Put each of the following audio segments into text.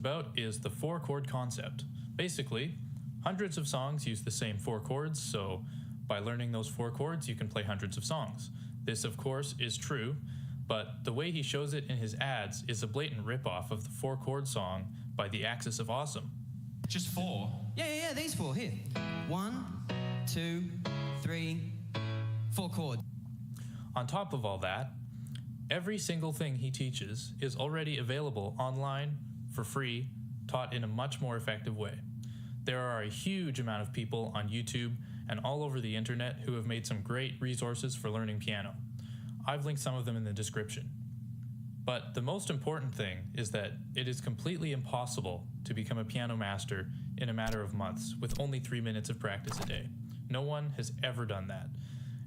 About is the 4-chord concept. Basically, hundreds of songs use the same 4 chords, so by learning those 4 chords you can play hundreds of songs. This of course is true, but the way he shows it in his ads is a blatant ripoff of the 4-chord song by the Axis of Awesome. Just 4? Yeah, these 4, here. 1, 2, 3, 4 chords. On top of all that, every single thing he teaches is already available online for free, taught in a much more effective way. There are a huge amount of people on YouTube and all over the internet who have made some great resources for learning piano. I've linked some of them in the description. But the most important thing is that it is completely impossible to become a piano master in a matter of months with only 3 minutes of practice a day. No one has ever done that.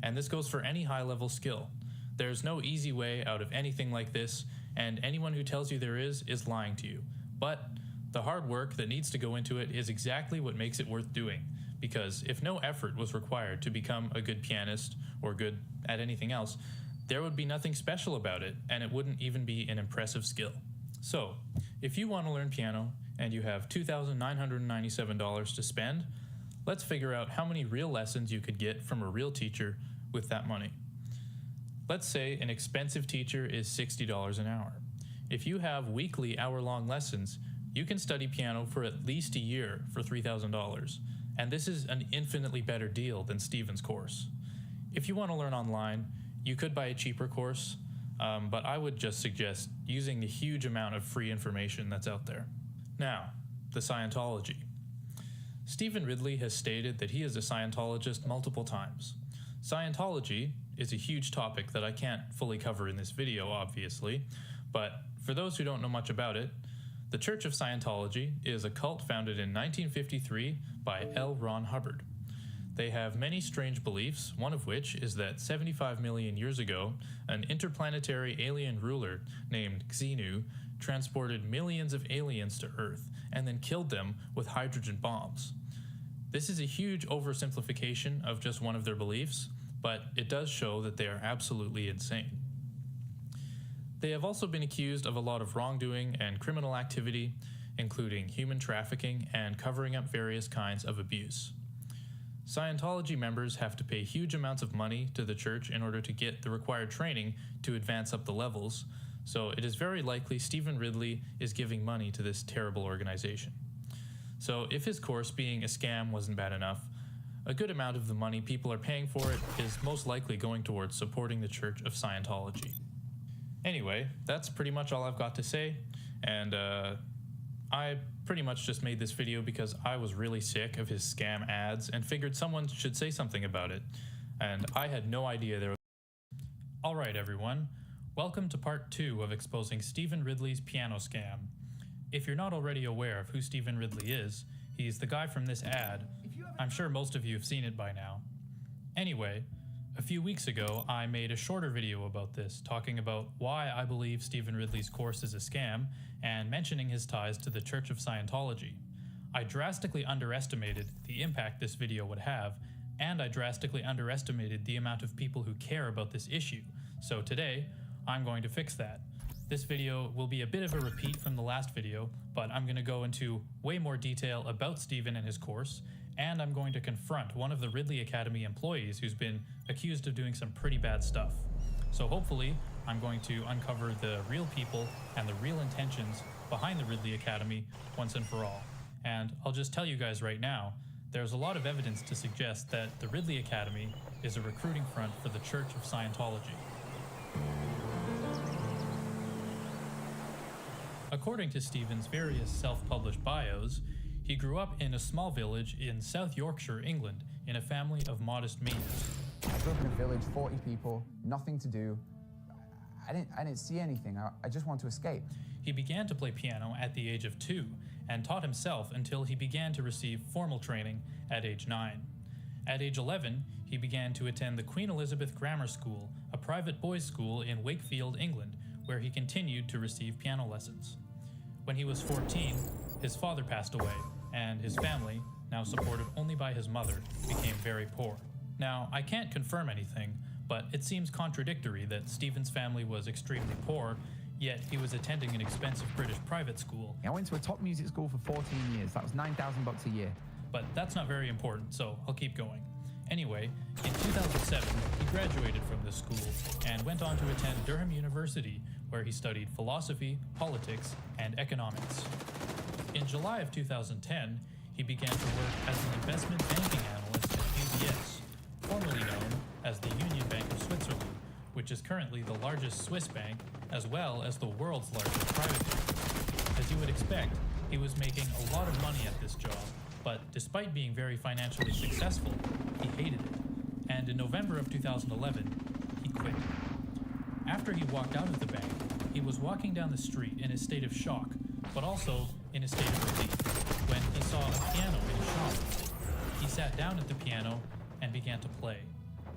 And this goes for any high-level skill. There's no easy way out of anything like this, and anyone who tells you there is lying to you. But the hard work that needs to go into it is exactly what makes it worth doing, because if no effort was required to become a good pianist or good at anything else, there would be nothing special about it, and it wouldn't even be an impressive skill. So, if you want to learn piano and you have $2,997 to spend, let's figure out how many real lessons you could get from a real teacher with that money. Let's say an expensive teacher is $60 an hour. If you have weekly hour-long lessons, you can study piano for at least a year for $3,000, and this is an infinitely better deal than Steven's course. If you want to learn online, you could buy a cheaper course, but I would just suggest using the huge amount of free information that's out there. Now, the Scientology. Stephen Ridley has stated that he is a Scientologist multiple times. Scientology is a huge topic that I can't fully cover in this video, obviously, but for those who don't know much about it, the Church of Scientology is a cult founded in 1953 by L. Ron Hubbard. They have many strange beliefs, one of which is that 75 million years ago, an interplanetary alien ruler named Xenu transported millions of aliens to Earth and then killed them with hydrogen bombs. This is a huge oversimplification of just one of their beliefs, but it does show that they are absolutely insane. They have also been accused of a lot of wrongdoing and criminal activity, including human trafficking and covering up various kinds of abuse. Scientology members have to pay huge amounts of money to the church in order to get the required training to advance up the levels, so it is very likely Stephen Ridley is giving money to this terrible organization. So if his course being a scam wasn't bad enough, a good amount of the money people are paying for it is most likely going towards supporting the Church of Scientology. Anyway, that's pretty much all I've got to say, and I pretty much just made this video because I was really sick of his scam ads and figured someone should say something about it, and I had no idea there was... Alright everyone, welcome to part 2 of exposing Stephen Ridley's piano scam. If you're not already aware of who Stephen Ridley is, he's the guy from this ad. I'm sure most of you have seen it by now. Anyway, a few weeks ago I made a shorter video about this, talking about why I believe Stephen Ridley's course is a scam and mentioning his ties to the Church of Scientology. I drastically underestimated the impact this video would have, and I drastically underestimated the amount of people who care about this issue, so today I'm going to fix that. This video will be a bit of a repeat from the last video, but I'm going to go into way more detail about Stephen and his course, and I'm going to confront one of the Ridley Academy employees who's been accused of doing some pretty bad stuff. So hopefully, I'm going to uncover the real people and the real intentions behind the Ridley Academy once and for all. And I'll just tell you guys right now, there's a lot of evidence to suggest that the Ridley Academy is a recruiting front for the Church of Scientology. According to Stephen's various self-published bios, he grew up in a small village in South Yorkshire, England, in a family of modest means. I grew up in a village, 40 people, nothing to do. I didn't see anything. I just wanted to escape. He began to play piano at the age of 2 and taught himself until he began to receive formal training at age 9. At age 11, he began to attend the Queen Elizabeth Grammar School, a private boys' school in Wakefield, England, where he continued to receive piano lessons. When he was 14, his father passed away, and his family, now supported only by his mother, became very poor. Now, I can't confirm anything, but it seems contradictory that Stephen's family was extremely poor, yet he was attending an expensive British private school. I went to a top music school for 14 years. That was $9,000 a year. But that's not very important, so I'll keep going. Anyway, in 2007, he graduated from this school and went on to attend Durham University, where he studied philosophy, politics, and economics. In July of 2010, he began to work as an investment banking analyst at UBS, formerly known as the Union Bank of Switzerland, which is currently the largest Swiss bank, as well as the world's largest private bank. As you would expect, he was making a lot of money at this job, but despite being very financially successful, he hated it. And in November of 2011, he quit. After he walked out of the bank, he was walking down the street in a state of shock, but also in a state of relief, when he saw a piano in a shop. He sat down at the piano and began to play.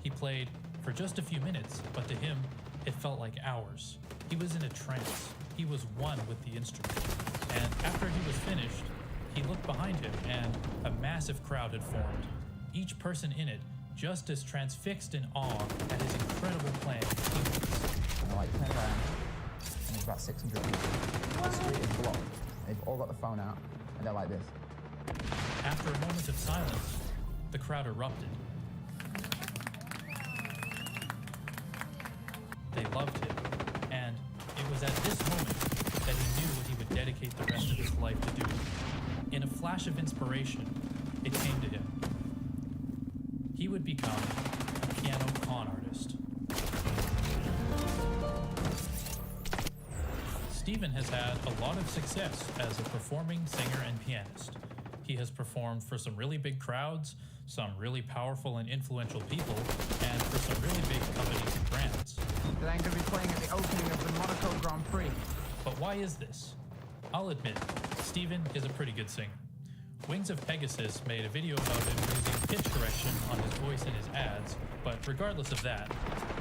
He played for just a few minutes, but to him, it felt like hours. He was in a trance. He was one with the instrument. And after he was finished, he looked behind him and a massive crowd had formed, each person in it just as transfixed in awe at his incredible playing. And I turn around, and there's about 600 people. The street is blocked. They've all got the phone out, and they're like this. After a moment of silence, the crowd erupted. They loved him, and it was at this moment that he knew what he would dedicate the rest of his life to doing. In a flash of inspiration, it came to him. He would become a piano con artist. Stephen has had a lot of success as a performing singer and pianist. He has performed for some really big crowds, some really powerful and influential people, and for some really big companies and brands. Today I'm going to be playing at the opening of the Monaco Grand Prix. But why is this? I'll admit, Stephen is a pretty good singer. Wings of Pegasus made a video about him using pitch correction on his voice in his ads, but regardless of that,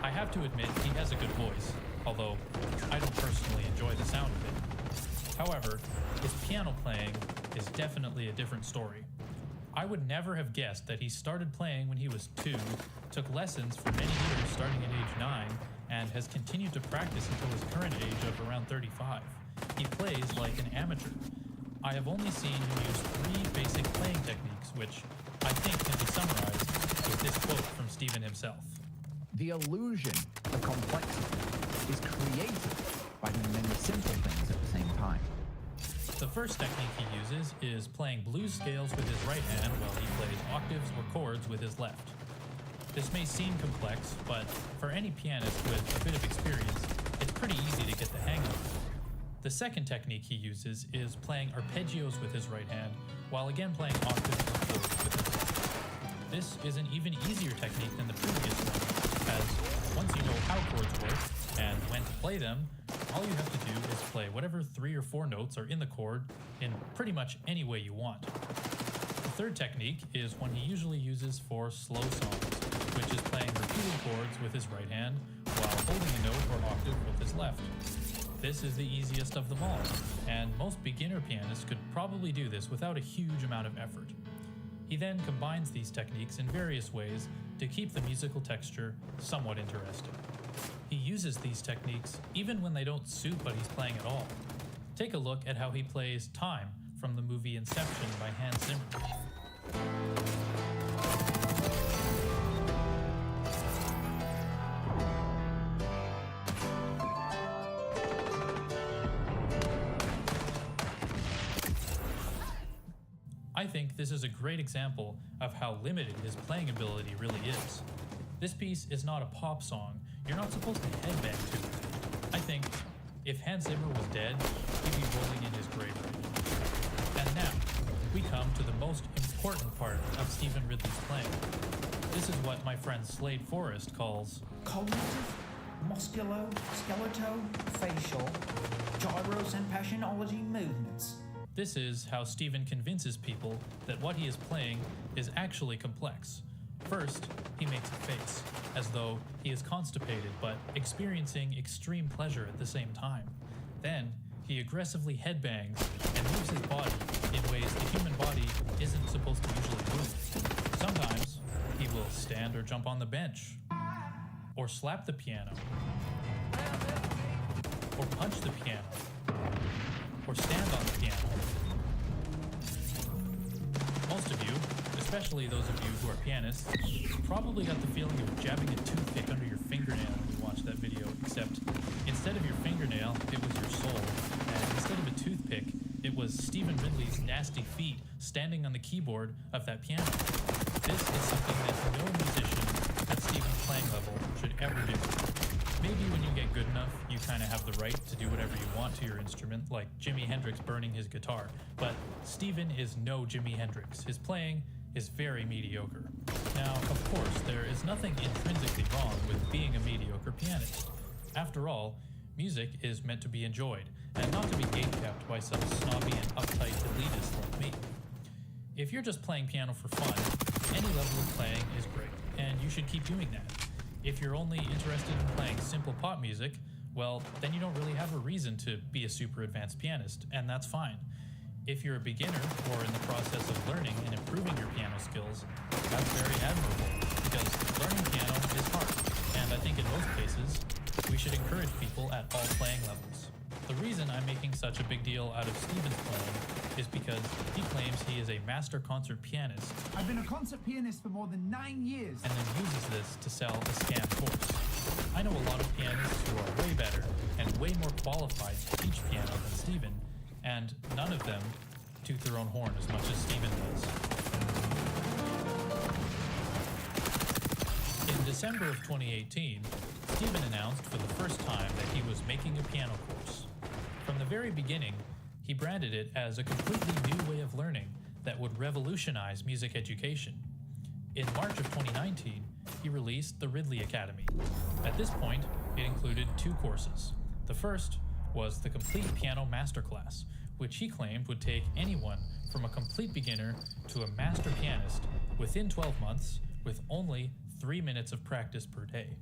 I have to admit he has a good voice, although I don't personally enjoy the sound of it. However, his piano playing is definitely a different story. I would never have guessed that he started playing when he was 2, took lessons for many years starting at age 9, and has continued to practice until his current age of around 35. He plays like an amateur. I have only seen him use 3 basic playing techniques, which I think can be summarized with this quote from Stephen himself. The illusion of complexity is created by doing many simple things at the same time. The first technique he uses is playing blues scales with his right hand while he plays octaves or chords with his left. This may seem complex, but for any pianist with a bit of experience, it's pretty easy to get the hang of it. The second technique he uses is playing arpeggios with his right hand, while again playing octaves or chords with his left. This is an even easier technique than the previous one, as once you know how chords work and when to play them, all you have to do is play whatever 3 or 4 notes are in the chord in pretty much any way you want. The third technique is one he usually uses for slow songs, which is playing repeated chords with his right hand while holding a note or octave with his left. This is the easiest of them all, and most beginner pianists could probably do this without a huge amount of effort. He then combines these techniques in various ways to keep the musical texture somewhat interesting. He uses these techniques even when they don't suit what he's playing at all. Take a look at how he plays Time from the movie Inception by Hans Zimmer. I think this is a great example of how limited his playing ability really is. This piece is not a pop song. You're not supposed to headbang to it. I think if Hans Zimmer was dead, he'd be rolling in his grave right now. And now, we come to the most important part of Stephen Ridley's playing. This is what my friend Slade Forrest calls cognitive, musculoskeletal-facial, gyros and passionology movements. This is how Stephen convinces people that what he is playing is actually complex. First, he makes a face, as though he is constipated but experiencing extreme pleasure at the same time. Then, he aggressively headbangs and moves his body in ways the human body isn't supposed to usually move. Sometimes, he will stand or jump on the bench, or slap the piano, or punch the piano, or stand on the piano. Most of you, especially those of you who are pianists, probably got the feeling of jabbing a toothpick under your fingernail when you watched that video, except instead of your fingernail, it was your soul, and instead of a toothpick, it was Stephen Ridley's nasty feet standing on the keyboard of that piano. This is something that no musician at Stephen's playing level should ever do. Maybe when you get good enough, you kind of have the right to do whatever you want to your instrument, like Jimi Hendrix burning his guitar. But Stephen is no Jimi Hendrix. His playing is very mediocre. Now, of course, there is nothing intrinsically wrong with being a mediocre pianist. After all, music is meant to be enjoyed, and not to be gatekept by some snobby and uptight elitist like me. If you're just playing piano for fun, any level of playing is great, and you should keep doing that. If you're only interested in playing simple pop music, well, then you don't really have a reason to be a super advanced pianist, and that's fine. If you're a beginner or in the process of learning and improving your piano skills, that's very admirable, because learning piano is hard, and I think in most cases, we should encourage people at all playing levels. The reason I'm making such a big deal out of Stephen's playing is because he claims he is a master concert pianist. I've been a concert pianist for more than 9 years. And then uses this to sell a scam course. I know a lot of pianists who are way better and way more qualified to teach piano than Stephen, and none of them toot their own horn as much as Stephen does. In December of 2018, Stephen announced for the first time that he was making a piano course. From the very beginning, he branded it as a completely new way of learning that would revolutionize music education. In March of 2019, he released the Ridley Academy. At this point, it included 2 courses. The first was the Complete Piano Masterclass, which he claimed would take anyone from a complete beginner to a master pianist within 12 months with only 3 minutes of practice per day.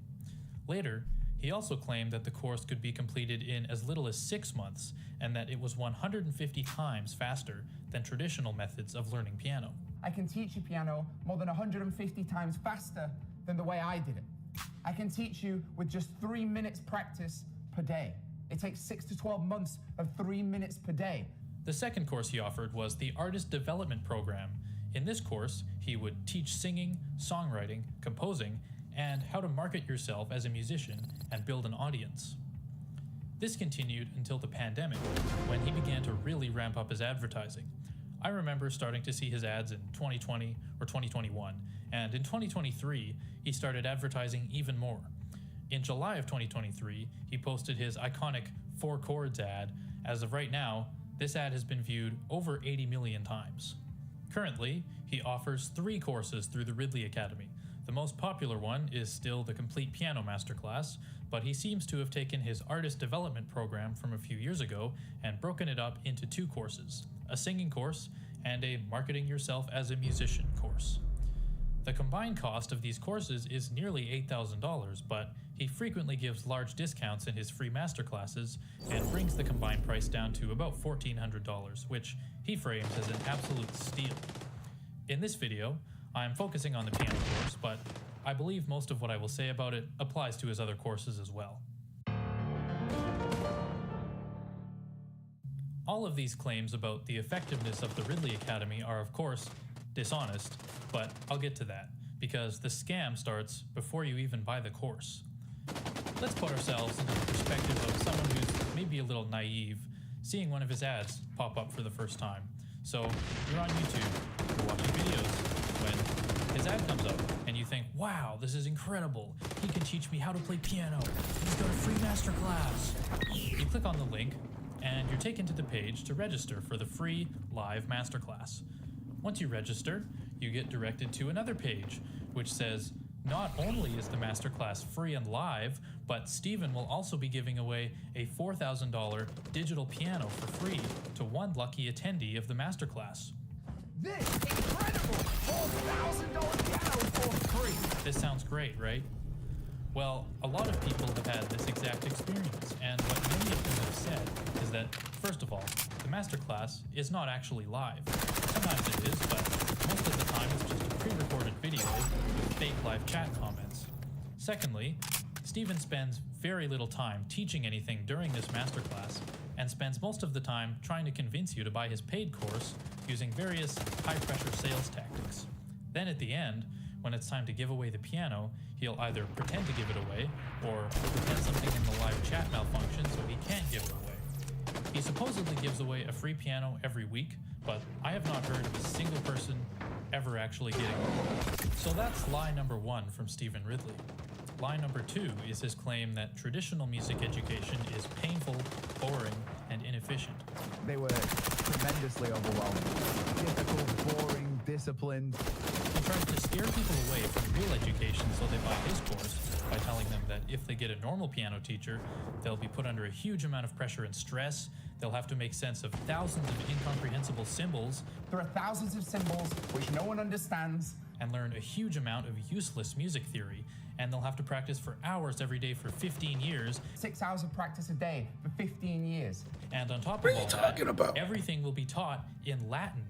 Later, he also claimed that the course could be completed in as little as 6 months and that it was 150 times faster than traditional methods of learning piano. I can teach you piano more than 150 times faster than the way I did it. I can teach you with just 3 minutes practice per day. It takes 6 to 12 months of 3 minutes per day. The second course he offered was the Artist Development Program. In this course, he would teach singing, songwriting, composing, and how to market yourself as a musician and build an audience. This continued until the pandemic, when he began to really ramp up his advertising. I remember starting to see his ads in 2020 or 2021, and in 2023, he started advertising even more. In July of 2023, he posted his iconic 4 chords ad. As of right now, this ad has been viewed over 80 million times. Currently, he offers 3 courses through the Ridley Academy. The most popular one is still the Complete Piano Masterclass, but he seems to have taken his artist development program from a few years ago and broken it up into 2 courses, a singing course and a marketing yourself as a musician course. The combined cost of these courses is nearly $8,000, but he frequently gives large discounts in his free masterclasses and brings the combined price down to about $1,400, which he frames as an absolute steal. In this video, I'm focusing on the piano course, but I believe most of what I will say about it applies to his other courses as well. All of these claims about the effectiveness of the Ridley Academy are, of course, dishonest, but I'll get to that, because the scam starts before you even buy the course. Let's put ourselves into the perspective of someone who's maybe a little naive, seeing one of his ads pop up for the first time. So you're on YouTube, you're watching videos, when his ad comes up and you think, wow, this is incredible. He can teach me how to play piano. He's got a free masterclass. You click on the link and you're taken to the page to register for the free live masterclass. Once you register, you get directed to another page, which says, not only is the masterclass free and live, but Stephen will also be giving away a $4,000 digital piano for free to one lucky attendee of the masterclass. This incredible $4,000 piano for free. This sounds great, right? Well, a lot of people have had this exact experience, and what many of them have said is that, first of all, the masterclass is not actually live. Sometimes it is, but most of the time it's just a pre-recorded video with fake live chat comments. Secondly, Stephen spends very little time teaching anything during this masterclass and spends most of the time trying to convince you to buy his paid course using various high-pressure sales tactics. Then at the end, when it's time to give away the piano, he'll either pretend to give it away or pretend something in the live chat malfunctions so he can't give it away. He supposedly gives away a free piano every week, but I have not heard of a single person ever actually getting one. So that's lie number 1 from Stephen Ridley. Lie number 2 is his claim that traditional music education is painful, boring, and inefficient. They were tremendously overwhelming. Difficult, boring, disciplined. He tries to scare people away from real education so they buy his course by telling them that if they get a normal piano teacher, they'll be put under a huge amount of pressure and stress, they'll have to make sense of thousands of incomprehensible symbols. There are thousands of symbols which no one understands. And learn a huge amount of useless music theory, and they'll have to practice for hours every day for 15 years. 6 hours of practice a day for 15 years. And on top of all that, everything will be taught in Latin.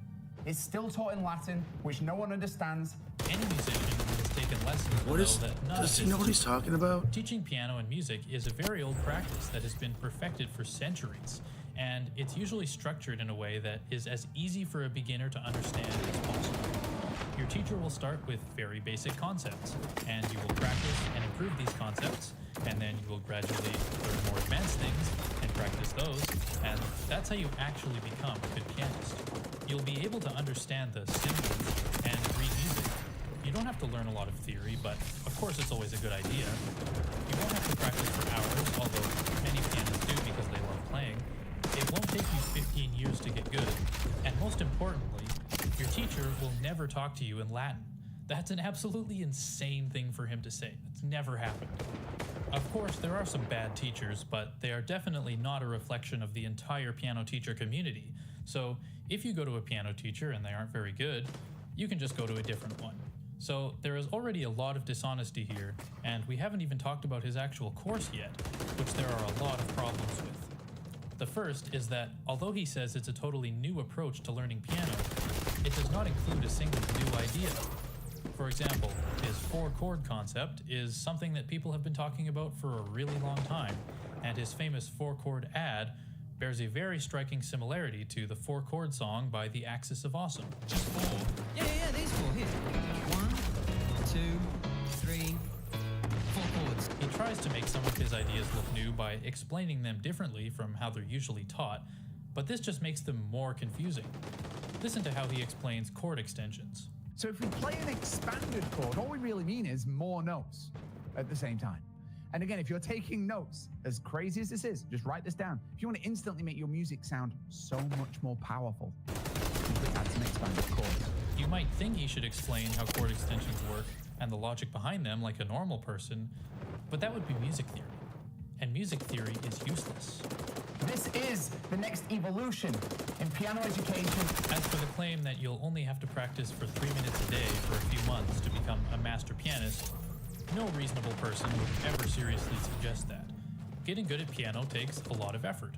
It's still taught in Latin, which no one understands. Any musician who has taken lessons will know that none Does he know what he's talking about? Teaching piano and music is a very old practice that has been perfected for centuries, and it's usually structured in a way that is as easy for a beginner to understand as possible. Your teacher will start with very basic concepts, and you will practice and improve these concepts, and then you will gradually learn more advanced things and practice those, and that's how you actually become a good pianist. You'll be able to understand the symbols and read music. You don't have to learn a lot of theory, but of course it's always a good idea. You won't have to practice for hours, although many pianists do because they love playing. It won't take you 15 years to get good, and most importantly, your teacher will never talk to you in Latin. That's an absolutely insane thing for him to say. It's never happened. Of course, there are some bad teachers, but they are definitely not a reflection of the entire piano teacher community. So if you go to a piano teacher and they aren't very good, you can just go to a different one. So there is already a lot of dishonesty here, and we haven't even talked about his actual course yet, which there are a lot of problems with. The first is that, although he says it's a totally new approach to learning piano, it does not include a single new idea. For example, his 4-chord concept is something that people have been talking about for a really long time, and his famous 4-chord ad bears a very striking similarity to the 4-chord song by The Axis of Awesome. Just 4. Yeah, these 4 here. 1, 2, 3, 4 chords. He tries to make some of his ideas look new by explaining them differently from how they're usually taught, but this just makes them more confusing. Listen to how he explains chord extensions. So if we play an expanded chord, all we really mean is more notes at the same time. And again, if you're taking notes, as crazy as this is, just write this down. If you want to instantly make your music sound so much more powerful, simply add some expanded chords. You might think he should explain how chord extensions work and the logic behind them like a normal person, but that would be music theory. And music theory is useless. This is the next evolution in piano education. As for the claim that you'll only have to practice for 3 minutes a day for a few months to become a master pianist, no reasonable person would ever seriously suggest that. Getting good at piano takes a lot of effort.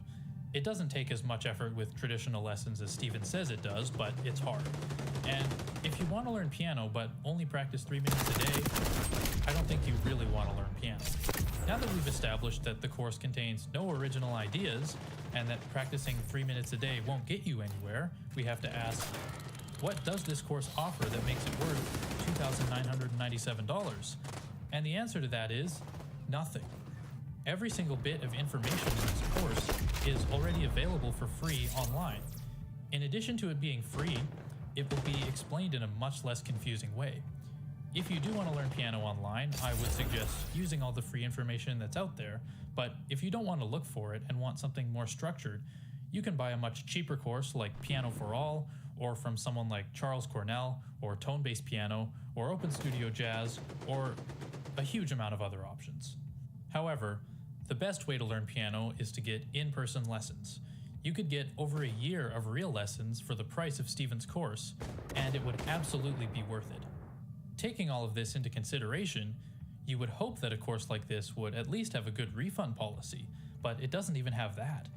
It doesn't take as much effort with traditional lessons as Stephen says it does, but it's hard. And if you want to learn piano but only practice 3 minutes a day, I don't think you really want to learn piano. Now that we've established that the course contains no original ideas and that practicing 3 minutes a day won't get you anywhere, we have to ask, what does this course offer that makes it worth $2,997? And the answer to that is nothing. Every single bit of information in this course is already available for free online. In addition to it being free, it will be explained in a much less confusing way. If you do want to learn piano online, I would suggest using all the free information that's out there, but if you don't want to look for it and want something more structured, you can buy a much cheaper course like Piano for All, or from someone like Charles Cornell, or Tone-Based Piano, or Open Studio Jazz, or a huge amount of other options. However, the best way to learn piano is to get in-person lessons. You could get over a year of real lessons for the price of Stephen's course, and it would absolutely be worth it. Taking all of this into consideration, you would hope that a course like this would at least have a good refund policy, but it doesn't even have that.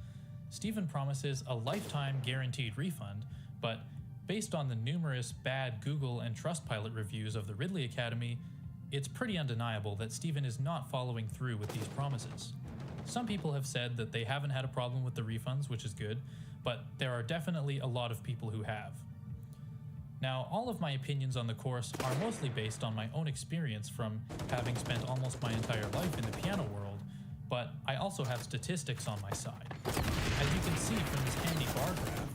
Stephen promises a lifetime guaranteed refund, but based on the numerous bad Google and Trustpilot reviews of the Ridley Academy, it's pretty undeniable that Stephen is not following through with these promises. Some people have said that they haven't had a problem with the refunds, which is good, but there are definitely a lot of people who have. Now, all of my opinions on the course are mostly based on my own experience from having spent almost my entire life in the piano world, but I also have statistics on my side. As you can see from this handy bar graph,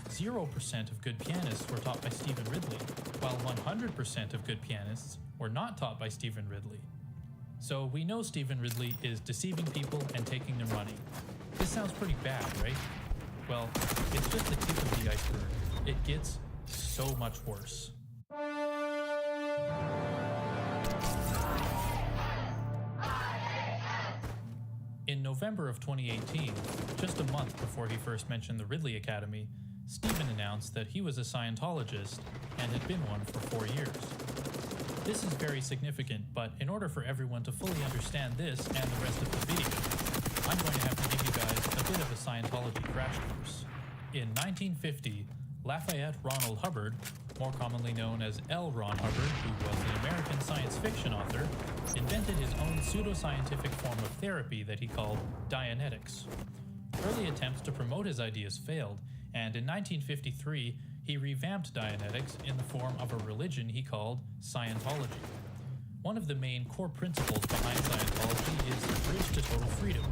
0% of good pianists were taught by Stephen Ridley, while 100% of good pianists were not taught by Stephen Ridley. So we know Stephen Ridley is deceiving people and taking their money. This sounds pretty bad, right? Well, it's just the tip of the iceberg. It gets so much worse. In November of 2018, just a month before he first mentioned the Ridley Academy, Stephen announced that he was a Scientologist and had been one for 4 years. This is very significant, but in order for everyone to fully understand this and the rest of the video, I'm going to have to give you guys a bit of a Scientology crash course. In 1950, Lafayette Ronald Hubbard, more commonly known as L. Ron Hubbard, who was an American science fiction author, invented his own pseudoscientific form of therapy that he called Dianetics. Early attempts to promote his ideas failed, and in 1953, he revamped Dianetics in the form of a religion he called Scientology. One of the main core principles behind Scientology is the Bridge to Total Freedom,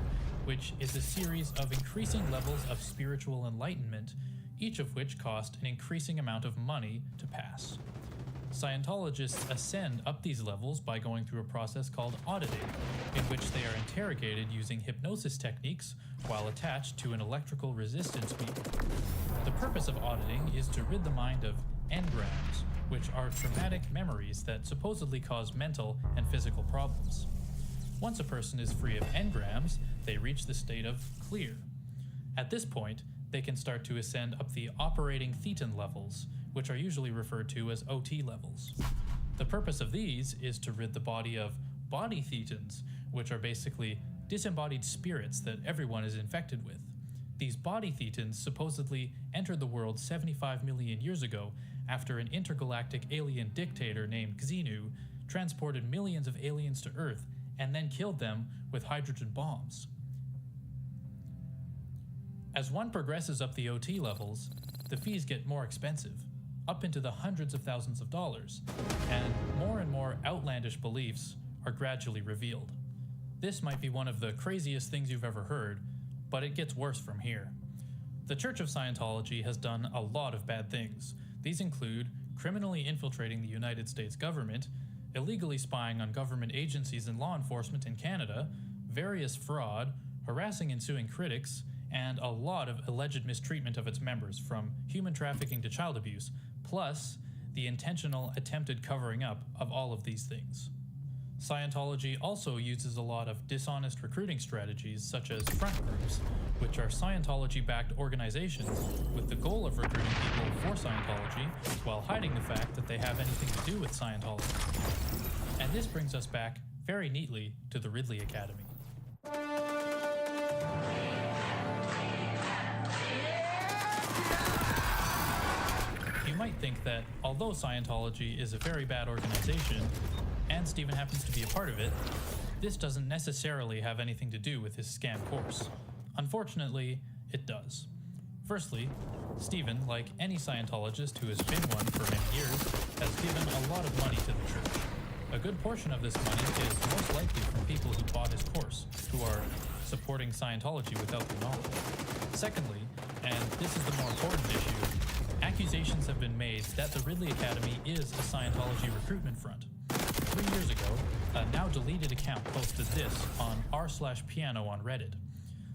which is a series of increasing levels of spiritual enlightenment, each of which cost an increasing amount of money to pass. Scientologists ascend up these levels by going through a process called auditing, in which they are interrogated using hypnosis techniques while attached to an electrical resistance meter. The purpose of auditing is to rid the mind of engrams, which are traumatic memories that supposedly cause mental and physical problems. Once a person is free of engrams, they reach the state of clear. At this point, they can start to ascend up the operating thetan levels, which are usually referred to as OT levels. The purpose of these is to rid the body of body thetans, which are basically disembodied spirits that everyone is infected with. These body thetans supposedly entered the world 75 million years ago after an intergalactic alien dictator named Xenu transported millions of aliens to Earth and then killed them with hydrogen bombs. As one progresses up the OT levels, the fees get more expensive, up into the hundreds of thousands of dollars, and more outlandish beliefs are gradually revealed. This might be one of the craziest things you've ever heard, but it gets worse from here. The Church of Scientology has done a lot of bad things. These include criminally infiltrating the United States government, illegally spying on government agencies and law enforcement in Canada, various fraud, harassing and suing critics, and a lot of alleged mistreatment of its members, from human trafficking to child abuse, plus the intentional attempted covering up of all of these things. Scientology also uses a lot of dishonest recruiting strategies such as front groups, which are Scientology-backed organizations with the goal of recruiting people for Scientology while hiding the fact that they have anything to do with Scientology. And this brings us back very neatly to the Ridley Academy. You might think that although Scientology is a very bad organization, and Stephen happens to be a part of it, this doesn't necessarily have anything to do with his scam course. Unfortunately, it does. Firstly, Stephen, like any Scientologist who has been one for many years, has given a lot of money to the church. A good portion of this money is most likely from people who bought his course, who are supporting Scientology without their knowledge. Secondly, and this is the more important issue, accusations have been made that the Ridley Academy is a Scientology recruitment front. 3 years ago, a now deleted account posted this on r/piano on Reddit.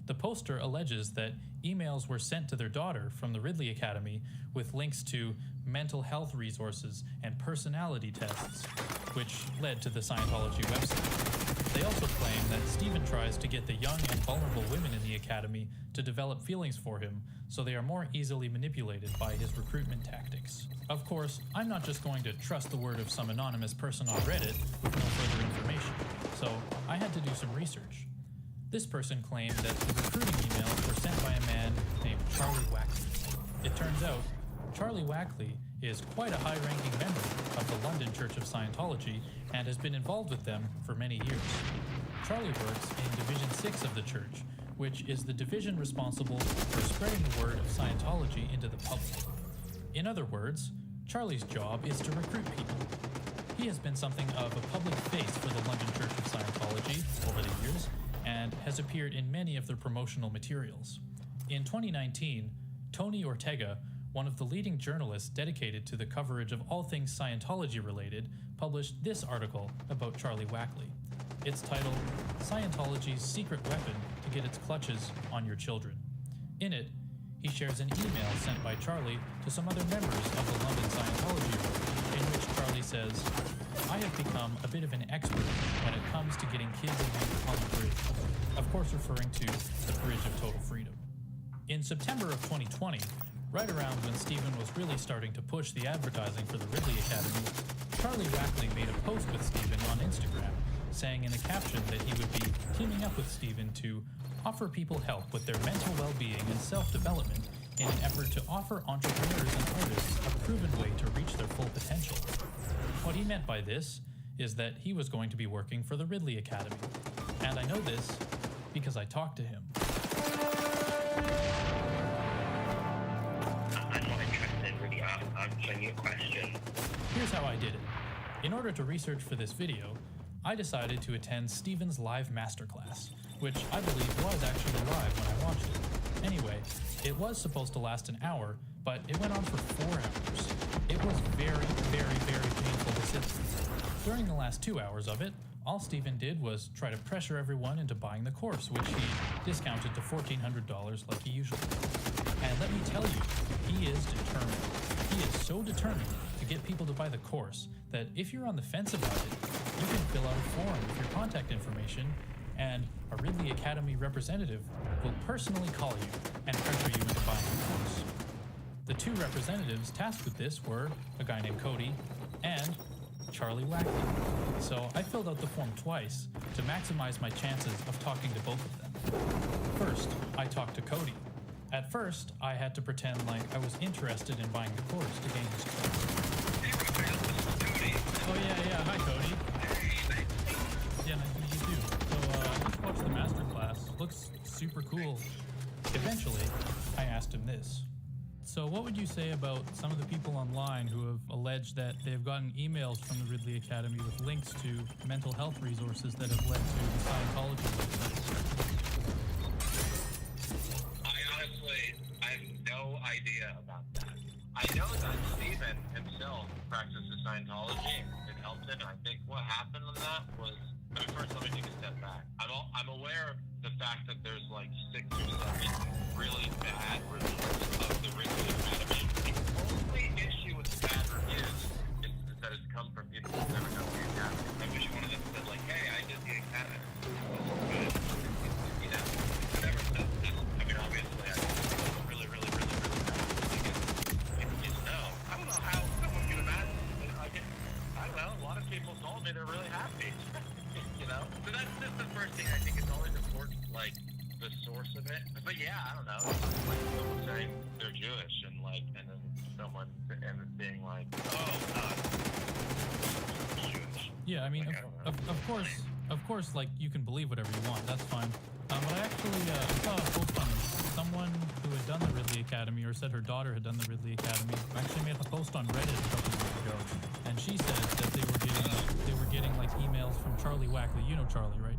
The poster alleges that emails were sent to their daughter from the Ridley Academy with links to mental health resources and personality tests, which led to the Scientology website. They also claim that Stephen tries to get the young and vulnerable women in the academy to develop feelings for him, so they are more easily manipulated by his recruitment tactics. Of course, I'm not just going to trust the word of some anonymous person on Reddit with no further information, so I had to do some research. This person claimed that the recruiting emails were sent by a man named Charlie Waxman. It turns out, Charlie Wackley is quite a high-ranking member of the London Church of Scientology and has been involved with them for many years. Charlie works in Division 6 of the church, which is the division responsible for spreading the word of Scientology into the public. In other words, Charlie's job is to recruit people. He has been something of a public face for the London Church of Scientology over the years and has appeared in many of their promotional materials. In 2019, Tony Ortega, one of the leading journalists dedicated to the coverage of all things Scientology related, published this article about Charlie Wackley. It's titled, Scientology's Secret Weapon to Get Its Clutches on Your Children. In it, he shares an email sent by Charlie to some other members of the London Scientology group, in which Charlie says, I have become a bit of an expert when it comes to getting kids and youth on the bridge. Of course referring to the Bridge of Total Freedom. In September of 2020, right around when Stephen was really starting to push the advertising for the Ridley Academy, Charlie Wackley made a post with Stephen on Instagram, saying in a caption that he would be teaming up with Stephen to offer people help with their mental well-being and self-development in an effort to offer entrepreneurs and artists a proven way to reach their full potential. What he meant by this is that he was going to be working for the Ridley Academy. And I know this because I talked to him. I'm not interested really answering your question. Here's how I did it. In order to research for this video, I decided to attend Stephen's live masterclass, which I believe was actually live when I watched it. Anyway, it was supposed to last an hour, but it went on for 4 hours. It was very, very, very painful to sit through. During the last 2 hours of it, all Stephen did was try to pressure everyone into buying the course, which he discounted to $1,400 like he usually does. And let me tell you, he is determined. He is so determined to get people to buy the course that if you're on the fence about it, you can fill out a form with your contact information and a Ridley Academy representative will personally call you and pressure you into buying the course. The 2 representatives tasked with this were a guy named Cody and Charlie Wackley. So I filled out the form twice to maximize my chances of talking to both of them. First, I talked to Cody. At first, I had to pretend like I was interested in buying the course to gain his trust. Oh yeah, hi Cody. Yeah, nice to meet you too. So I just watched the masterclass. Looks super cool. Eventually, I asked him this. So what would you say about some of the people online who have alleged that they've gotten emails from the Ridley Academy with links to mental health resources that have led to the Scientology website? I have no idea about that. I know that Stephen himself practices Scientology in Elton, and I think what happened on that was, first let me take a step back. I'm aware of the fact that there's like 6 or 7 really bad reviews of the Ridley Academy. The only issue with the bad reviews is that it's come from people who've never done the Academy. I wish one of them said like, hey, I did the Academy. It was good. You know, never said that. I mean, obviously, I really bad. I don't know how someone can imagine. I don't know. A lot of people told me they're really happy. You know? So that's just the first thing I think is always important, like the source of it. But yeah, I don't know. It's like someone saying they're Jewish and then someone being like, oh, God, Jewish. Yeah, I mean, like, of course, like you can believe whatever you want. That's fine. But I actually saw a post on someone who had done the Ridley Academy, or said her daughter had done the Ridley Academy. Actually made a post on Reddit a couple years ago, and she said that they were getting like emails from Charlie Wackley. You know Charlie, right?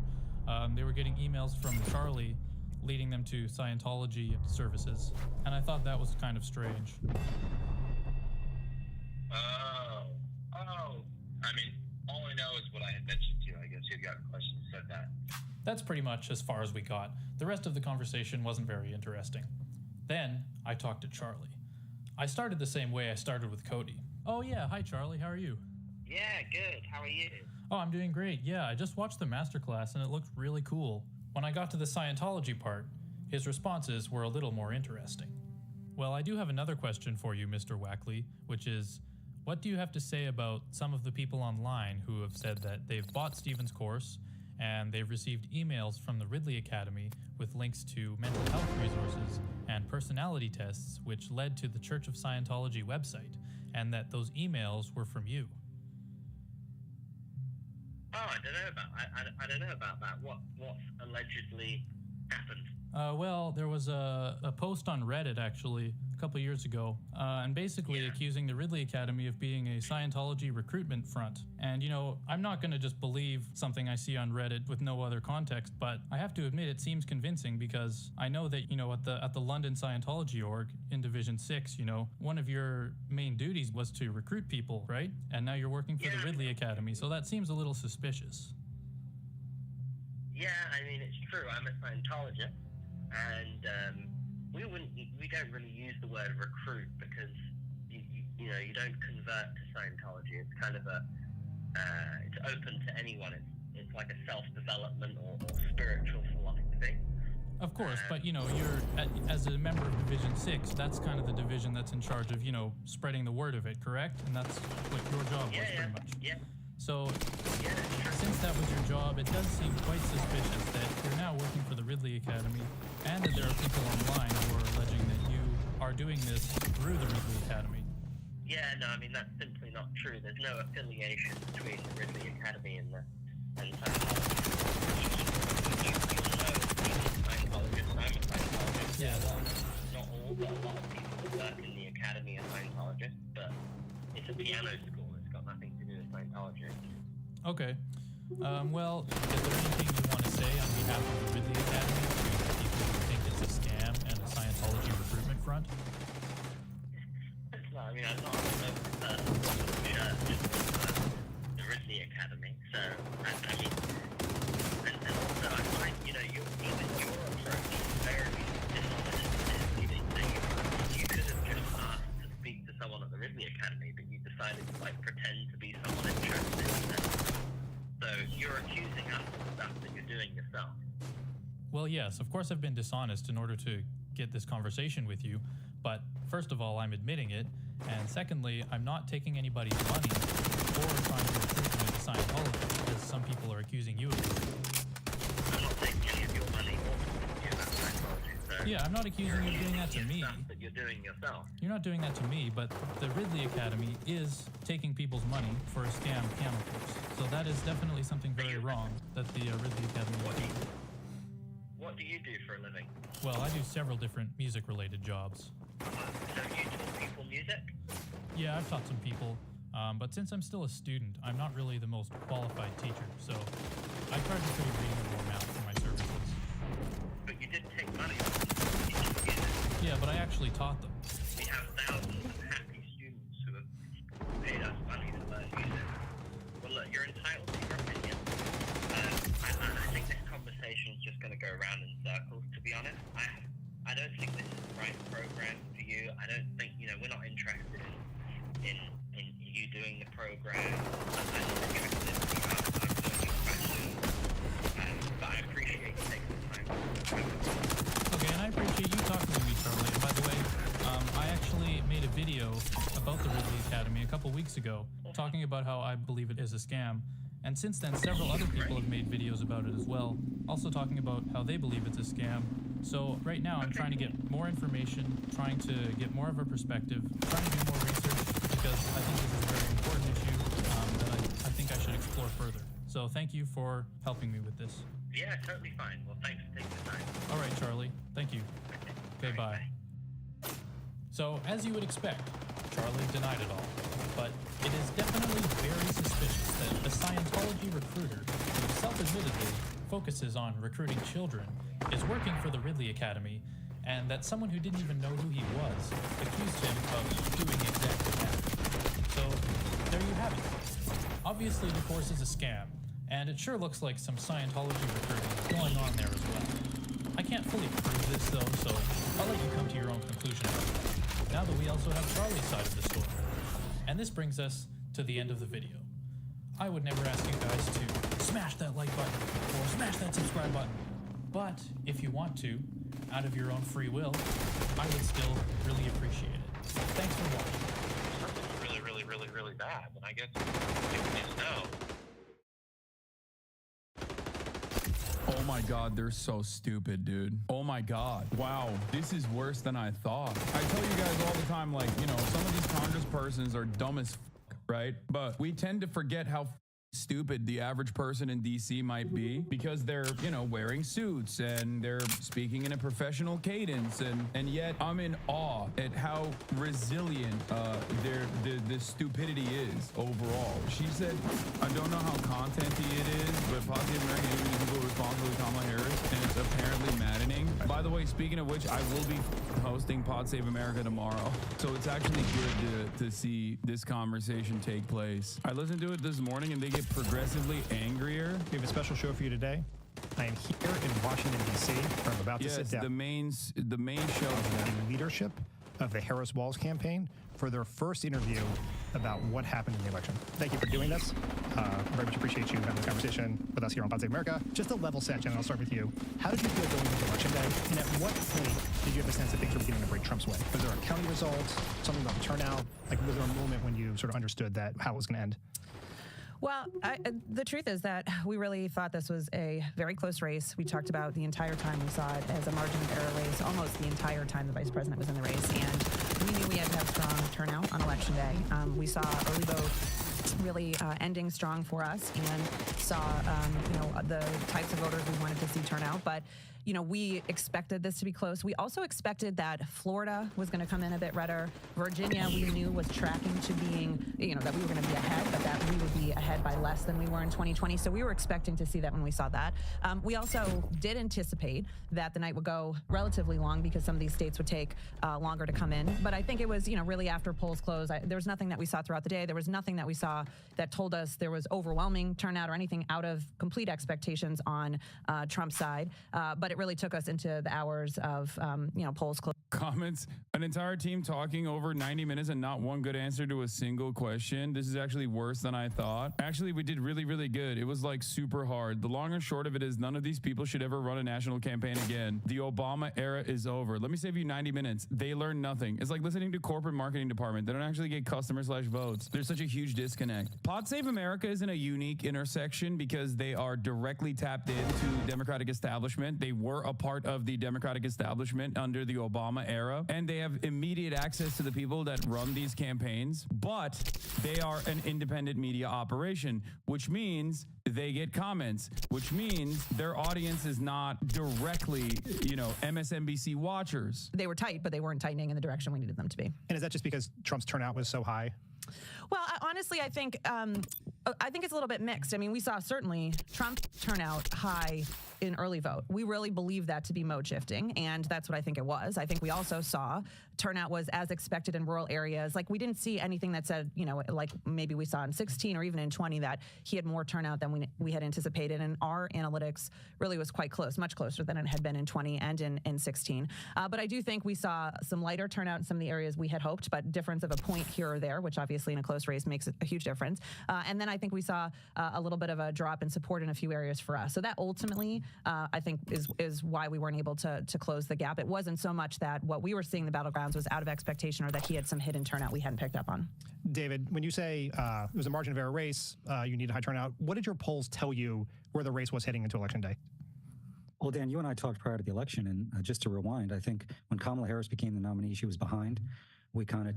They were getting emails from Charlie leading them to Scientology services, and I thought that was kind of strange. I mean, all I know is what I had mentioned to you. I guess you'd got questions, said that. That's pretty much as far as we got. The rest of the conversation wasn't very interesting. Then I talked to Charlie. I started the same way I started with Cody. Oh yeah, hi Charlie, how are you? Yeah, good. How are you? Oh, I'm doing great. Yeah, I just watched the masterclass and it looked really cool. When I got to the Scientology part, his responses were a little more interesting. Well, I do have another question for you, Mr. Wackley, which is, what do you have to say about some of the people online who have said that they've bought Stephen's course and they've received emails from the Ridley Academy with links to mental health resources and personality tests, which led to the Church of Scientology website, and that those emails were from you. Oh, I don't know about I don't know about that. What allegedly happened? Well, there was a post on Reddit actually a couple years ago, and basically accusing the Ridley Academy of being a Scientology recruitment front. And you know, I'm not going to just believe something I see on Reddit with no other context, but I have to admit it seems convincing because I know that, you know, at the London Scientology org in Division 6, you know, one of your main duties was to recruit people, right? And now you're working for the Ridley Academy, so that seems a little suspicious. Yeah, I mean, it's true. I'm a Scientologist, and we don't really use the word recruit because you know, you don't convert to Scientology. It's kind of it's open to anyone. It's like a self-development or spiritual philosophy. Of course, but you know, as a member of Division 6, that's kind of the division that's in charge of, you know, spreading the word of it, correct? And that's what your job was, pretty much. Yeah. So, since that was your job, it does seem quite suspicious that you're now working for the Ridley Academy, and that there are people online who are alleging that you are doing this through the Ridley Academy. Yeah, no, I mean, that's simply not true. There's no affiliation between the Ridley Academy and Scientology. Scientologists, I'm a Scientologist. Yeah. Not all, but a lot of people who work in the Academy are Scientologists, but it's a piano school. It's got nothing to do with Scientology. Okay. Well, is there anything you want to say on behalf of the Ridley Academy to people who think it's a scam and a Scientology recruitment front? No, I mean, I'm not a person who church, the Ridley Academy, so, I mean, and also I find, you know, even your approach is very dishonest and misleading. You could have just asked to speak to someone at the Ridley Academy, but you decided to, like, pretend to be someone interested in them. So you're accusing us of stuff that you're doing yourself. Well, yes, of course I've been dishonest in order to get this conversation with you, but first of all, I'm admitting it, and secondly, I'm not taking anybody's money or trying to recruit them into Scientology, as some people are accusing you of doing. I'm not taking any of your money or you about Scientology, so Yeah, I'm not accusing you of doing that to me. stuff that you're doing yourself. You're not doing that to me, but the Ridley Academy is taking people's money for a scam piano course. So that is definitely something very wrong that the Ridley Academy is doing. What do you do for a living? Well, I do several different music-related jobs. So you taught people music? Yeah, I've taught some people, but since I'm still a student, I'm not really the most qualified teacher, so I charge a pretty reasonable amount for my services. But you did take money off them to teach music. Yeah, but I actually taught them. We have thousands of happy students who have paid us money to learn music. Well, look, you're entitled to your opinion. I think this conversation is just going to go around in circles, to be honest. I don't think this is the right program for you. I don't think, you know, we're not interested in you doing the program. I'm not interested in you answering questions. But I appreciate you taking the time. Okay, and I appreciate you talking to me, Charlie. And by the way, I actually made a video about the Ridley Academy a couple weeks ago, talking about how I believe it is a scam. And since then, several other people have made videos about it as well, also talking about how they believe it's a scam. So right now, I'm trying to get more information, trying to get more of a perspective, trying to do more research, because I think this is a very important issue that I think I should explore further. So thank you for helping me with this. Yeah, totally fine. Well, thanks for taking the time. All right, Charlie. Thank you. Okay, bye. So, as you would expect, Charlie denied it all. But it is definitely very suspicious that a Scientology recruiter who self-admittedly focuses on recruiting children is working for the Ridley Academy, and that someone who didn't even know who he was accused him of doing exactly that. So, there you have it. Obviously, the course is a scam, and it sure looks like some Scientology recruiting going on there as well. I can't fully prove this though, so I'll let you come to your own conclusion about that, now that we also have Charlie's side of the story. And this brings us to the end of the video. I would never ask you guys to smash that like button or smash that subscribe button, but if you want to, out of your own free will, I would still really appreciate it. Thanks for watching. Something's really bad, and I guess you just know. my God, they're so stupid, dude. Oh my God. Wow. This is worse than I thought. I tell you guys all the time, like, you know, some of these congresspersons are dumb as right? But we tend to forget how stupid the average person in DC might be because they're, you know, wearing suits and they're speaking in a professional cadence, and yet I'm in awe at how resilient the stupidity is overall. She said, I don't know how contenty it is, but Pod Save America interviews people responsible for Kamala Harris, and it's apparently maddening. By the way, speaking of which, I will be hosting Pod Save America tomorrow, so it's actually good to see this conversation take place. I listened to it this morning and they get progressively angrier. We have a special show for you today. I am here in Washington, D.C., where I'm about to sit down. The main show. The leadership of the Harris Walls campaign for their first interview about what happened in the election. Thank you for doing this. Very much appreciate you having this conversation with us here on Pod Save America. Just a level set, Jen, I'll start with you. How did you feel going into election day? And at what point did you have a sense that things were beginning to break Trump's way? Was there a county result, something about the turnout? Like, was there a moment when you sort of understood that how it was going to end? Well, the truth is that we really thought this was a very close race. We talked about the entire time we saw it as a margin of error race, almost the entire time the vice president was in the race. And we knew we had to have strong turnout on election day. We saw early vote really ending strong for us and saw, the types of voters we wanted to see turn out. But we expected this to be close. We also expected that Florida was going to come in a bit redder. Virginia, we knew was tracking to being, that we were going to be ahead, but that we would be ahead by less than we were in 2020. So we were expecting to see that when we saw that. We also did anticipate that the night would go relatively long because some of these states would take longer to come in. But I think it was, really after polls closed, there was nothing that we saw throughout the day. There was nothing that we saw that told us there was overwhelming turnout or anything out of complete expectations on Trump's side. But it really took us into the hours of, polls closed. Comments, an entire team talking over 90 minutes and not one good answer to a single question. This is actually worse than I thought. Actually, we did really, really good. It was like super hard. The long and short of it is none of these people should ever run a national campaign again. The Obama era is over. Let me save you 90 minutes. They learn nothing. It's like listening to corporate marketing department. They don't actually get customers/votes. There's such a huge disconnect. Pod Save America is in a unique intersection because they are directly tapped into Democratic establishment. They were a part of the Democratic establishment under the Obama era, and they have immediate access to the people that run these campaigns, but they are an independent media operation, which means they get comments, which means their audience is not directly, MSNBC watchers. They were tight, but they weren't tightening in the direction we needed them to be. And is that just because Trump's turnout was so high? Well, honestly, I think it's a little bit mixed. I mean, we saw certainly Trump turnout high in early vote. We really believe that to be mode shifting, and that's what I think it was. I think we also saw turnout was as expected in rural areas. Like, we didn't see anything that said, like maybe we saw in 16 or even in 20 that he had more turnout than we had anticipated. And our analytics really was quite close, much closer than it had been in 20 and in 16. But I do think we saw some lighter turnout in some of the areas we had hoped, but difference of a point here or there, which obviously in a close race makes a huge difference. And then I think we saw a little bit of a drop in support in a few areas for us. So that ultimately, I think, is why we weren't able to close the gap. It wasn't so much that what we were seeing in the battlegrounds was out of expectation or that he had some hidden turnout we hadn't picked up on. David, when you say it was a margin of error race, you need a high turnout, what did your polls tell you where the race was heading into Election Day? Well, Dan, you and I talked prior to the election, and just to rewind, I think when Kamala Harris became the nominee, she was behind. We kind of,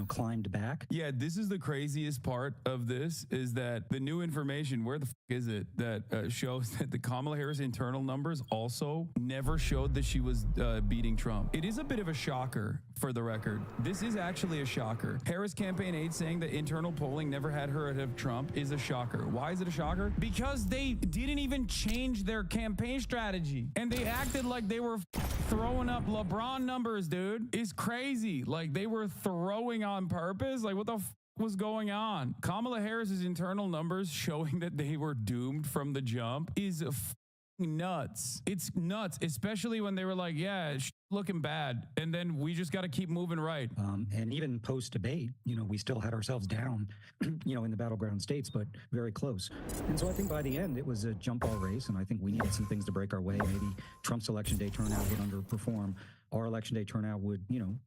climbed back. Yeah, this is the craziest part of this, is that the new information, where the is it, that shows that the Kamala Harris internal numbers also never showed that she was beating Trump. It is a bit of a shocker, for the record. This is actually a shocker. Harris campaign aide saying that internal polling never had her ahead of Trump is a shocker. Why is it a shocker? Because they didn't even change their campaign strategy. And they acted like they were throwing up LeBron numbers, dude. It's crazy. Like, they were throwing on purpose. Like, what the was going on? Kamala Harris's internal numbers showing that they were doomed from the jump is nuts. It's nuts, especially when they were like, yeah, looking bad, and then we just got to keep moving right. And even post-debate, we still had ourselves down, in the battleground states, but very close. And so I think by the end, it was a jump ball race, and I think we needed some things to break our way. Maybe Trump's election day turnout would underperform. Our election day turnout would,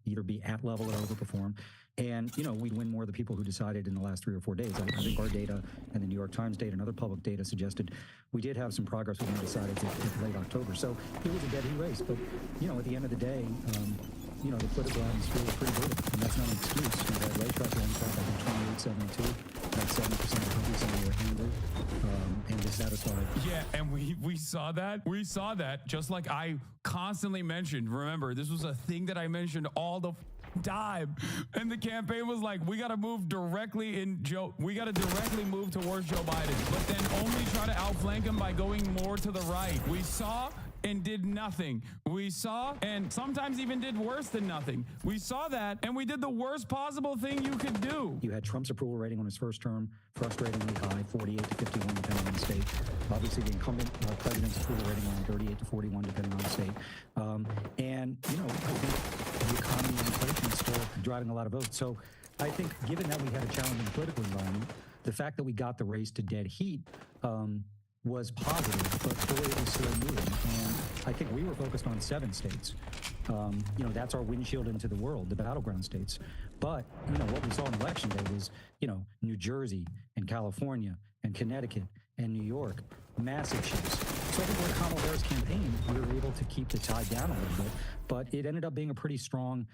either be at level or overperform. And, we'd win more of the people who decided in the last 3 or 4 days. I think our data and the New York Times data and other public data suggested we did have some progress with undecideds in late October. So it was a dead heat race. But, at the end of the day, the political atmosphere was pretty good. And that's not an excuse. We had Ray Trucker on top, I think 28-72. About 70% of the country saying they were angry and dissatisfied. Yeah, and we saw that. We saw that, just like I constantly mentioned. Remember, this was a thing that I mentioned all the time. And the campaign was like, we got to move directly we got to directly move towards Joe Biden, but then only try to outflank him by going more to the right. We saw and did nothing. We saw and sometimes even did worse than nothing. We saw that and we did the worst possible thing you could do. You had Trump's approval rating on his first term, frustratingly high, 48 to 51, depending on the state. Obviously, the incumbent president's approval rating around 38 to 41, depending on the state. And, I think the economy and inflation is still driving a lot of votes. So I think given that we had a challenging political environment, the fact that we got the race to dead heat was positive, but boy, it was slow moving. And I think we were focused on 7 states. That's our windshield into the world, the battleground states. But, what we saw on election day was, New Jersey and California and Connecticut and New York, massive shifts. So I think where Kamala Harris campaigned, we were able to keep the tide down a little bit, but it ended up being a pretty strong,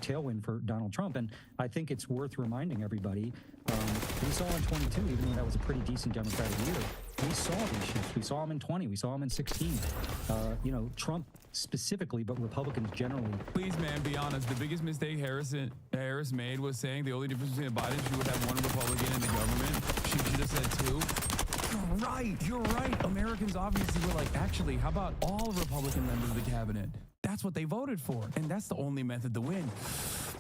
tailwind for Donald Trump. And I think it's worth reminding everybody, we saw in 22, even though that was a pretty decent Democratic year, we saw these shifts. We saw them in 20. We saw them in 16. Trump specifically, but Republicans generally. Please, man, be honest. The biggest mistake Harris made was saying the only difference between Biden, she would have one Republican in the government. She should have said 2. You're right. Americans obviously were like, actually, how about all Republican members of the cabinet? That's what they voted for. And that's the only method to win.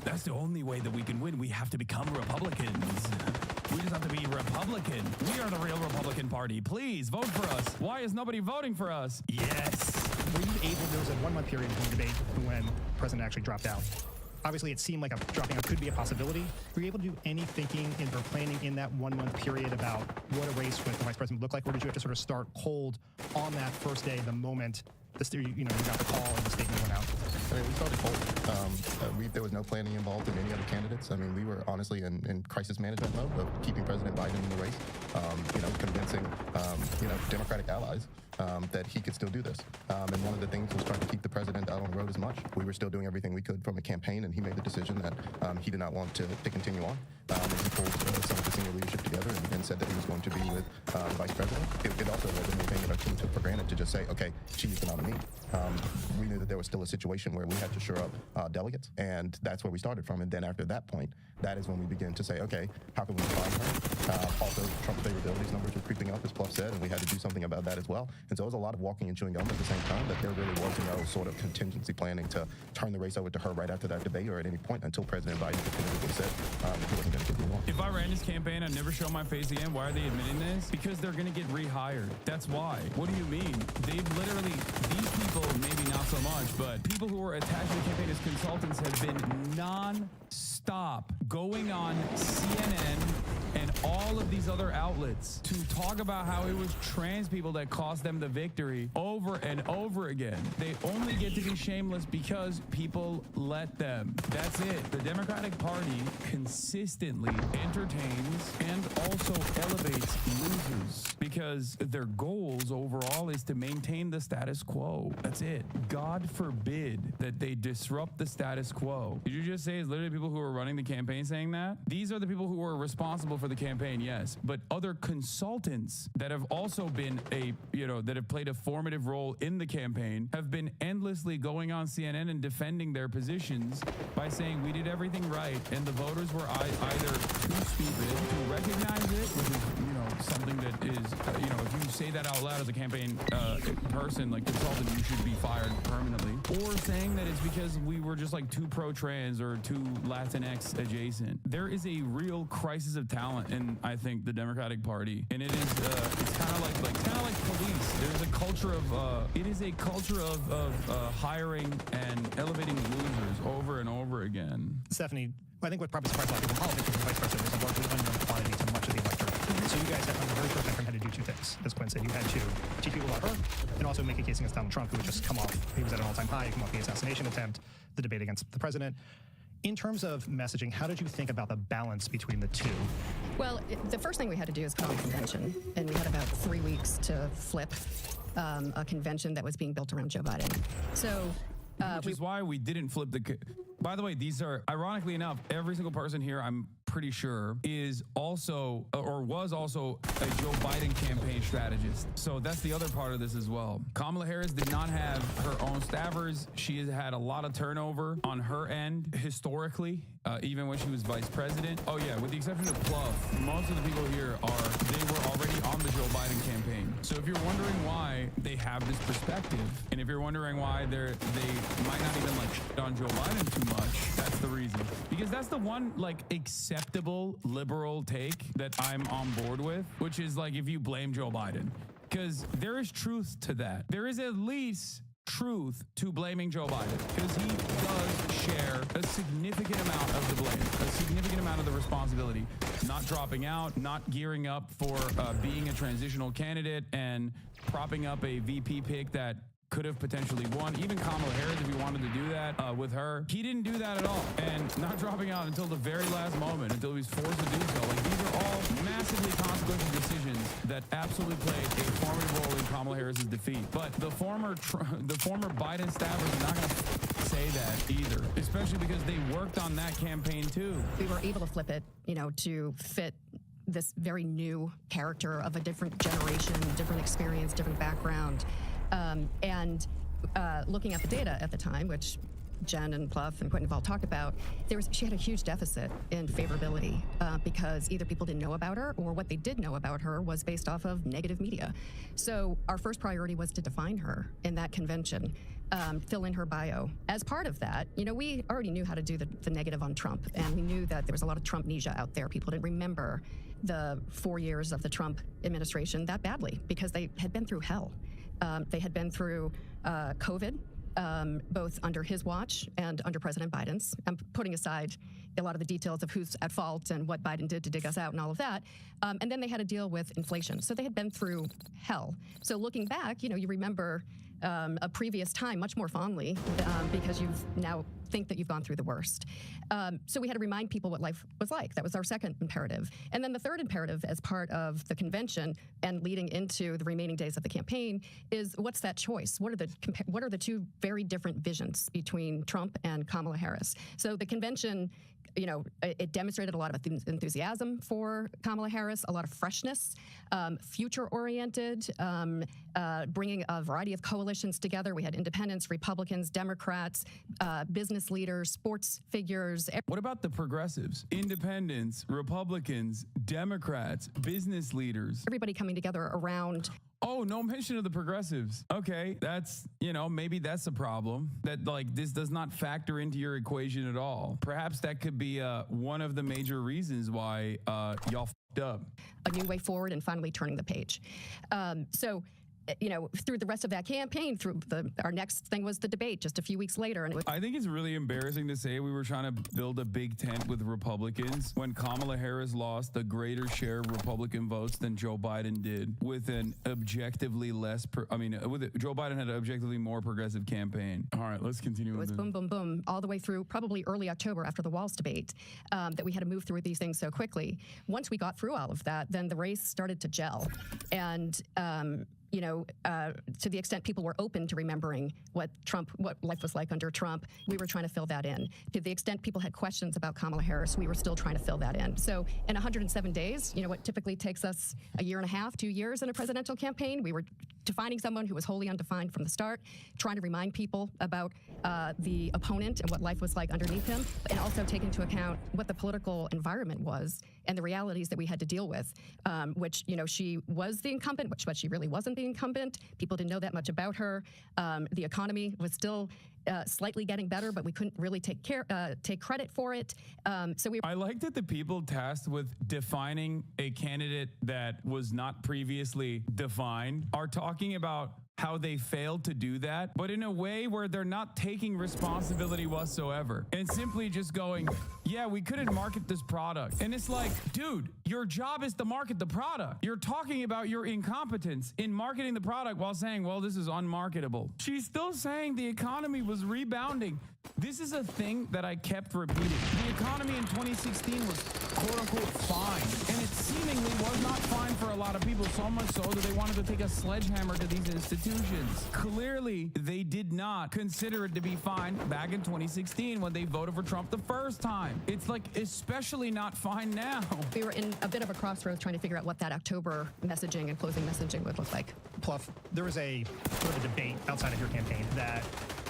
That's the only way that we can win. We have to become Republicans. We just have to be Republican. We are the real Republican Party. Please vote for us. Why is nobody voting for us? Yes. Were you able, there was a 1 month period in the debate when the president actually dropped out. Obviously, it seemed like dropping out could be a possibility. Were you able to do any thinking or planning in that 1 month period about what a race with the vice president would look like, or did you have to sort of start cold on that first day, the moment you got the call and the statement went out? I mean, we started cold. There was no planning involved in any other candidates. I mean, we were honestly in crisis management mode of keeping President Biden in the race, convincing, Democratic allies that he could still do this. And one of the things was trying to keep the president out on the road as much. We were still doing everything we could from a campaign, and he made the decision that he did not want to continue on. And he pulled some of the senior leadership together and said that he was going to be with the vice president. It also wasn't anything that our team took for granted to just say, okay, she's the nominee. We knew that there was still a situation where we had to shore up delegates, and that's where we started from. And then after that point, that is when we began to say, okay, how can we find her? Also, Trump's favorability numbers were creeping up, as Pluff said, and we had to do something about that as well. And so it was a lot of walking and chewing gum at the same time, that there really was no sort of contingency planning to turn the race over to her right after that debate or at any point until President Biden definitively said he wasn't going to continue on. If I ran this campaign, I'd never show my face again. Why are they admitting this? Because they're going to get rehired. That's why. What do you mean? They've literally, these people, maybe not so much, but people who were attached to the campaign as consultants have been non-stop going on CNN and all of these other outlets to talk about how it was trans people that cost them the victory over and over again. They only get to be shameless because people let them. That's it. The Democratic Party consistently entertains and also elevates losers because their goals overall is to maintain the status quo. That's it. God forbid that they disrupt the status quo. Did you just say it's literally people who are running the campaign saying that? These are the people who are responsible for the campaign, yes, but other consultants that have also been that have played a formative role in the campaign have been endlessly going on CNN and defending their positions by saying we did everything right and the voters were either too stupid to recognize it, which is something that is if you say that out loud as a campaign person, like consultant, you should be fired permanently, or saying that it's because we were just like too pro-trans or too Latinx adjacent. There is a real crisis of talent in, I think, the Democratic Party, and it is it's kind of like police. There's a culture of hiring and elevating losers over and over again. Stephanie, I think what probably surprised a lot of people in politics is the vice president was a largely unknown quantity to much of the electorate. So you guys had, on the very first time, had to do 2 things. As Quinn said, you had to teach people about her and also make a case against Donald Trump, who had just come off, he was at an all-time high, come off the assassination attempt, the debate against the president. In terms of messaging, how did you think about the balance between the two? Well, the first thing we had to do is call a convention, and we had about 3 weeks to flip a convention that was being built around Joe Biden. So, which is why we didn't flip the. By the way, these are, ironically enough, every single person here, I'm pretty sure, is also or was also a Joe Biden campaign strategist. So that's the other part of this as well. Kamala Harris did not have her own staffers. She has had a lot of turnover on her end historically, even when she was vice president. Oh yeah, with the exception of Pluff, most of the people here they were already on the Joe Biden campaign. So if you're wondering why they have this perspective, and if you're wondering why they might not even like shit on Joe Biden too much, that's the reason. Because that's the one like acceptable liberal take that I'm on board with, which is like if you blame Joe Biden. Because there is truth to that. There is at least truth to blaming Joe Biden, because he does share a significant amount of the blame, a significant amount of the responsibility, not dropping out, not gearing up for being a transitional candidate and propping up a VP pick that could have potentially won. Even Kamala Harris, if he wanted to do that with her, he didn't do that at all. And not dropping out until the very last moment, until he was forced to do so. Like, these are all massively consequential decisions that absolutely played a formidable role in Kamala Harris's defeat. But the former Biden staffers are not going to say that either, especially because they worked on that campaign too. we were able to flip it, to fit this very new character of a different generation, different experience, different background. And looking at the data at the time, which Jen and Pluff and Quentin have all talked about, she had a huge deficit in favorability because either people didn't know about her, or what they did know about her was based off of negative media. So our first priority was to define her in that convention, fill in her bio. As part of that, we already knew how to do the negative on Trump, and we knew that there was a lot of Trumpnesia out there. People didn't remember the 4 years of the Trump administration that badly because they had been through hell. They had been through COVID, both under his watch and under President Biden's. I'm putting aside a lot of the details of who's at fault and what Biden did to dig us out and all of that. And then they had to deal with inflation. So they had been through hell. So looking back, you remember a previous time much more fondly because you've now think that you've gone through the worst. So we had to remind people what life was like. That was our second imperative. And then the third imperative as part of the convention and leading into the remaining days of the campaign is, what's that choice? What are the two very different visions between Trump and Kamala Harris? So the convention, it demonstrated a lot of enthusiasm for Kamala Harris, a lot of freshness, future-oriented, bringing a variety of coalitions together. We had independents, Republicans, Democrats, business leaders, sports figures. What about the progressives? Independents, Republicans, Democrats, business leaders. Everybody coming together around. Oh, no mention of the progressives. Okay, that's, maybe that's a problem. That, this does not factor into your equation at all. Perhaps that could be one of the major reasons why y'all f***ed up. A new way forward and finally turning the page. Through the rest of that campaign, our next thing was the debate just a few weeks later. And I think it's really embarrassing to say we were trying to build a big tent with Republicans when Kamala Harris lost a greater share of Republican votes than Joe Biden did, with an objectively Joe Biden had an objectively more progressive campaign. All right, let's continue. It was boom, boom, boom, all the way through probably early October after the Walz debate that we had to move through these things so quickly. Once we got through all of that, then the race started to gel. And to the extent people were open to remembering what life was like under Trump, we were trying to fill that in. To the extent people had questions about Kamala Harris, we were still trying to fill that in. So in 107 days, what typically takes us a year and a half, 2 years in a presidential campaign, we were defining someone who was wholly undefined from the start, trying to remind people about the opponent and what life was like underneath him, and also take into account what the political environment was and the realities that we had to deal with, which, she was the incumbent, but she really wasn't the incumbent. People didn't know that much about her. The economy was still slightly getting better, but we couldn't really take credit for it. I like that the people tasked with defining a candidate that was not previously defined are talking about how they failed to do that, but in a way where they're not taking responsibility whatsoever and simply just going, yeah, we couldn't market this product. And it's like, dude, your job is to market the product. You're talking about your incompetence in marketing the product while saying, well, this is unmarketable. She's still saying the economy was rebounding. This is a thing that I kept repeating. The economy in 2016 was quote unquote fine, and it seemingly was not fine for a lot of people, so much so that they wanted to take a sledgehammer to these institutions. Clearly, they did not consider it to be fine back in 2016 when they voted for Trump the first time. It's like especially not fine now. We were in a bit of a crossroads trying to figure out what that October messaging and closing messaging would look like. Pluff, there was a sort of a debate outside of your campaign that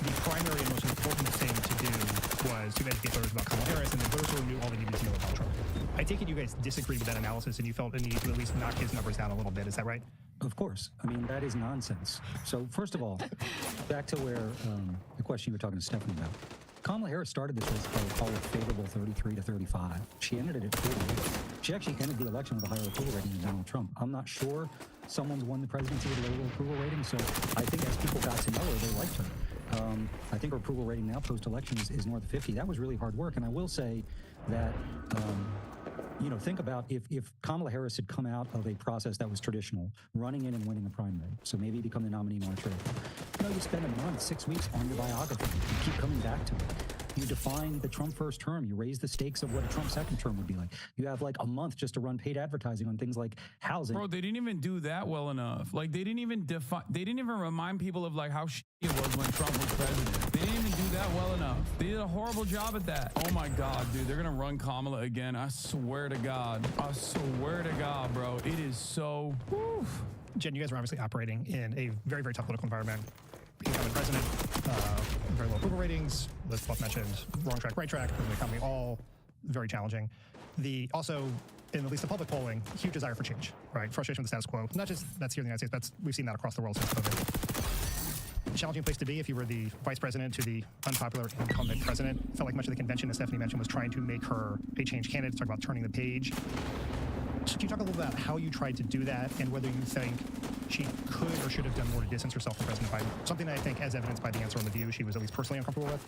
the primary and most important thing to do was to educate voters about Kamala Harris, and the voters who knew all they needed to know about Trump. I take it you guys disagreed with that analysis, and you felt a need to at least knock his numbers down a little bit. Is that right? Of course. I mean, that is nonsense. So first of all, back to where the question you were talking to Stephanie about. Kamala Harris started this race by a call of favorable 33 to 35. She ended it at 48. She actually ended the election with a higher approval rating than Donald Trump. I'm not sure someone's won the presidency with a lower approval rating, so I think as people got to know her, they liked her. I think her approval rating now post-election is north of 50. That was really hard work, and I will say that think about if Kamala Harris had come out of a process that was traditional, running in and winning a primary, so maybe become the nominee March 8th. You spend a month, 6 weeks on your biography. You keep coming back to it. You define the Trump first term. You raise the stakes of what a Trump second term would be like. You have like a month just to run paid advertising on things like housing. Bro, they didn't even do that well enough. Like they didn't even remind people of like how shitty it was when Trump was president. They didn't even do that well enough. They did a horrible job at that. Oh my God, dude, they're gonna run Kamala again. I swear to God. I swear to God, bro. It is so. Whew. Jen, you guys are obviously operating in a very, very tough political environment. Becoming president, very low approval ratings, Liz Pluff mentioned, wrong track, right track, improving the economy, all very challenging. Also, in at least the public polling, huge desire for change, right? Frustration with the status quo. Not just that's here in the United States, we've seen that across the world since COVID. Challenging place to be if you were the vice president to the unpopular incumbent president. Felt like much of the convention, as Stephanie mentioned, was trying to make her a change candidate, talk about turning the page. Can you talk a little about how you tried to do that and whether you think she could or should have done more to distance herself from President Biden? Something that I think, as evidenced by the answer on The View, she was at least personally uncomfortable with.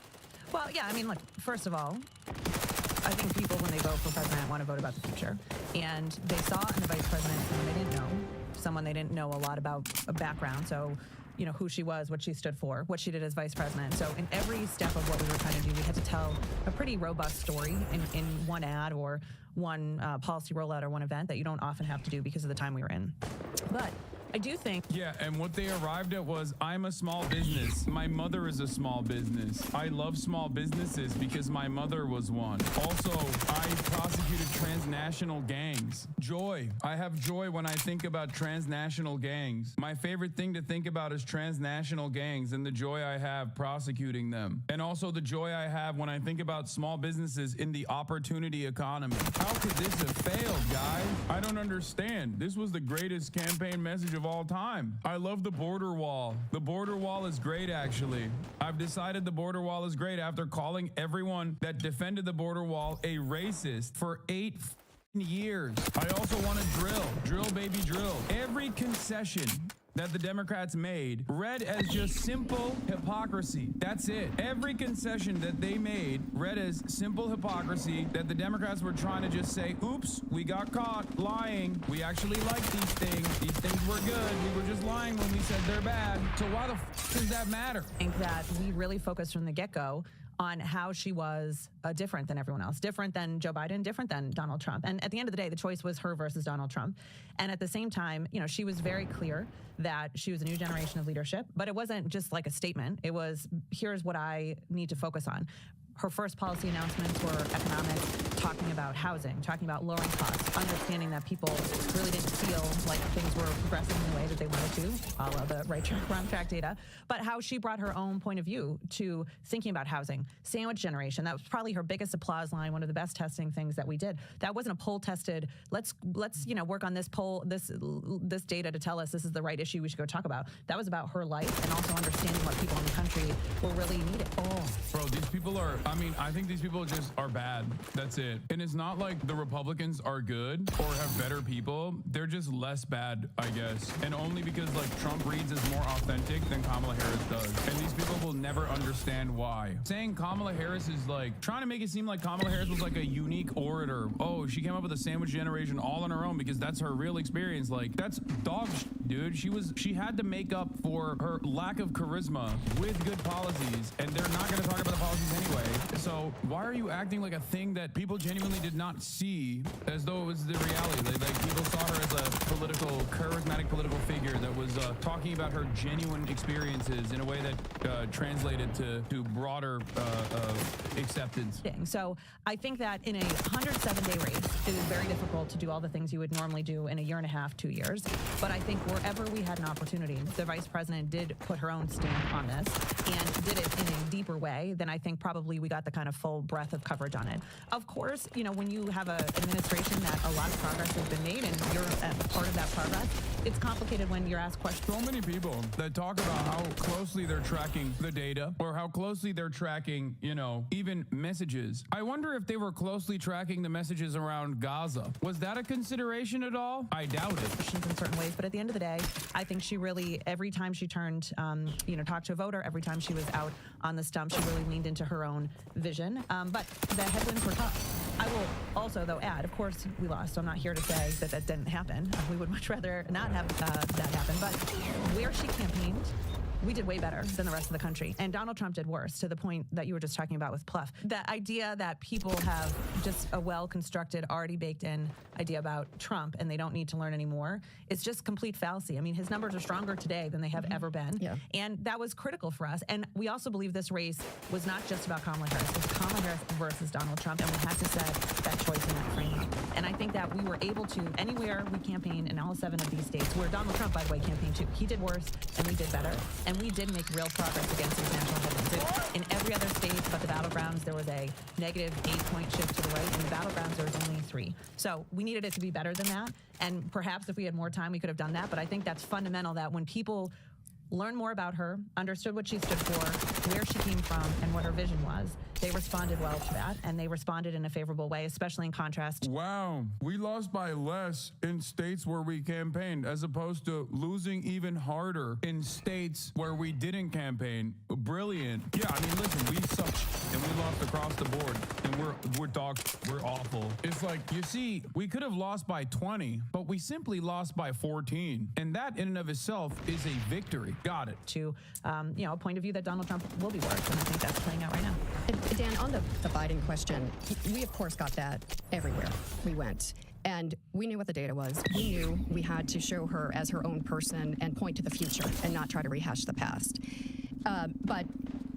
Well, yeah, I mean, look, first of all, I think people, when they vote for president, want to vote about the future. And they saw in the vice president someone they didn't know, someone they didn't know a lot about a background. So, who she was, what she stood for, what she did as vice president. So in every step of what we were trying to do, we had to tell a pretty robust story in one ad or one policy rollout or one event that you don't often have to do because of the time we were in. But I do think... Yeah, and what they arrived at was, I'm a small business. My mother is a small business. I love small businesses because my mother was one. Also, I prosecuted transnational gangs. Joy. I have joy when I think about transnational gangs. My favorite thing to think about is transnational gangs and the joy I have prosecuting them. And also the joy I have when I think about small businesses in the opportunity economy. How could this have failed, guys? I don't understand. This was the greatest campaign message of all time. I love the border wall. The border wall is great, actually. I've decided the border wall is great after calling everyone that defended the border wall a racist for 8 years. I also want to drill baby drill. Every concession that the Democrats made read as just simple hypocrisy. That's it. Every concession that they made read as simple hypocrisy that the Democrats were trying to just say, oops, we got caught lying. We actually like these things. These things were good. We were just lying when we said they're bad. So why the does that matter? I think that we really focused from the get-go on how she was different than everyone else, different than Joe Biden, different than Donald Trump. And at the end of the day, the choice was her versus Donald Trump. And at the same time, she was very clear that she was a new generation of leadership, but it wasn't just like a statement. It was, here's what I need to focus on. Her first policy announcements were economic, talking about housing, talking about lowering costs, understanding that people really didn't feel like things were progressing in the way that they wanted to, a la the right track, wrong track data, but how she brought her own point of view to thinking about housing, sandwich generation. That was probably her biggest applause line, one of the best testing things that we did. That wasn't a poll tested, let's work on this poll, this data to tell us this is the right issue we should go talk about. That was about her life and also understanding what people in the country will really need it. Bro, these people are, I think these people just are bad. That's it. it. And it's not like the Republicans are good or have better people. They're just less bad, I guess. And only because like Trump reads as more authentic than Kamala Harris does. And these people will never understand why. Saying Kamala Harris is like trying to make it seem like Kamala Harris was like a unique orator. Oh, she came up with a sandwich generation all on her own because that's her real experience. Like that's dog shit, dude. She had to make up for her lack of charisma with good policies, and they're not going to talk about the policies anyway. So why are you acting like a thing that people genuinely did not see as though it was the reality? Like people saw her as a charismatic political figure that was talking about her genuine experiences in a way that translated to broader acceptance. So I think that in a 107-day race, it is very difficult to do all the things you would normally do in a year and a half, 2 years. But I think wherever we had an opportunity, the vice president did put her own stamp on this and did it in a deeper way than I think probably we got the kind of full breadth of coverage on it. Of course, you know, when you have an administration that a lot of progress has been made and you're a part of that progress, it's complicated when you're asked questions. So many people that talk about how closely they're tracking the data or how closely they're tracking, you know, even messages. I wonder if they were closely tracking the messages around Gaza. Was that a consideration at all? I doubt it. In certain ways, but at the end of the day, I think she really, every time she turned, talked to a voter, every time she was out on the stump, she really leaned into her own vision. But the headwinds were tough. I will also, though, add, of course, we lost. So I'm not here to say that that didn't happen. We would much rather not have that happen. But where she campaigned, we did way better than the rest of the country. And Donald Trump did worse, to the point that you were just talking about with Pluff. The idea that people have just a well-constructed, already baked-in idea about Trump and they don't need to learn anymore is just complete fallacy. I mean, his numbers are stronger today than they have ever been. Yeah. And that was critical for us. And we also believe this race was not just about Kamala Harris. It was Kamala Harris versus Donald Trump, and we had to set that choice in that frame. And I think that we were able to, anywhere we campaigned in all 7 of these states, where Donald Trump, by the way, campaigned too. He did worse, and we did better. And we did make real progress against these national headwinds. In every other state but the battlegrounds, there was a negative 8-point shift to the right. In the battlegrounds, there was only 3. So we needed it to be better than that. And perhaps if we had more time, we could have done that. But I think that's fundamental, that when people learn more about her, understood what she stood for, where she came from, and what her vision was, they responded well to that, and they responded in a favorable way, especially in contrast. Wow, we lost by less in states where we campaigned as opposed to losing even harder in states where we didn't campaign. Brilliant. Yeah, I mean, listen, we sucked and we lost across the board, and we're dogs. We're awful. It's like, you see, we could have lost by 20, but we simply lost by 14, and that in and of itself is a victory. Got it. To a point of view that Donald Trump will be worse, and I think that's playing out right now. Dan, on the Biden question, we of course got that everywhere we went. And we knew what the data was. We knew we had to show her as her own person and point to the future and not try to rehash the past. But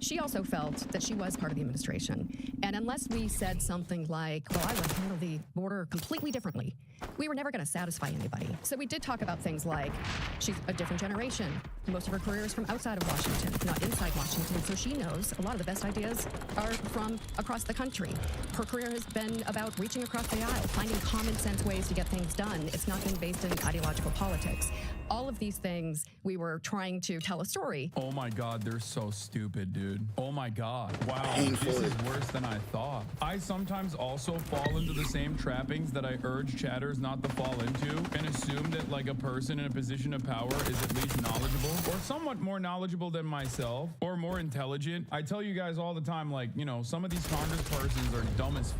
she also felt that she was part of the administration. And unless we said something like, well, I would handle the border completely differently, we were never going to satisfy anybody. So we did talk about things like she's a different generation. Most of her career is from outside of Washington, not inside Washington. So she knows a lot of the best ideas are from across the country. Her career has been about reaching across the aisle, finding common sense ways to get things done. It's not been based in ideological politics. All of these things, we were trying to tell a story. Oh my God, they're so stupid, dude. Oh my God. Wow, this is worse than I thought. I sometimes also fall into the same trappings that I urge chatters not to fall into, and assume that like a person in a position of power is at least knowledgeable, or somewhat more knowledgeable than myself, or more intelligent. I tell you guys all the time, like, you know, some of these congresspersons are dumb as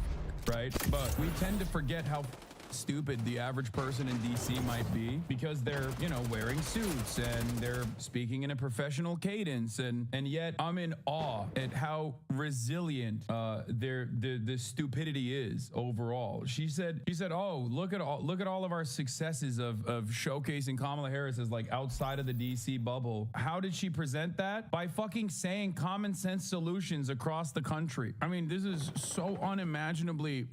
right? But we tend to forget how stupid the average person in DC might be, because they're, you know, wearing suits and they're speaking in a professional cadence, and yet I'm in awe at how resilient the stupidity is overall. She said, oh, look at all of our successes of showcasing Kamala Harris as like outside of the DC bubble. How did she present that? By fucking saying common sense solutions across the country. I mean, this is so unimaginably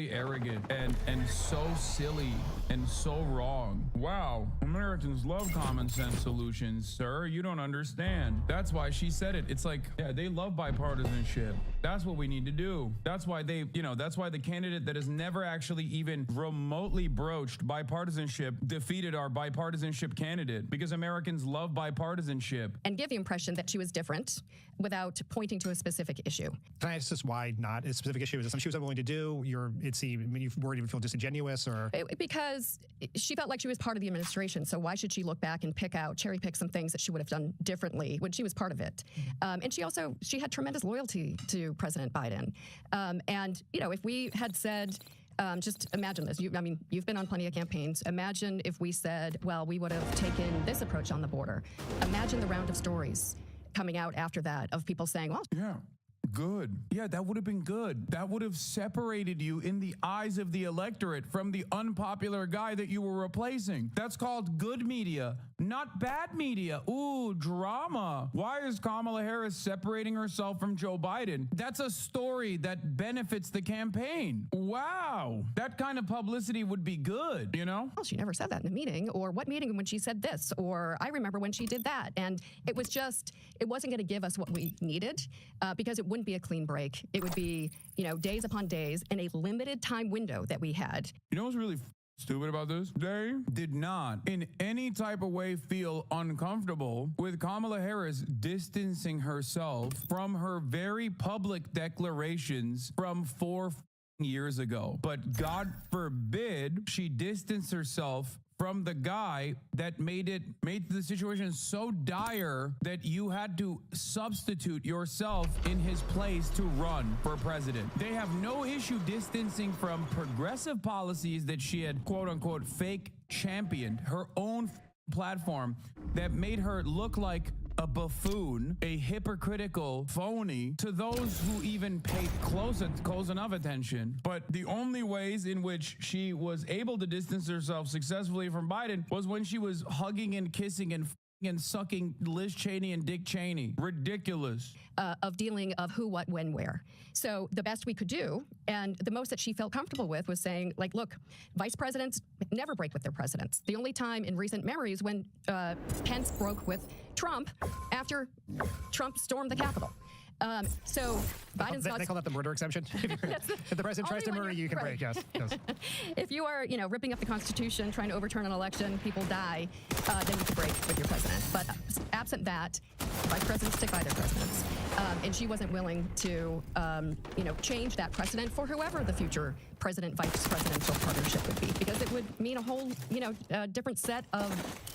arrogant, and and so silly and so wrong. Wow, Americans love common sense solutions, sir. You don't understand. That's why she said it. It's like, yeah, they love bipartisanship. That's what we need to do. That's why they, that's why the candidate that has never actually even remotely broached bipartisanship defeated our bipartisanship candidate, because Americans love bipartisanship. And give the impression that she was different without pointing to a specific issue. Can I ask this, why not a specific issue? Is it something she was unwilling to do? You're worried you would feel disingenuous, or? Because she felt like she was part of the administration, so why should she look back and cherry pick some things that she would have done differently when she was part of it? And she had tremendous loyalty to President Biden. And, if we had said, just imagine this. You've been on plenty of campaigns. Imagine if we said, well, we would have taken this approach on the border. Imagine the round of stories coming out after that of people saying, well, yeah. Good. Yeah, that would have been good. That would have separated you in the eyes of the electorate from the unpopular guy that you were replacing. That's called good media, not bad media. Ooh, drama. Why is Kamala Harris separating herself from Joe Biden? That's a story that benefits the campaign. Wow. That kind of publicity would be good, Well, she never said that in a meeting, or what meeting when she said this, or I remember when she did that. And it wasn't going to give us what we needed because it wouldn't be a clean break. It would be, days upon days in a limited time window that we had. You know what's really stupid about this? They did not in any type of way feel uncomfortable with Kamala Harris distancing herself from her very public declarations from 4 years ago. But God forbid she distanced herself from the guy that made the situation so dire that you had to substitute yourself in his place to run for president. They have no issue distancing from progressive policies that she had, quote unquote, fake championed, her own platform that made her look like a buffoon, a hypocritical phony to those who even paid close enough attention. But the only ways in which she was able to distance herself successfully from Biden was when she was hugging and kissing and sucking Liz Cheney and Dick Cheney. Ridiculous. Of dealing of who, what, when, where. So the best we could do, and the most that she felt comfortable with, was saying, like, look, vice presidents never break with their presidents. The only time in recent memory is when Pence broke with Trump after Trump stormed the Capitol. So Biden's they call that the murder exemption. If the president tries to murder you, can break. Yes. If you are, ripping up the Constitution, trying to overturn an election, people die, then you can break with your president. But absent that, vice presidents stick by their presidents. And she wasn't willing to, change that precedent for whoever the future president-vice presidential partnership would be, because it would mean a whole, different set of...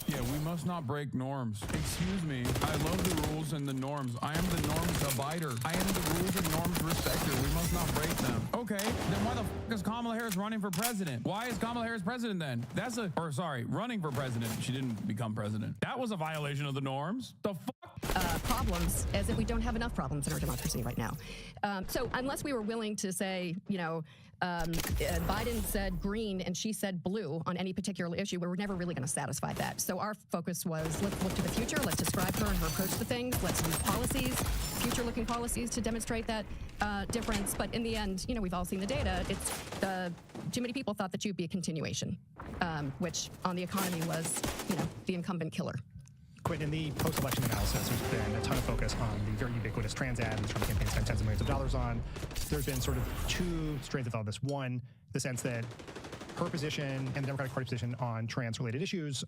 Yeah, we must not break norms. Excuse me. I love the rules and the norms. I am the norms abider. I am the rules and norms respecter. We must not break them. Okay, then why the f*** is Kamala Harris running for president? Why is Kamala Harris president then? Running for president. She didn't become president. That was a violation of the norms. The fuck? Problems, as if we don't have enough problems in our democracy right now. So unless we were willing to say, Biden said green and she said blue on any particular issue, we were never really going to satisfy that. So our focus was, let's look to the future, let's describe her and her approach to things, let's use policies, future-looking policies to demonstrate that difference. But in the end, we've all seen the data. Too many people thought that you'd be a continuation, which on the economy was, the incumbent killer. Quinn, in the post-election analysis, there's been a ton of focus on the very ubiquitous trans ad the Trump campaign spent tens of millions of dollars on. There's been sort of two strains of thought of this. One, the sense that her position and the Democratic Party position on trans-related issues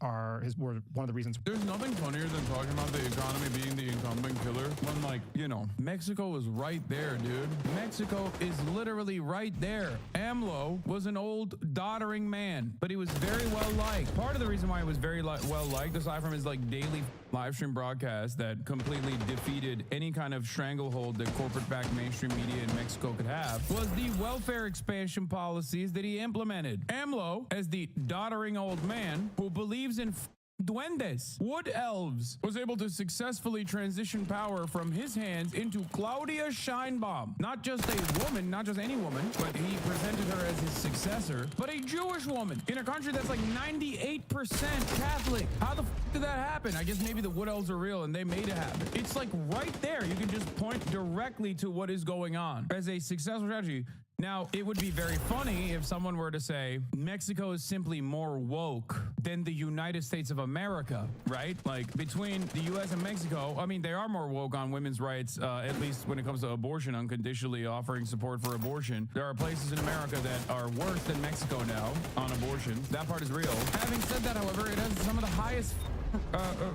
were one of the reasons. There's nothing funnier than talking about the economy being the incumbent killer when, Mexico is right there, dude. Mexico is literally right there. AMLO was an old, doddering man, but he was very well-liked. Part of the reason why he was very well-liked, aside from his, daily live stream broadcast that completely defeated any kind of stranglehold that corporate-backed mainstream media in Mexico could have, was the welfare expansion policies that he implemented. AMLO, as the doddering old man who believes in duendes, wood elves, was able to successfully transition power from his hands into Claudia Sheinbaum. Not just a woman, not just any woman, but he presented her as his successor, but a Jewish woman in a country that's 98% Catholic. How the f did that happen? I guess maybe the wood elves are real and they made it happen. It's right there. You can just point directly to what is going on. As a successful strategy, Now, it would be very funny if someone were to say Mexico is simply more woke than the United States of America, right? Like between the U.S. and Mexico, I mean, they are more woke on women's rights, at least when it comes to abortion, unconditionally offering support for abortion. There are places in America that are worse than Mexico now on abortion. That part is real. Having said that, however, it has some of the highest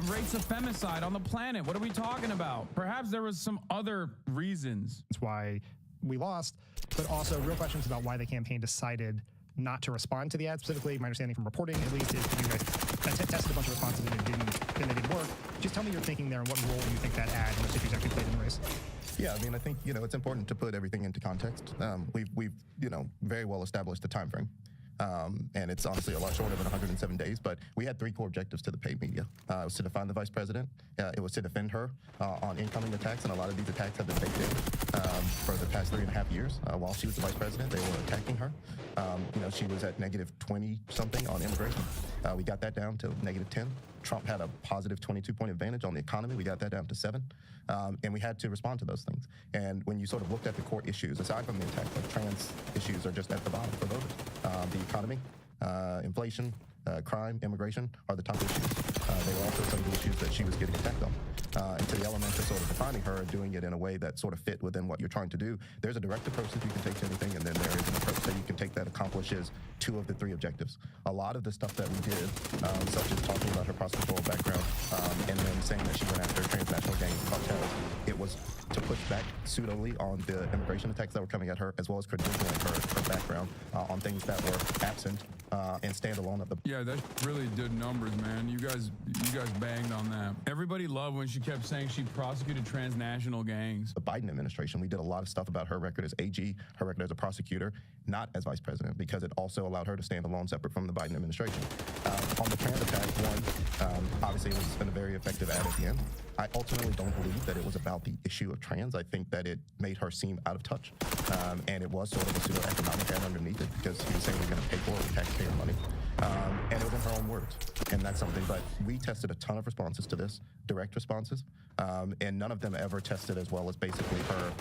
rates of femicide on the planet. What are we talking about? Perhaps there was some other reasons. That's why we lost, but also real questions about why the campaign decided not to respond to the ad specifically. My understanding from reporting, at least, is you guys tested a bunch of responses and they didn't work. Just tell me your thinking there and what role you think that ad and those issues actually played in the race. Yeah, I mean, I think, it's important to put everything into context. We've very well established the time frame. And it's honestly a lot shorter than 107 days, but we had 3 core objectives to the paid media. It was to define the vice president. It was to defend her on incoming attacks, and a lot of these attacks have been baked in for the past 3.5 years. While she was the vice president, they were attacking her. She was at negative 20 something on immigration. We got that down to negative 10. Trump had a positive 22-point advantage on the economy. We got that down to 7. And we had to respond to those things. And when you sort of looked at the core issues, aside from the attack, like trans issues are just at the bottom for voters. The economy, inflation, crime, immigration are the top issues. They were also some of the issues that she was getting attacked on. And to the element of sort of defining her and doing it in a way that sort of fit within what you're trying to do, there's a direct approach that you can take to anything, and then there is an approach that you can take that accomplishes 2 of the 3 objectives. A lot of the stuff that we did, such as talking about her prosecutorial background, and then saying that she went after transnational gangs and cartels, it was to push back pseudolly on the immigration attacks that were coming at her, as well as credentialing her background on things that were absent and standalone of the. Yeah, that really did numbers, man. You guys banged on that. Everybody loved when she kept saying she prosecuted transnational gangs. The Biden administration, we did a lot of stuff about her record as AG, her record as a prosecutor, not as vice president, because it also allowed her to stand alone separate from the Biden administration. On the trans attack one, obviously it was been a very effective ad at the end. I ultimately don't believe that it was about the issue of trans. I think that it made her seem out of touch. And it was sort of a pseudo-economic ad underneath it, because he was saying we're going to pay for it with taxpayer money. And it was in her own words. And that's something, but we tested a ton of responses to this, direct responses, and none of them ever tested as well as basically her,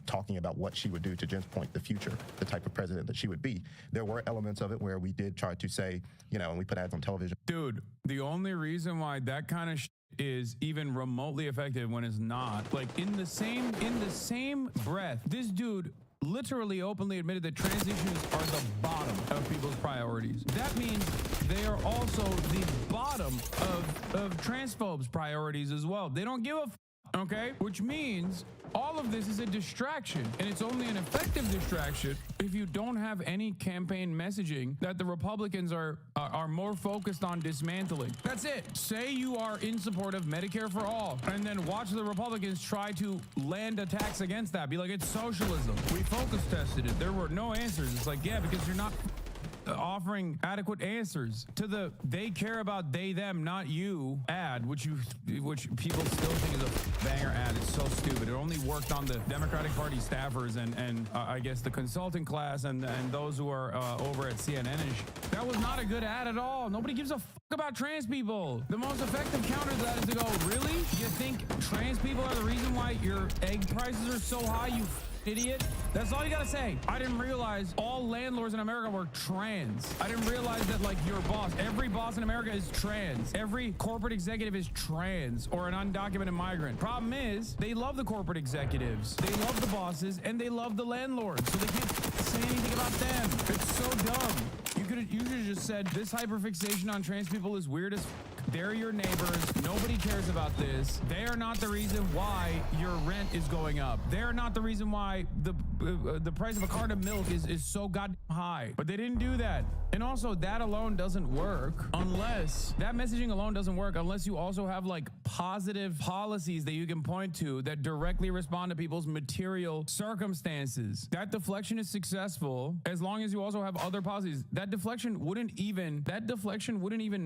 talking about what she would do, to Jen's point, the future, the type of president that she would be. There were elements of it where we did try to say, and we put ads on television. Dude, the only reason why that kind of is even remotely effective when it's not, like in the same breath, this dude literally openly admitted that trans issues are the bottom of people's priorities. That means they are also the bottom of transphobes' priorities as well. They don't give a okay? Which means all of this is a distraction, and it's only an effective distraction if you don't have any campaign messaging that the Republicans are more focused on dismantling. That's it. Say you are in support of Medicare for all, and then watch the Republicans try to land attacks against that. Be like, it's socialism. We focus tested it. There were no answers. It's like, yeah, because you're not offering adequate answers to the "they care about they them not you" ad, which people still think is a banger ad. It's so stupid. It only worked on the Democratic Party staffers and I guess the consulting class and those who are over at CNN. That was not a good ad at all. Nobody gives a fuck about trans people. The most effective counter to that is to go, really? You think trans people are the reason why your egg prices are so high, you idiot? That's all you gotta say. I didn't realize all landlords in America were trans. I didn't realize that, like, your boss, every boss in America is trans. Every corporate executive is trans or an undocumented migrant. Problem is, they love the corporate executives, they love the bosses, and they love the landlords, so they can't say anything about them. It's so dumb. You should have just said, this hyperfixation on trans people is weird as they're your neighbors. Nobody cares about this. They are not the reason why your rent is going up. They're not the reason why the price of a carton of milk is so goddamn high. But they didn't do that. And also, that alone doesn't work unless that messaging alone doesn't work unless you also have like positive policies that you can point to that directly respond to people's material circumstances. That deflection is successful as long as you also have other policies. That deflection wouldn't even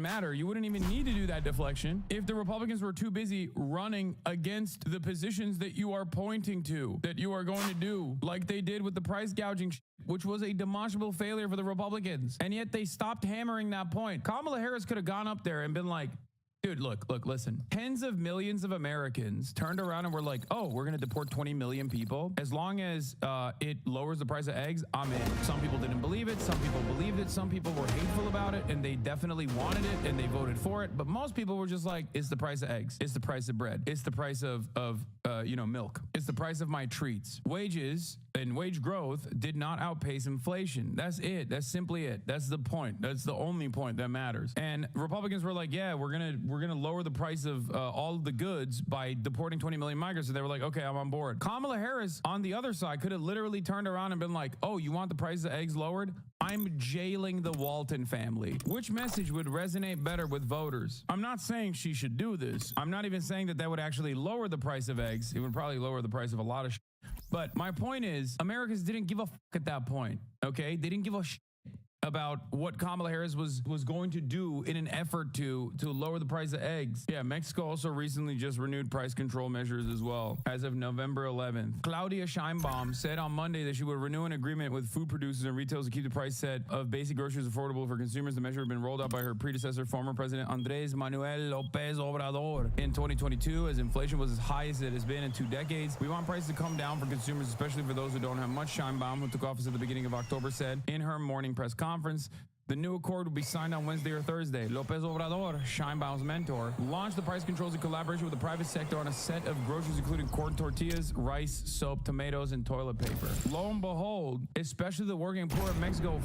matter. You wouldn't even need to do that deflection if the Republicans were too busy running against the positions that you are pointing to, that you are going to do, like they did with the price gouging, which was a demonstrable failure for the Republicans. And yet they stopped hammering that point. Kamala Harris could have gone up there and been like, Dude, look, listen. Tens of millions of Americans turned around and were like, oh, we're going to deport 20 million people. As long as it lowers the price of eggs, I'm in. Some people didn't believe it. Some people believed it. Some people were hateful about it, and they definitely wanted it, and they voted for it. But most people were just like, it's the price of eggs. It's the price of bread. It's the price of milk. It's the price of my treats. Wages and wage growth did not outpace inflation. That's it. That's simply it. That's the point. That's the only point that matters. And Republicans were like, yeah, we're gonna lower the price of all of the goods by deporting 20 million migrants. So they were like, okay, I'm on board. Kamala Harris on the other side could have literally turned around and been like, oh, you want the price of eggs lowered? I'm jailing the Walton family. Which message would resonate better with voters? I'm not saying she should do this. I'm not even saying that would actually lower the price of eggs. It would probably lower the price of a lot of shit. But my point is, Americans didn't give a fuck at that point, okay? They didn't give a shit about what Kamala Harris was going to do in an effort to lower the price of eggs. Yeah, Mexico also recently just renewed price control measures as well. As of November 11th, Claudia Sheinbaum said on Monday that she would renew an agreement with food producers and retailers to keep the price set of basic groceries affordable for consumers. The measure had been rolled out by her predecessor, former President Andrés Manuel López Obrador, in 2022, as inflation was as high as it has been in 2 decades. We want prices to come down for consumers, especially for those who don't have much. Sheinbaum, who took office at the beginning of October, said in her morning press conference. The new accord will be signed on Wednesday or Thursday. López Obrador, Sheinbaum's mentor, launched the price controls in collaboration with the private sector on a set of groceries including corn tortillas, rice, soap, tomatoes, and toilet paper. Lo and behold, especially the working poor of Mexico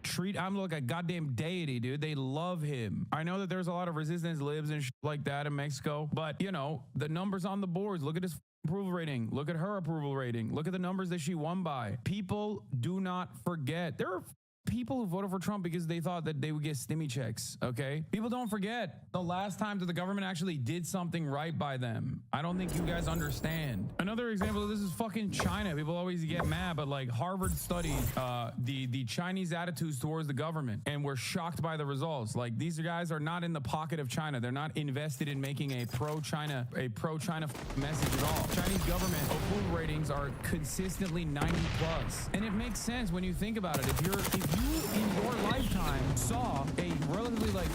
treat AMLO like a goddamn deity, dude. They love him. I know that there's a lot of resistance libs and shit like that in Mexico, but the numbers on the boards. Look at his approval rating. Look at her approval rating. Look at the numbers that she won by. People do not forget. There are people who voted for Trump because they thought that they would get stimmy checks, okay? People don't forget the last time that the government actually did something right by them. I don't think you guys understand. Another example of this is fucking China. People always get mad, but like Harvard studied the Chinese attitudes towards the government, and we're shocked by the results. Like, these guys are not in the pocket of China. They're not invested in making a pro-China message at all. Chinese government approval ratings are consistently 90 plus. And it makes sense when you think about it. If you in your lifetime saw a relatively like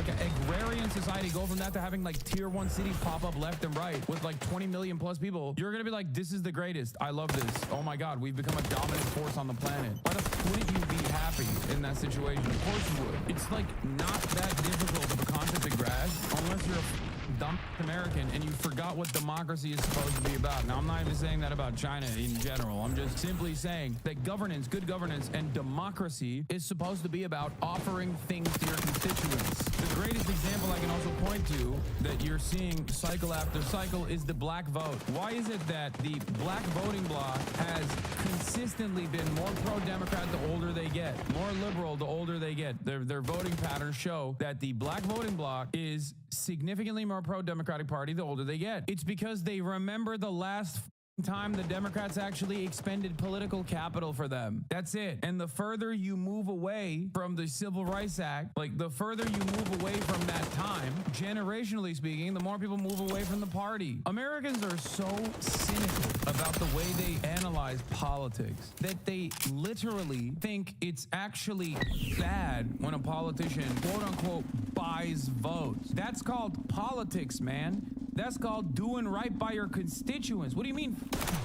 an agrarian society go from that to having like tier 1 cities pop up left and right with like 20 million plus people, you're gonna be like, this is the greatest. I love this. Oh my God, we've become a dominant force on the planet. Why the f wouldn't you be happy in that situation? Of course you would. It's like not that difficult of a concept to grasp unless you're a dumb American and you forgot what democracy is supposed to be about. Now, I'm not even saying that about China in general. I'm just simply saying that governance, good governance, and democracy is supposed to be about offering things to your constituents. The greatest example I can also point to that you're seeing cycle after cycle is the black vote. Why is it that the black voting bloc has consistently been more pro-Democrat the older they get, more liberal the older they get? Their voting patterns show that the black voting bloc is significantly more pro-Democratic Party the older they get. It's because they remember the last time the Democrats actually expended political capital for them. That's it. And the further you move away from the Civil Rights Act, like the further you move away from that time, generationally speaking, the more people move away from the party. Americans are so cynical about the way they analyze politics that they literally think it's actually bad when a politician, quote unquote, buys votes. That's called politics, man. That's called doing right by your constituents. What do you mean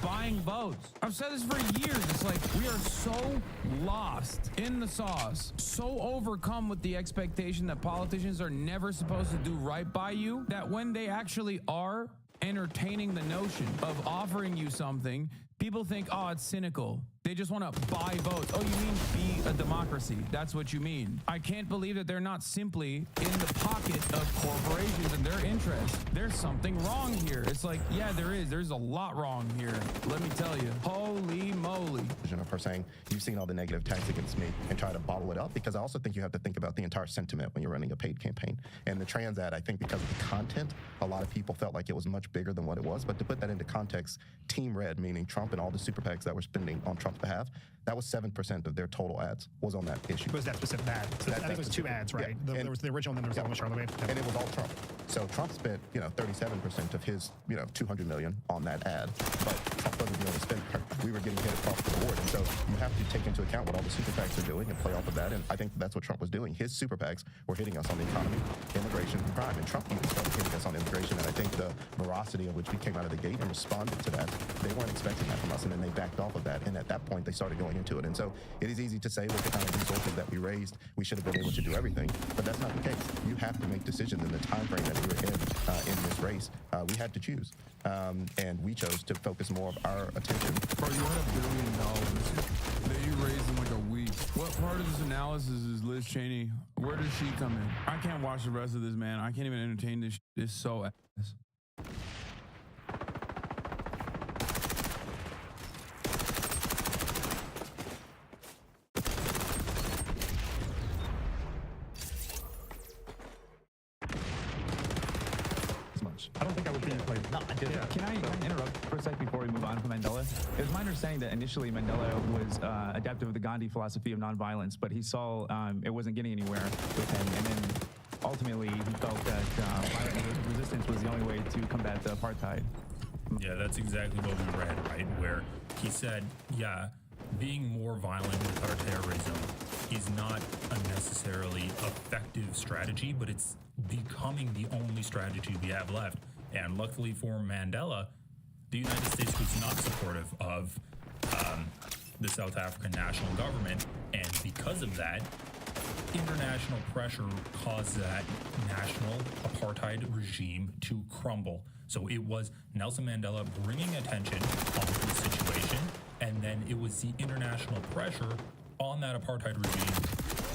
buying votes? I've said this for years. It's like we are so lost in the sauce, so overcome with the expectation that politicians are never supposed to do right by you, that when they actually are entertaining the notion of offering you something, people think, oh, it's cynical. They just want to buy votes. Oh, you mean be a democracy? That's what you mean. I can't believe that they're not simply in the pocket of corporations and their interests. There's something wrong here. It's like, yeah, there is. There's a lot wrong here. Let me tell you. Holy moly. Of her saying, you've seen all the negative attacks against me, and try to bottle it up, because I also think you have to think about the entire sentiment when you're running a paid campaign. And the trans ad, I think because of the content, a lot of people felt like it was much bigger than what it was. But to put that into context, Team Red, meaning Trump and all the super PACs that were spending on Trump's behalf, that was 7% of their total ads was on that issue. Was that specific ad? So I think it was 2 ads, right? Yeah. There was the original, and then there was the one with Charlotte Wade. And it was all Trump. So Trump spent, 37% of his, $200 million on that ad. But Trump was we were getting hit across the board. And so you have to take into account what all the super PACs are doing and play off of that. And I think that's what Trump was doing. His super PACs were hitting us on the economy, immigration, and crime. And Trump even started hitting us on immigration. And I think the veracity of which we came out of the gate and responded to that, they weren't expecting that from us. And then they backed off of that. And at that point, they started going into it. And so it is easy to say with the kind of resources that we raised, we should have been able to do everything. But that's not the case. You have to make decisions in the time frame that we were in this race. We had to choose. And we chose to focus more of our attention. Bro, you had $1 billion that you raised in like a week. What part of this analysis is Liz Cheney? Where does she come in? I can't watch the rest of this, man. I can't even entertain this. It's so ass. I don't think I would be like. No, Can I interrupt for a sec before we move on from Mandela? It was my understanding that initially Mandela was adaptive of the Gandhi philosophy of nonviolence, but he saw it wasn't getting anywhere with him, and then ultimately he felt that violent resistance was the only way to combat the apartheid. Yeah, that's exactly what we read, right? Where he said, yeah, being more violent with our terrorism is not a necessarily effective strategy, but it's becoming the only strategy we have left. And luckily for Mandela, the United States was not supportive of the South African national government. And because of that, international pressure caused that national apartheid regime to crumble. So it was Nelson Mandela bringing attention onto the situation, and then it was the international pressure on that apartheid regime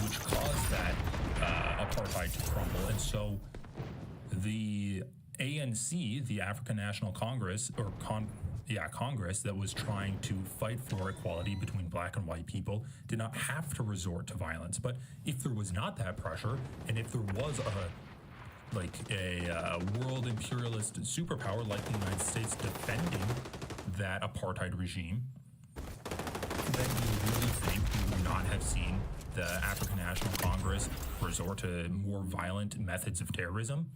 which caused that apartheid to crumble. And so the ANC, the African National Congress, or Congress that was trying to fight for equality between black and white people, did not have to resort to violence. But if there was not that pressure, and if there was a world imperialist superpower like the United States defending that apartheid regime, then you really think we would not have seen the African National Congress resort to more violent methods of terrorism?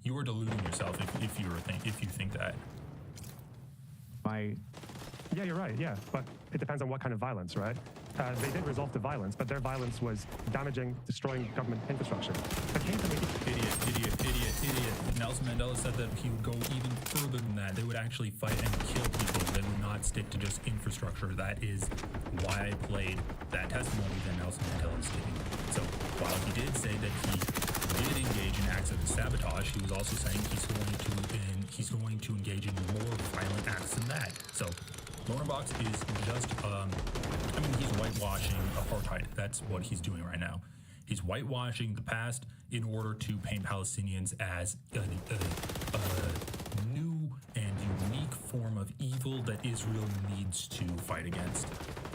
You are deluding yourself if you think that. Yeah, you're right. Yeah, but it depends on what kind of violence, right? They did resolve the violence, but their violence was damaging, destroying government infrastructure. Idiot. Nelson Mandela said that he would go even further than that. They would actually fight and kill people. They would not stick to just infrastructure. That is why I played that testimony that Nelson Mandela is giving. So while he did say that he did engage in acts of sabotage, he was also saying he's going to engage in more violent acts than that. So Lauren Box is just, he's whitewashing apartheid. That's what he's doing right now. He's whitewashing the past in order to paint Palestinians as a new and unique form of evil that Israel needs to fight against.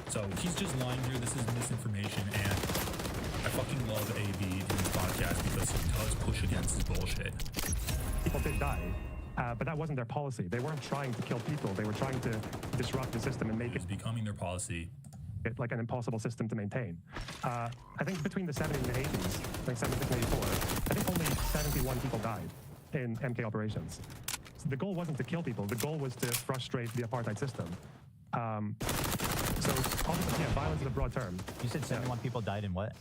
So he's just lying here. This is misinformation, and I fucking love AB in this podcast because he does push against his bullshit. People did die. But that wasn't their policy. They weren't trying to kill people. They were trying to disrupt the system and make it becoming their policy. Like an impossible system to maintain. I think between the 70s and the 80s, like 76 and 84, I think only 71 people died in MK operations. So the goal wasn't to kill people. The goal was to frustrate the apartheid system. So obviously, violence is a broad term. You said 71 people died in what?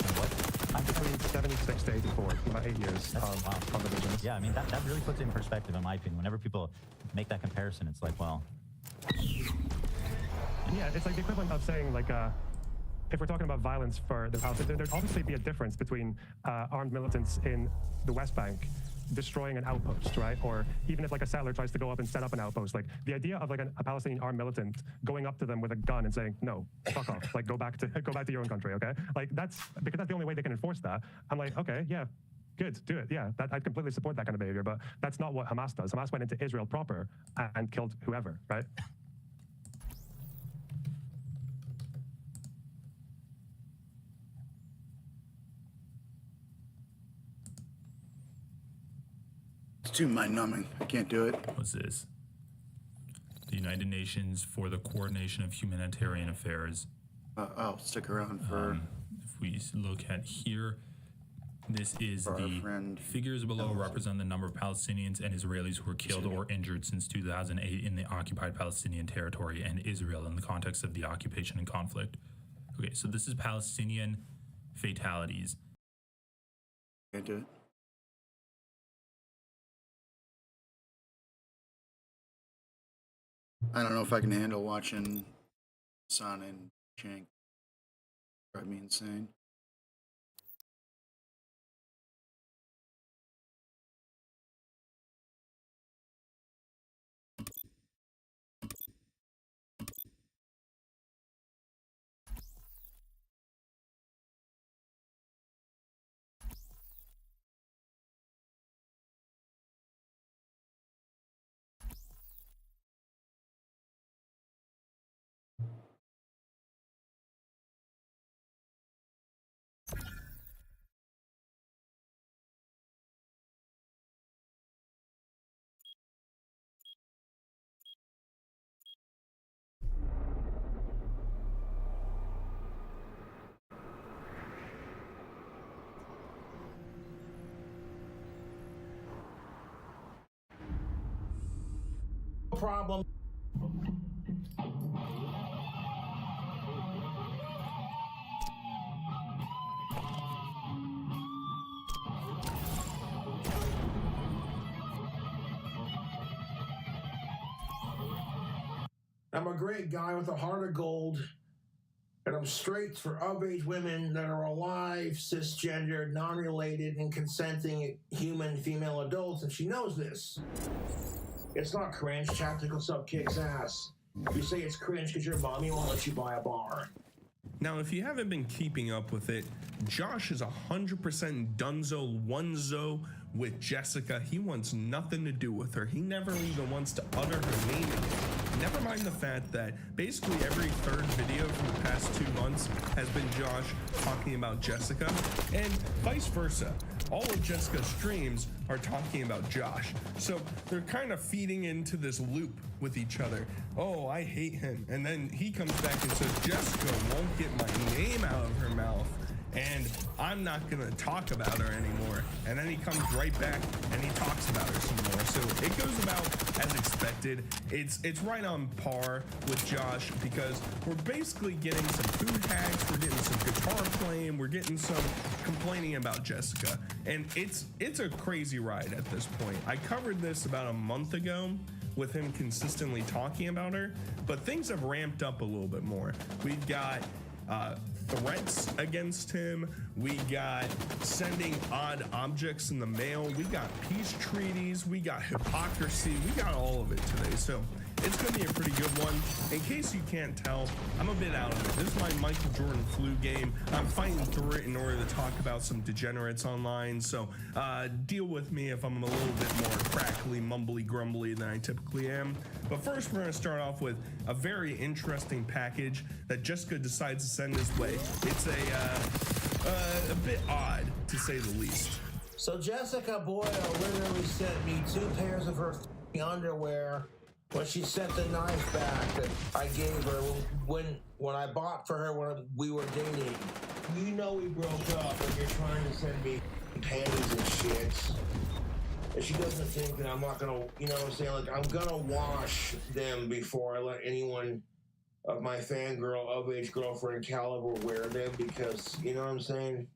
Between 76 to 84, about 8 years of divisions. Yeah, I mean, that really puts it in perspective, in my opinion. Whenever people make that comparison, it's like, well... Yeah, it's like the equivalent of saying, like, if we're talking about violence for the Palestinians, there'd obviously be a difference between armed militants in the West Bank destroying an outpost, right? Or even if like a settler tries to go up and set up an outpost, like the idea of like a Palestinian armed militant going up to them with a gun and saying, no, fuck off, like go back to your own country, okay? Like that's the only way they can enforce that. I'm like, okay, yeah, good, do it, yeah. I'd completely support that kind of behavior, but that's not what Hamas does. Hamas went into Israel proper and killed whoever, right? It's too mind-numbing. I can't do it. What's this? The United Nations for the Coordination of Humanitarian Affairs. I'll stick around for... if we look at here, This is the figures below represent the number of Palestinians and Israelis who were killed or injured since 2008 in the occupied Palestinian territory and Israel in the context of the occupation and conflict. Okay, so this is Palestinian fatalities. Can't do it. I don't know if I can handle watching Son and Shank. Drive me insane. Problem. I'm a great guy with a heart of gold, and I'm straight for of-age women that are alive, cisgender, non-related, and consenting human female adults, and she knows this. It's not cringe. Tactical sub kicks ass. You say it's cringe because your mommy won't let you buy a bar. Now, if you haven't been keeping up with it, Josh is 100% dunzo onezo with Jessica. He wants nothing to do with her. He never even wants to utter her name again. Never mind the fact that basically every third video from the past 2 months has been Josh talking about Jessica, and vice versa. All of Jessica's streams are talking about Josh. So they're kind of feeding into this loop with each other. Oh, I hate him. And then he comes back and says, Jessica won't get my name out of her mouth, and I'm not gonna talk about her anymore. And then he comes right back and he talks about her some more. So it goes about as expected. It's right on par with Josh because we're basically getting some food hacks, we're getting some guitar playing, we're getting some complaining about Jessica. And it's a crazy ride at this point. I covered this about a month ago with him consistently talking about her, but things have ramped up a little bit more. We've got threats against him. We got sending odd objects in the mail. We got peace treaties. We got hypocrisy. We got all of it today. So it's going to be a pretty good one. In case you can't tell, I'm a bit out of it. This is my Michael Jordan flu game. I'm fighting through it in order to talk about some degenerates online. So deal with me if I'm a little bit more crackly, mumbly, grumbly than I typically am. But first, we're going to start off with a very interesting package that Jessica decides to send this way. It's a bit odd, to say the least. So Jessica Boyle literally sent me 2 pairs of her underwear when she sent the knife back that I gave her when I bought for her when we were dating. You know we broke up and you're trying to send me panties and shit. And she doesn't think that I'm not gonna, you know what I'm saying? Like, I'm gonna wash them before I let anyone of my fangirl of-age girlfriend caliber wear them because, you know what I'm saying?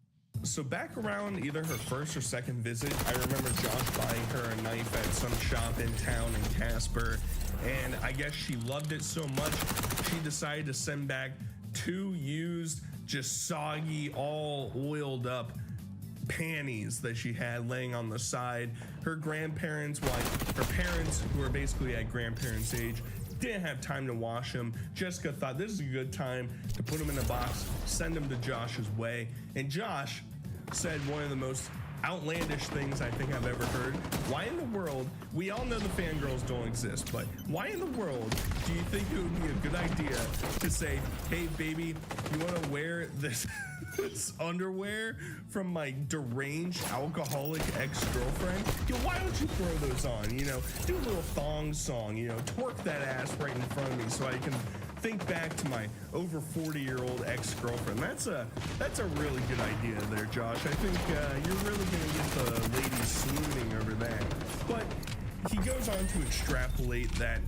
So back around either her first or second visit, I remember Josh buying her a knife at some shop in town in Casper, and I guess she loved it so much, she decided to send back 2 used, just soggy, all oiled up panties that she had laying on the side. Her grandparents, her parents, who are basically at grandparents' age, didn't have time to wash them. Jessica thought this is a good time to put them in a box, send them to Josh's way. And Josh said one of the most outlandish things I think I've ever heard. Why in the world, we all know the fangirls don't exist, but why in the world do you think it would be a good idea to say, hey baby, you wanna wear this this underwear from my deranged alcoholic ex-girlfriend? Yo, why don't you throw those on, you know? Do a little thong song, you know, twerk that ass right in front of me so I can think back to my over 40-year-old ex-girlfriend. That's a really good idea there, Josh. I think you're really gonna get the ladies swooning over that. But he goes on to extrapolate that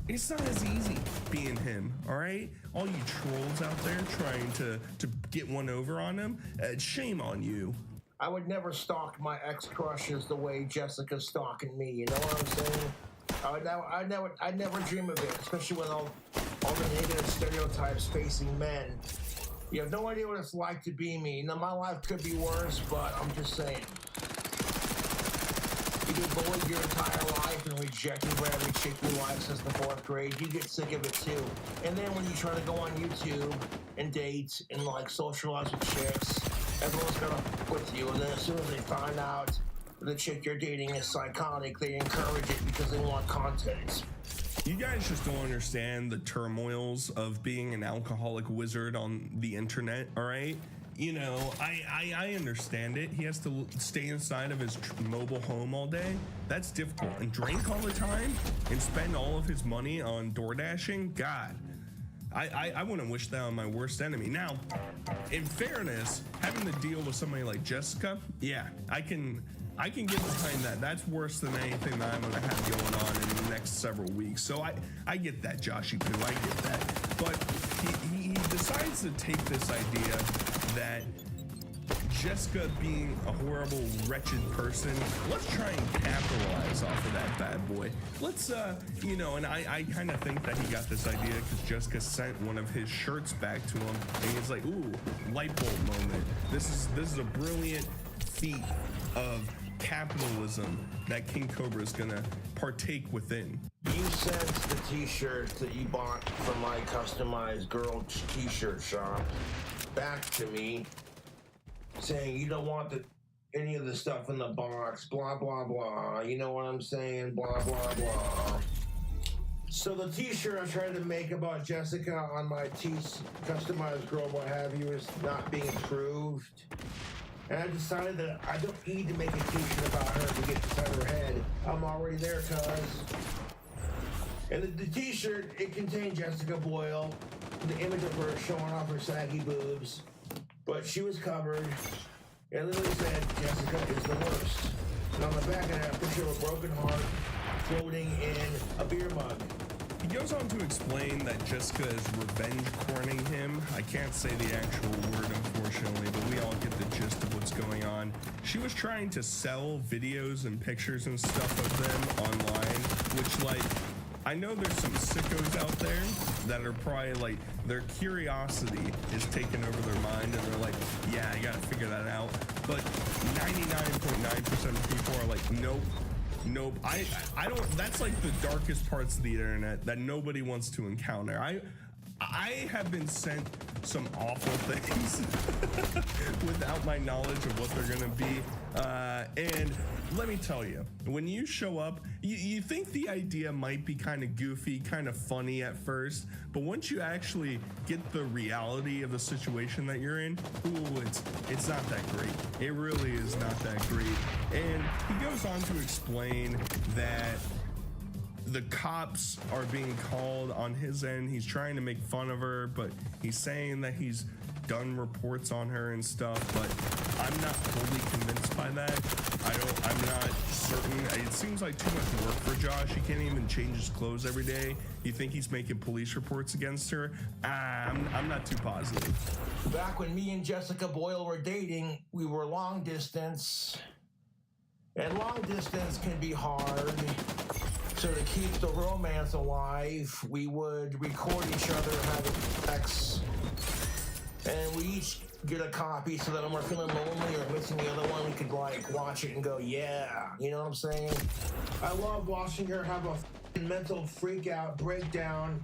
it's not as easy being him, all right? All you trolls out there trying to get one over on him, shame on you. I would never stalk my ex-crushes the way Jessica's stalking me. You know what I'm saying? I'd never dream of it, especially with all the negative stereotypes facing men. You have no idea what it's like to be me. Now, my life could be worse, but I'm just saying. You get bullied your entire life and rejected by every chick you like since the 4th grade. You get sick of it too. And then when you try to go on YouTube and date and like socialize with chicks, everyone's gonna with you. And then as soon as they find out the chick you're dating is psychotic, they encourage it because they want content. You guys just don't understand the turmoils of being an alcoholic wizard on the internet, all right? You know, I understand it. He has to stay inside of his mobile home all day. That's difficult. And drink all the time and spend all of his money on door dashing. God, I wouldn't wish that on my worst enemy. Now, in fairness, having to deal with somebody like Jessica, yeah, I can get behind that. That's worse than anything that I'm gonna have going on in the next several weeks. So I get that, Joshy Poo, I get that. But he decides to take this idea that Jessica being a horrible, wretched person, let's try and capitalize off of that bad boy. Let's, you know, and I kind of think that he got this idea because Jessica sent one of his shirts back to him, and he's like, ooh, light bulb moment. This is a brilliant feat of capitalism that King Cobra is gonna partake within. You sent the t-shirt that you bought from my customized girl t-shirt shop back to me, saying you don't want any of the stuff in the box, blah, blah, blah. You know what I'm saying? Blah, blah, blah. So the t-shirt I tried to make about Jessica on my customized girl, what have you, is not being approved. And I decided that I don't need to make a t-shirt about her to get inside her head. I'm already there, cuz. And the t-shirt, it contained Jessica Boyle, the image of her showing off her saggy boobs. But she was covered. It literally said, Jessica is the worst. And on the back of that, a picture of a broken heart floating in a beer mug. He goes on to explain that Jessica is revenge corning him. I can't say the actual word, unfortunately, but we all get the gist of what's going on. She was trying to sell videos and pictures and stuff of them online, which, like, I know there's some sickos out there that are probably like, their curiosity is taking over their mind and they're like, yeah, I gotta figure that out. But 99.9% of people are like, nope. I don't, that's like the darkest parts of the internet that nobody wants to encounter. I have been sent some awful things without my knowledge of what they're gonna be. And let me tell you, when you show up, you think the idea might be kind of goofy, kind of funny at first, but once you actually get the reality of the situation that you're in, ooh, it's not that great. It really is not that great. And he goes on to explain that the cops are being called on his end. He's trying to make fun of her, but he's saying that he's done reports on her and stuff, but I'm not totally convinced by that. I'm not certain. It seems like too much work for Josh. He can't even change his clothes every day. You think he's making police reports against her? I'm not too positive. Back when me and Jessica Boyle were dating, we were long distance. And long distance can be hard. So to keep the romance alive, we would record each other having sex. And we each get a copy so that when we're feeling lonely or missing the other one, we could like watch it and go, yeah. You know what I'm saying? I love watching her have a mental freak out breakdown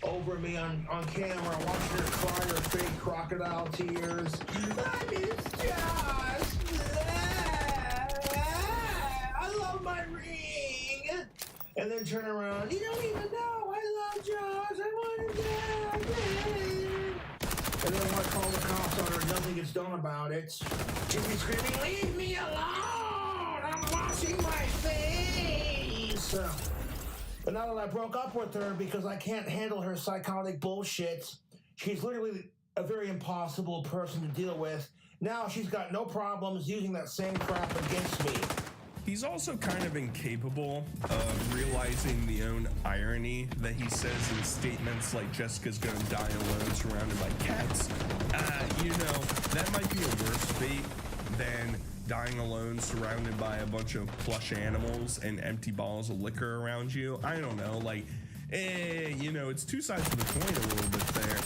over me on camera, watching her cry her fake crocodile tears. I miss Josh. I love my ring. And then turn around. You don't even know I love Josh. I want to die. And then when I call the cops on her, nothing gets done about it. She'd be screaming, leave me alone! I'm washing my face! But now that I broke up with her because I can't handle her psychotic bullshit, she's literally a very impossible person to deal with. Now she's got no problems using that same crap against me. He's also kind of incapable of realizing the own irony that he says in statements like Jessica's gonna die alone surrounded by cats. You know, that might be a worse fate than dying alone surrounded by a bunch of plush animals and empty bottles of liquor around you. I don't know, like, you know, it's two sides of the coin a little bit there.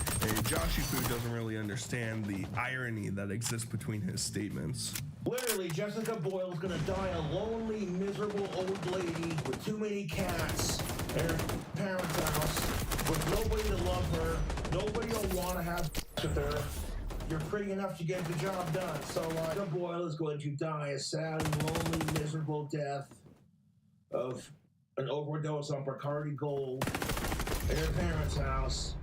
Joshy Poo doesn't really understand the irony that exists between his statements. Literally, Jessica Boyle's gonna die a lonely, miserable old lady with too many cats in her parents' house, with nobody to love her, nobody will want to have with her. You're pretty enough to get the job done. So Jessica Boyle is going to die a sad, lonely, miserable death of an overdose on Bacardi Gold in her parents' house,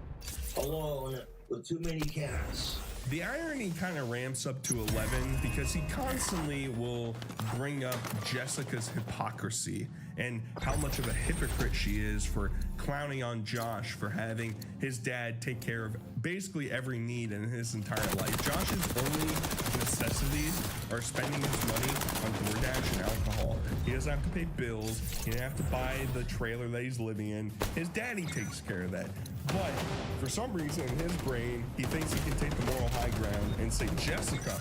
alone with too many cats. The irony kind of ramps up to 11 because he constantly will bring up Jessica's hypocrisy and how much of a hypocrite she is for clowning on Josh for having his dad take care of basically every need in his entire life. Josh's only necessities are spending his money on DoorDash and alcohol. He doesn't have to pay bills. He doesn't have to buy the trailer that he's living in. His daddy takes care of that. But for some reason in his brain, he thinks he can take the moral high ground and say, Jessica,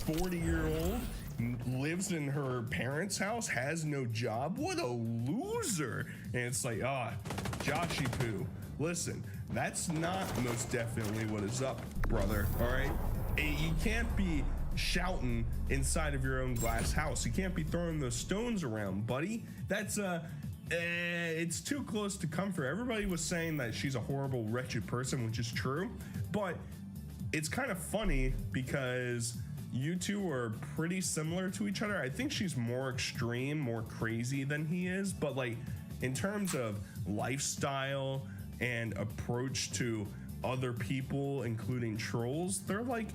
40-year-old, lives in her parents' house, has no job. What a loser. And it's like, Joshy Poo, listen, that's not most definitely what is up, brother, all right? You can't be shouting inside of your own glass house. You can't be throwing those stones around, buddy. That's it's too close to comfort. Everybody was saying that she's a horrible, wretched person, which is true, but it's kind of funny because you two are pretty similar to each other. I think she's more extreme, more crazy than he is, but like in terms of lifestyle and approach to other people, including trolls, they're like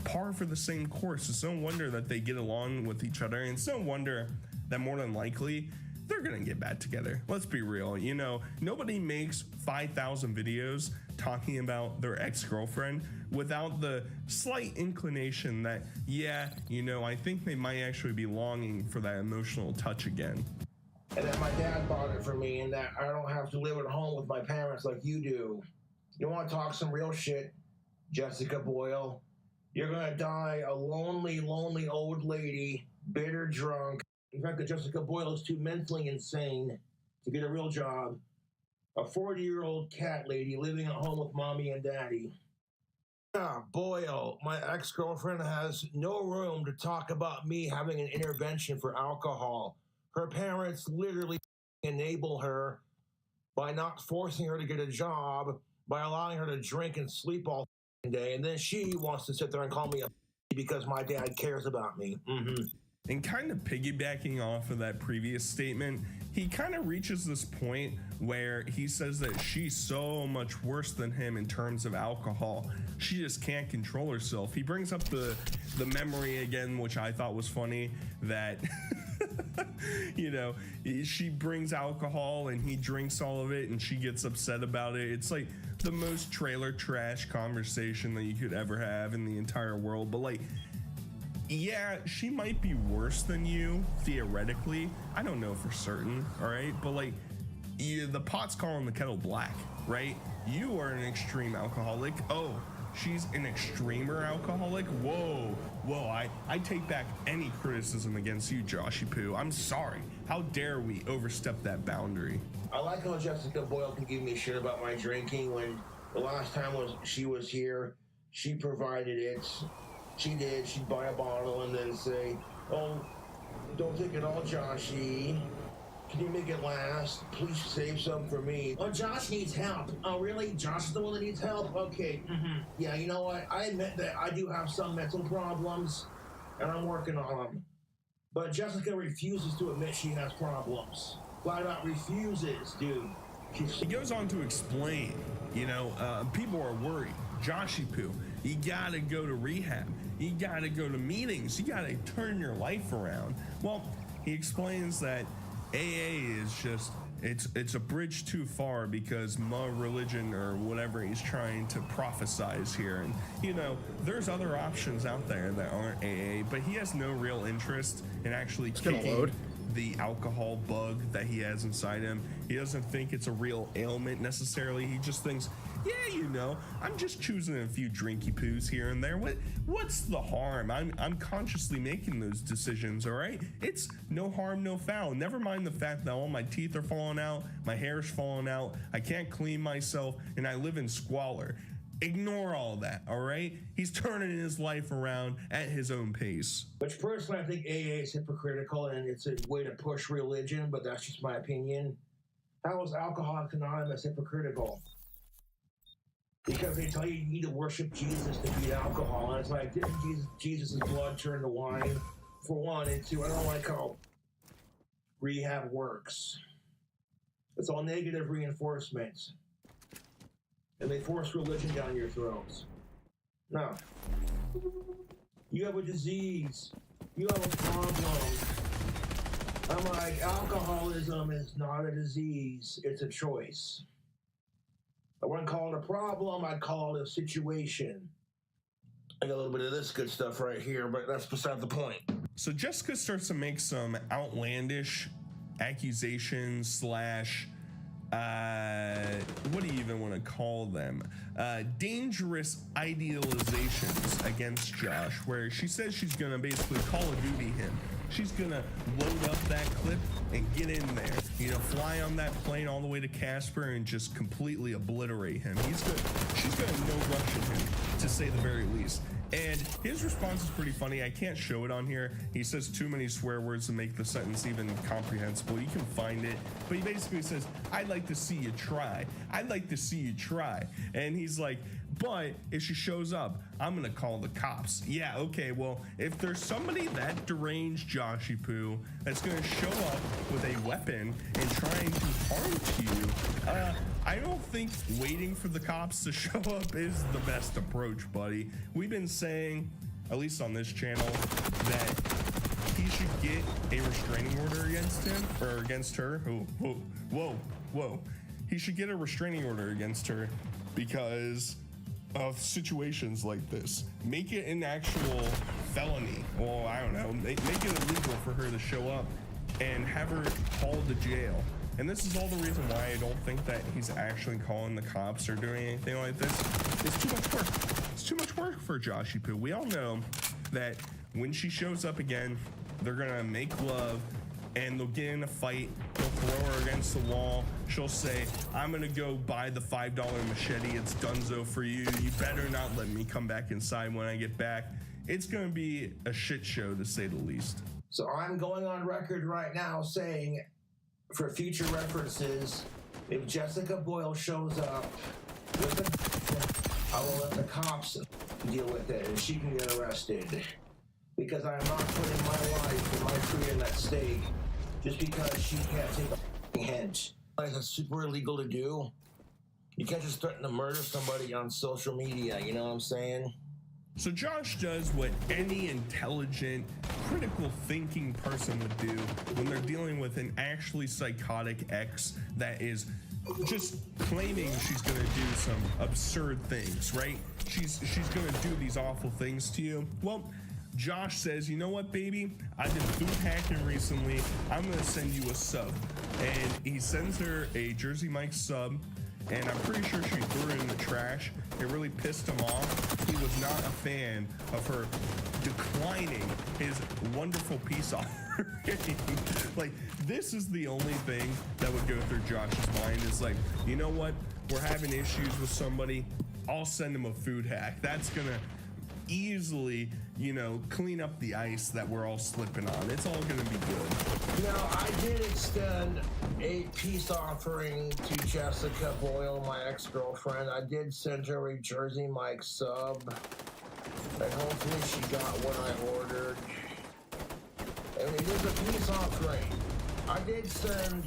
par for the same course. It's no wonder that they get along with each other, and it's no wonder that more than likely they're gonna get back together. Let's be real, you know, nobody makes 5,000 videos talking about their ex-girlfriend without the slight inclination that, yeah, you know, I think they might actually be longing for that emotional touch again. And that my dad bought it for me, and that I don't have to live at home with my parents like you do. You want to talk some real shit, Jessica Boyle? You're gonna die a lonely, lonely old lady, bitter drunk. In fact, that Jessica Boyle is too mentally insane to get a real job. A 40-year-old cat lady living at home with mommy and daddy. Boyle, my ex-girlfriend has no room to talk about me having an intervention for alcohol. Her parents literally enable her by not forcing her to get a job, by allowing her to drink and sleep all day, and then she wants to sit there and call me a because my dad cares about me. And kind of piggybacking off of that previous statement, he kind of reaches this point where he says that she's so much worse than him in terms of alcohol. She just can't control herself. He brings up the memory again, which I thought was funny, that you know, she brings alcohol and he drinks all of it and she gets upset about it. It's like the most trailer trash conversation that you could ever have in the entire world. But like, yeah, she might be worse than you theoretically. I don't know for certain, all right? But like, the pot's calling the kettle black, right? You are an extreme alcoholic. Oh, she's an extremer alcoholic? Whoa, I take back any criticism against you, Joshy Poo. I'm sorry. How dare we overstep that boundary? I like how Jessica Boyle can give me shit about my drinking. When the last time she was here, she provided it. She did. She'd buy a bottle and then say, oh, don't take it all, Joshy. Can you make it last? Please save some for me. Oh, Josh needs help. Oh, really? Josh is the one that needs help? Okay. Yeah, you know what? I admit that I do have some mental problems, and I'm working on them. But Jessica refuses to admit she has problems. Flat out refuses, dude. He goes on to explain, you know, people are worried. Joshy Poo, you gotta go to rehab. You gotta go to meetings. You gotta turn your life around. Well, he explains that AA is just it's a bridge too far because my religion or whatever he's trying to prophesize here. And you know, there's other options out there that aren't AA, but he has no real interest in actually kicking the alcohol bug that he has inside him. He doesn't think it's a real ailment necessarily. He just thinks, yeah, you know, I'm just choosing a few drinky poos here and there. What's the harm? I'm consciously making those decisions, all right? It's no harm, no foul. Never mind the fact that all my teeth are falling out, my hair's falling out, I can't clean myself, and I live in squalor. Ignore all that, all right? He's turning his life around at his own pace. Which personally, I think AA is hypocritical and it's a way to push religion, but that's just my opinion. How is Alcoholics Anonymous hypocritical? Because they tell you need to worship Jesus to beat alcohol, and it's like, didn't Jesus' blood turn to wine? For one, and two, I don't like how rehab works. It's all negative reinforcement. And they force religion down your throats. No. You have a disease. You have a problem. I'm like, alcoholism is not a disease. It's a choice. I wouldn't call it a problem. I'd call it a situation. I got a little bit of this good stuff right here, but that's beside the point. So Jessica starts to make some outlandish accusations slash what do you even want to call them? Dangerous idealizations against Josh, where she says she's gonna basically Call of Duty him. She's gonna load up that clip and get in there, you know, fly on that plane all the way to Casper and just completely obliterate him. She's gonna no Russian him, to say the very least. And his response is pretty funny. I can't show it on here. He says too many swear words to make the sentence even comprehensible. You can find it. But he basically says, I'd like to see you try. I'd like to see you try. And he's like, but if she shows up, I'm gonna call the cops. Yeah, okay, well, if there's somebody that deranged Joshy Poo that's gonna show up with a weapon and trying to harm you, I don't think waiting for the cops to show up is the best approach, buddy. We've been saying, at least on this channel, that he should get a restraining order against him, or against her. Whoa. He should get a restraining order against her because of situations like this. Make it an actual felony. Well, I don't know. Make it illegal for her to show up and have her hauled to jail. And this is all the reason why I don't think that he's actually calling the cops or doing anything like this. It's too much work. It's too much work for Joshy Poo. We all know that when she shows up again, they're gonna make love and they'll get in a fight. They'll throw her against the wall. She'll say, I'm gonna go buy the $5 machete. It's donezo for you. You better not let me come back inside when I get back. It's gonna be a shit show, to say the least. So I'm going on record right now saying, for future references, if Jessica Boyle shows up with a, I will let the cops deal with it and she can get arrested. Because I'm not putting my life and my freedom at stake just because she can't take a hint. It's super illegal to do. You can't just threaten to murder somebody on social media, you know what I'm saying? So Josh does what any intelligent, critical thinking person would do when they're dealing with an actually psychotic ex that is just claiming she's gonna do some absurd things, right? She's gonna do these awful things to you. Well, Josh says, you know what, baby? I've been food hacking recently. I'm gonna send you a sub. And he sends her a Jersey Mike sub, and I'm pretty sure she threw it in the trash. It really pissed him off. He was not a fan of her declining his wonderful peace offering. Like, this is the only thing that would go through Josh's mind is like, you know what? We're having issues with somebody. I'll send him a food hack. That's gonna easily, you know, clean up the ice that we're all slipping on. It's all gonna be good. Now, I did extend a peace offering to Jessica Boyle, my ex-girlfriend. I did send her a Jersey Mike sub, and hopefully she got what I ordered. And it is a peace offering. I did send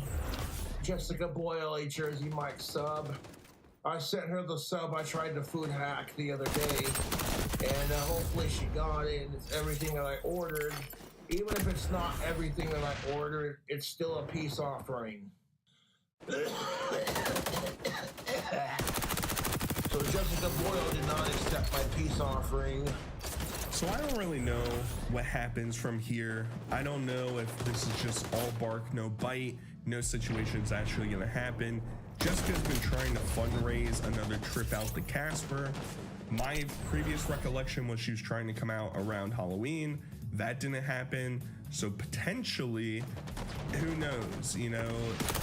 Jessica Boyle a Jersey Mike sub. I sent her the sub I tried to food hack the other day, and hopefully she got it. It's everything that I ordered. Even if it's not everything that I ordered, it's still a peace offering. So Jessica Boyle did not accept my peace offering. So I don't really know what happens from here. I don't know if this is just all bark, no bite, no situation's actually gonna happen. Jessica's been trying to fundraise another trip out to Casper. My previous recollection was she was trying to come out around Halloween. That didn't happen. So potentially, who knows? You know,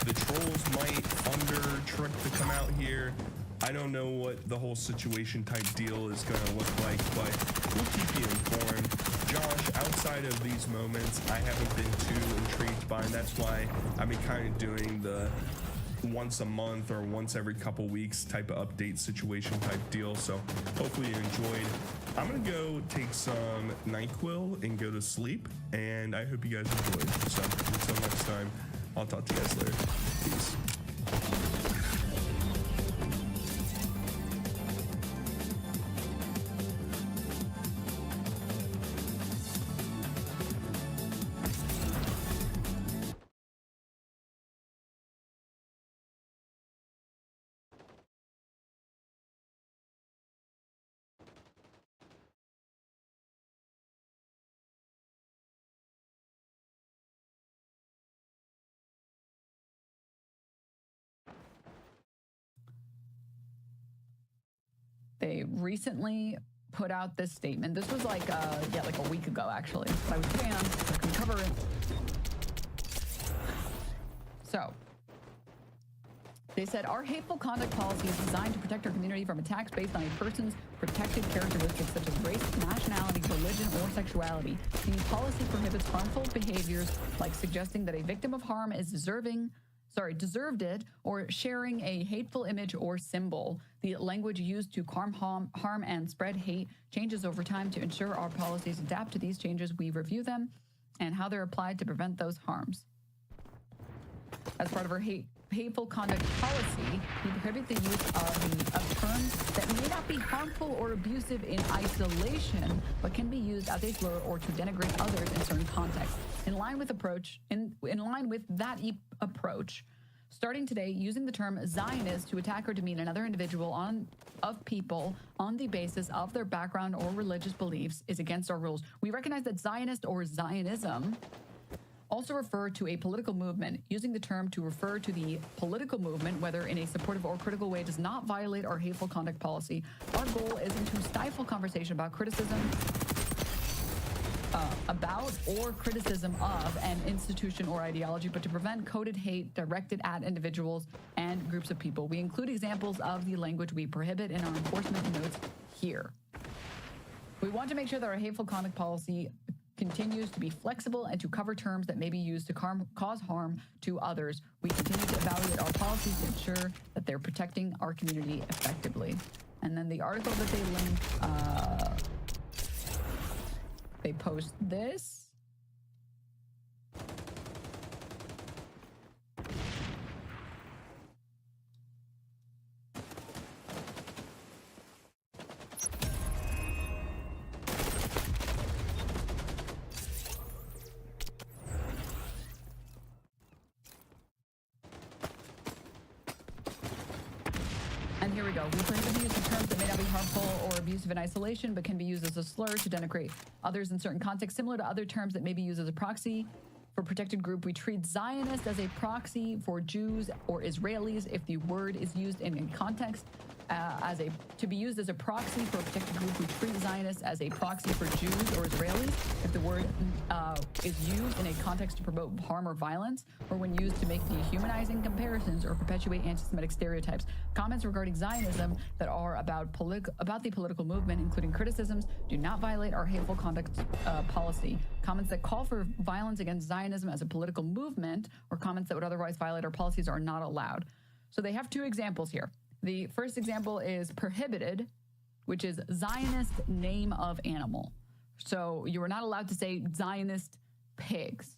the trolls might thunder trip to come out here. I don't know what the whole situation type deal is going to look like, but we'll keep you informed. Josh, outside of these moments, I haven't been too intrigued by, and that's why I've been kind of doing the once a month or once every couple weeks type of update situation type deal. So hopefully you enjoyed. I'm gonna go take some NyQuil and go to sleep, and I hope you guys enjoyed. So until next time, I'll talk to you guys later. Peace. They recently put out this statement. This was like a week ago, actually. But I was banned, so I couldn't cover it. So, they said, our hateful conduct policy is designed to protect our community from attacks based on a person's protected characteristics such as race, nationality, religion, or sexuality. The policy prohibits harmful behaviors like suggesting that a victim of harm is deserved it, or sharing a hateful image or symbol. The language used to harm and spread hate changes over time. To ensure our policies adapt to these changes, we review them and how they're applied to prevent those harms. As part of our hateful conduct policy, we prohibit the use of terms that may not be harmful or abusive in isolation, but can be used as a slur or to denigrate others in certain contexts. In line with that approach, starting today, using the term Zionist to attack or demean another individual of people on the basis of their background or religious beliefs is against our rules. We recognize that Zionist or Zionism also refer to a political movement. Using the term to refer to the political movement, whether in a supportive or critical way, does not violate our hateful conduct policy. Our goal isn't to stifle conversation about criticism of an institution or ideology, but to prevent coded hate directed at individuals and groups of people. We include examples of the language we prohibit in our enforcement notes here. We want to make sure that our hateful conduct policy continues to be flexible and to cover terms that may be used to cause harm to others. We continue to evaluate our policies to ensure that they're protecting our community effectively. And then the article that they link, they post this. And here we go. We prohibit the use of terms that may not be harmful or abusive in isolation, but can be used as a slur to denigrate others in certain contexts, similar to other terms that may be used as a proxy for protected group. We treat Zionist as a proxy for Jews or Israelis if the word is used in a context to be used as a proxy for a protected group. We treat Zionists as a proxy for Jews or Israelis if the word is used in a context to promote harm or violence, or when used to make dehumanizing comparisons or perpetuate anti-Semitic stereotypes. Comments regarding Zionism that are about the political movement, including criticisms, do not violate our hateful conduct policy. Comments that call for violence against Zionism as a political movement, or comments that would otherwise violate our policies, are not allowed. So they have two examples here. The first example is prohibited, which is Zionist name of animal. So you are not allowed to say Zionist pigs.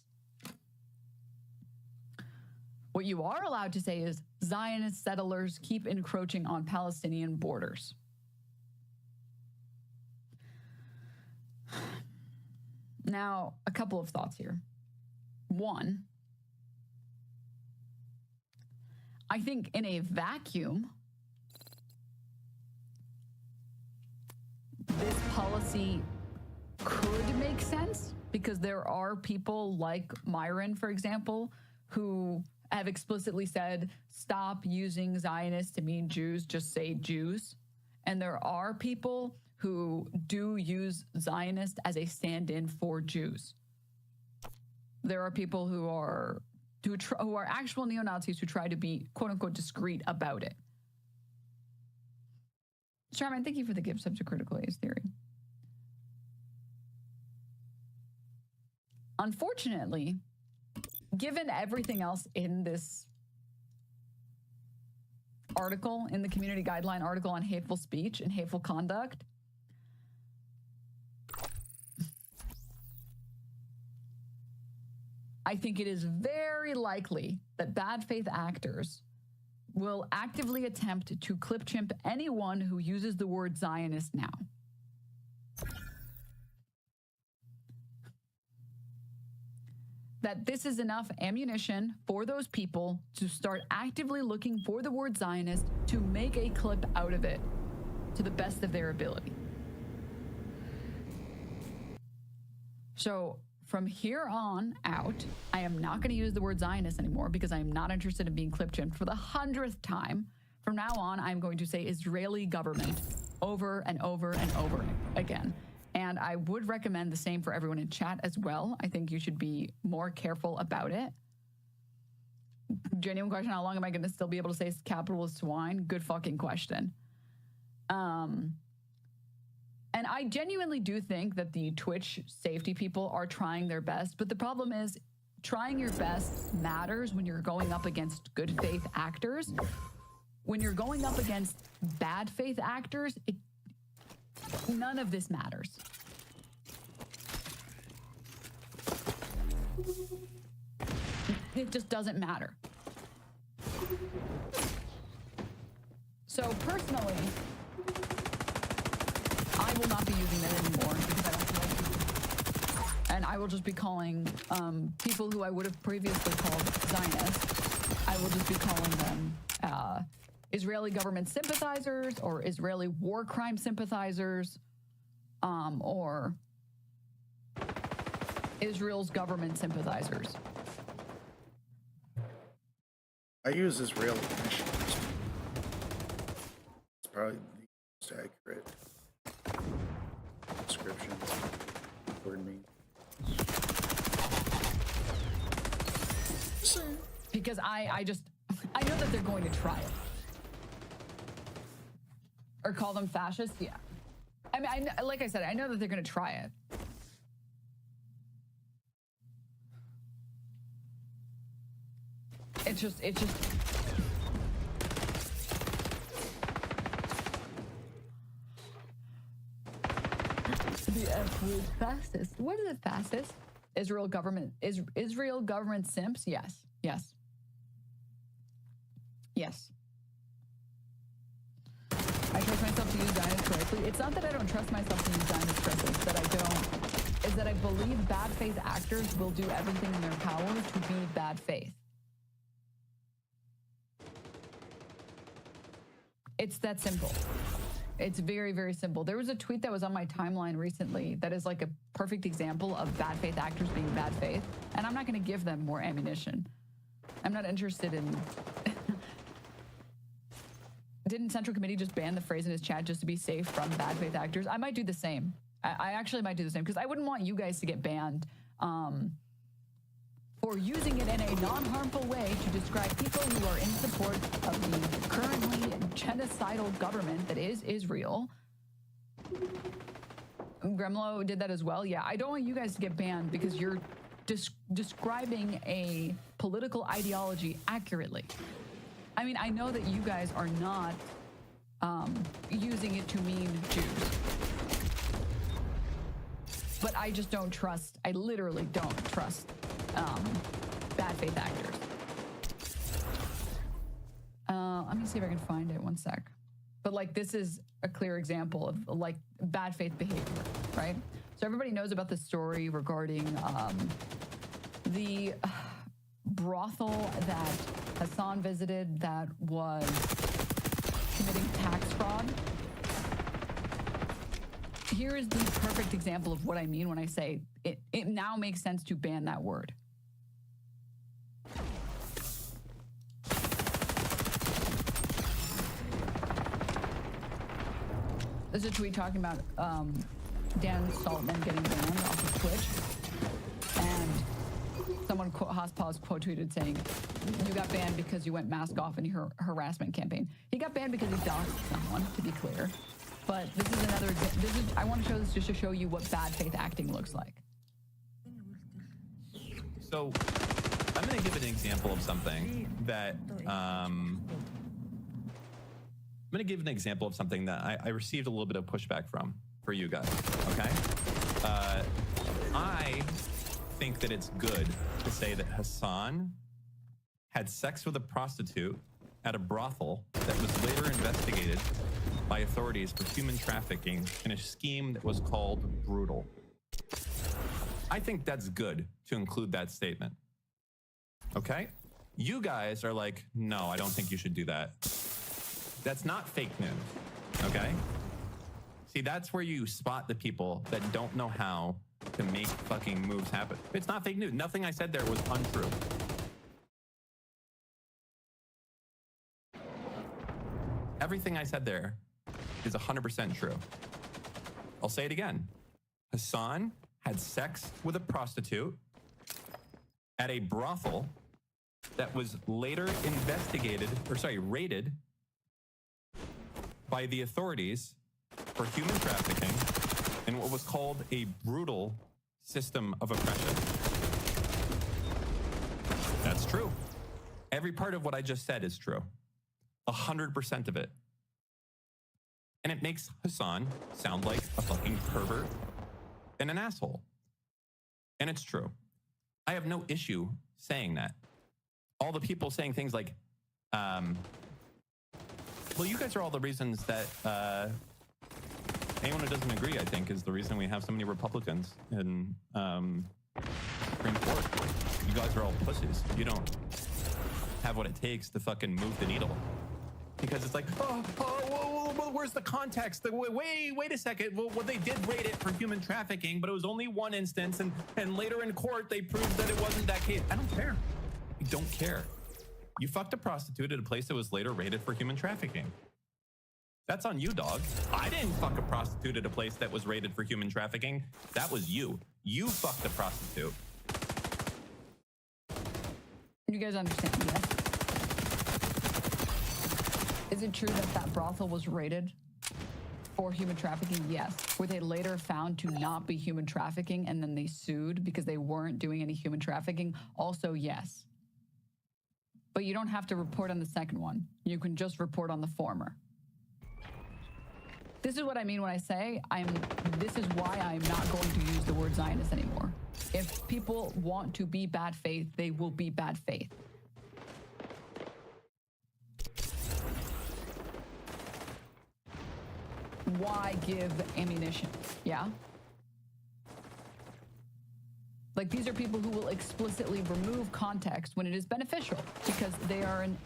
What you are allowed to say is Zionist settlers keep encroaching on Palestinian borders. Now, a couple of thoughts here. One, I think in a vacuum, this policy could make sense because there are people like Myron, for example, who have explicitly said, stop using Zionists to mean Jews, just say Jews. And there are people who do use Zionist as a stand-in for Jews. There are people who are actual neo-Nazis who try to be quote-unquote discreet about it. Charmin, thank you for the gift sub to Critical A's Theory. Unfortunately, given everything else in this article, in the community guideline article on hateful speech and hateful conduct, I think it is very likely that bad faith actors will actively attempt to clip chimp anyone who uses the word Zionist now. That this is enough ammunition for those people to start actively looking for the word Zionist to make a clip out of it to the best of their ability. So from here on out, I am not going to use the word Zionist anymore because I am not interested in being clip chimped for the 100th time. From now on, I'm going to say Israeli government over and over and over again. And I would recommend the same for everyone in chat as well. I think you should be more careful about it. Genuine question, how long am I going to still be able to say capitalist swine? Good fucking question. And I genuinely do think that the Twitch safety people are trying their best, but the problem is trying your best matters when you're going up against good faith actors. When you're going up against bad faith actors, none of this matters. It just doesn't matter. So personally, I will not be using that anymore because I don't feel like it. And I will just be calling people who I would have previously called Zionists, I will just be calling them Israeli government sympathizers or Israeli war crime sympathizers, or Israel's government sympathizers. I use Israeli nationalist. It's probably the most accurate description for me. Because I know that they're going to try it. Or call them fascist, yeah. I mean, like I said, I know that they're going to try it. It's just. The F word, fascist. What is it, fascist? Israel government simps? Yes. I trust myself to use Zionist correctly. It's not that I don't trust myself to use Zionist correctly, it's that I don't. It's that I believe bad faith actors will do everything in their power to be bad faith. It's that simple. It's very, very simple. There was a tweet that was on my timeline recently that is like a perfect example of bad faith actors being bad faith, and I'm not going to give them more ammunition. I'm not interested in... Didn't Central Committee just ban the phrase in his chat just to be safe from bad faith actors? I might do the same. I actually might do the same because I wouldn't want you guys to get banned for using it in a non-harmful way to describe people who are in support of the currently genocidal government that is Israel. Gremlo did that as well. Yeah, I don't want you guys to get banned because you're describing a political ideology accurately. I mean, I know that you guys are not using it to mean Jews. But I just don't trust, I literally don't trust bad faith actors. Let me see if I can find it, one sec. But like, this is a clear example of like bad faith behavior, right? So everybody knows about the story regarding the brothel that Hassan visited that was committing tax fraud. Here is the perfect example of what I mean when I say it now makes sense to ban that word. There's a tweet talking about Dan Saltman getting banned off of Twitch. And someone, Hospause, quote tweeted saying, you got banned because you went mask off in your harassment campaign. He got banned because he doxed someone, to be clear. But this is another example. I want to show this just to show you what bad faith acting looks like. So I'm going to give an example of something that I'm going to give an example of something that I received a little bit of pushback for you guys. Okay. I think that it's good to say that Hassan had sex with a prostitute at a brothel that was later investigated by authorities for human trafficking in a scheme that was called Brutal. I think that's good to include that statement. Okay? You guys are like, no, I don't think you should do that. That's not fake news. Okay? See, that's where you spot the people that don't know how to make fucking moves happen. It's not fake news. Nothing I said there was untrue. Everything I said there is 100% true. I'll say it again. Hassan had sex with a prostitute at a brothel that was later raided by the authorities for human trafficking in what was called a brutal system of oppression. That's true. Every part of what I just said is true. 100% of it. And it makes Hassan sound like a fucking pervert and an asshole. And it's true. I have no issue saying that. All the people saying things like, well, you guys are all the reasons that anyone who doesn't agree, I think, is the reason we have so many Republicans in Supreme Court. You guys are all pussies. You don't have what it takes to fucking move the needle. Because it's like, well, where's the context? Wait a second. Well, they did raid it for human trafficking, but it was only one instance, and later in court they proved that it wasn't that case. I don't care. I don't care. You fucked a prostitute at a place that was later raided for human trafficking. That's on you, dog. I didn't fuck a prostitute at a place that was raided for human trafficking. That was you. You fucked a prostitute. You guys understand, yes? Is it true that that brothel was raided for human trafficking? Yes. Were they later found to not be human trafficking and then they sued because they weren't doing any human trafficking? Also, yes. But you don't have to report on the second one. You can just report on the former. This is what I mean when I say this is why I'm not going to use the word Zionist anymore. If people want to be bad faith, they will be bad faith. Why give ammunition? Yeah? Like, these are people who will explicitly remove context when it is beneficial because they are an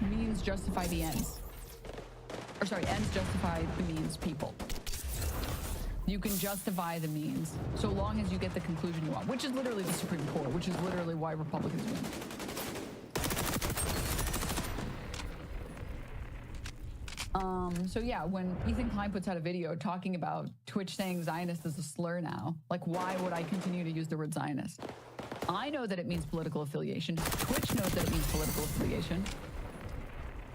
means justify the ends. Or sorry, ends justify the means people. You can justify the means so long as you get the conclusion you want, which is literally the Supreme Court, which is literally why Republicans win. So yeah, when Ethan Klein puts out a video talking about Twitch saying Zionist is a slur now, like, why would I continue to use the word Zionist? I know that it means political affiliation. Twitch knows that it means political affiliation.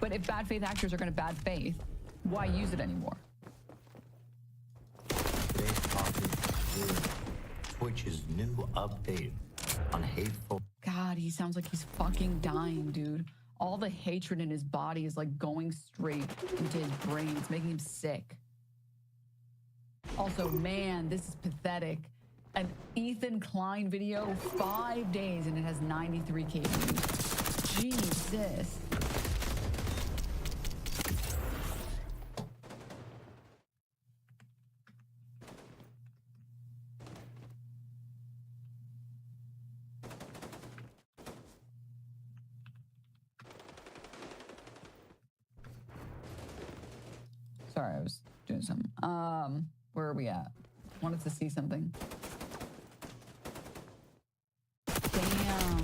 But if bad faith actors are going to bad faith, why use it anymore? Today's topic is Twitch's new update on hateful. God, he sounds like he's fucking dying, dude. All the hatred in his body is like going straight into his brain. It's making him sick. Also, man, this is pathetic. An Ethan Klein video, 5 days, and it has 93K views. Jesus. Sorry, I was doing something. Where are we at? Wanted to see something. Damn.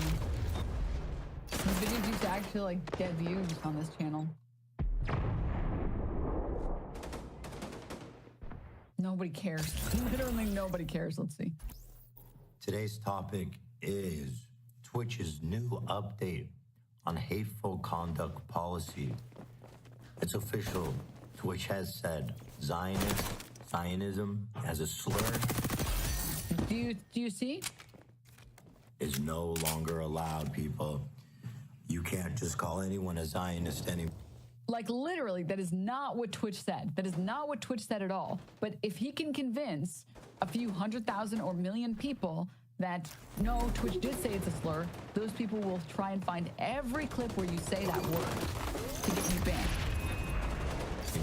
These videos used to actually like get views on this channel. Nobody cares. Literally nobody cares. Let's see. Today's topic is Twitch's new update on hateful conduct policy. It's official. Twitch has said Zionism as a slur Do you see? is no longer allowed, people. You can't just call anyone a Zionist anymore. Like literally, that is not what Twitch said. That is not what Twitch said at all. But if he can convince a few 100,000 or million people that no, Twitch did say it's a slur, those people will try and find every clip where you say that word to get you banned.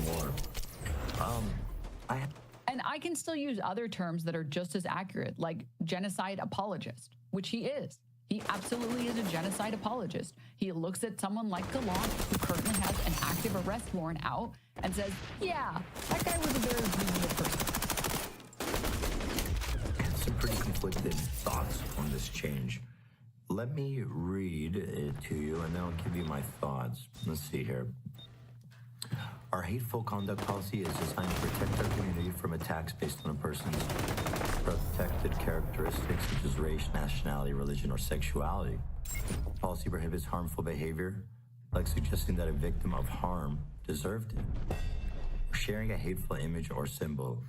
More. And I can still use other terms that are just as accurate, like genocide apologist, which he is. He absolutely is a genocide apologist. He looks at someone like Gallant, who currently has an active arrest warrant out, and says, yeah, that guy was a very reasonable person. I have some pretty conflicted thoughts on this change. Let me read it to you, and then I'll give you my thoughts. Let's see here. Our hateful conduct policy is designed to protect our community from attacks based on a person's protected characteristics such as race, nationality, religion, or sexuality. The policy prohibits harmful behavior, like suggesting that a victim of harm deserved it, or sharing a hateful image or symbol.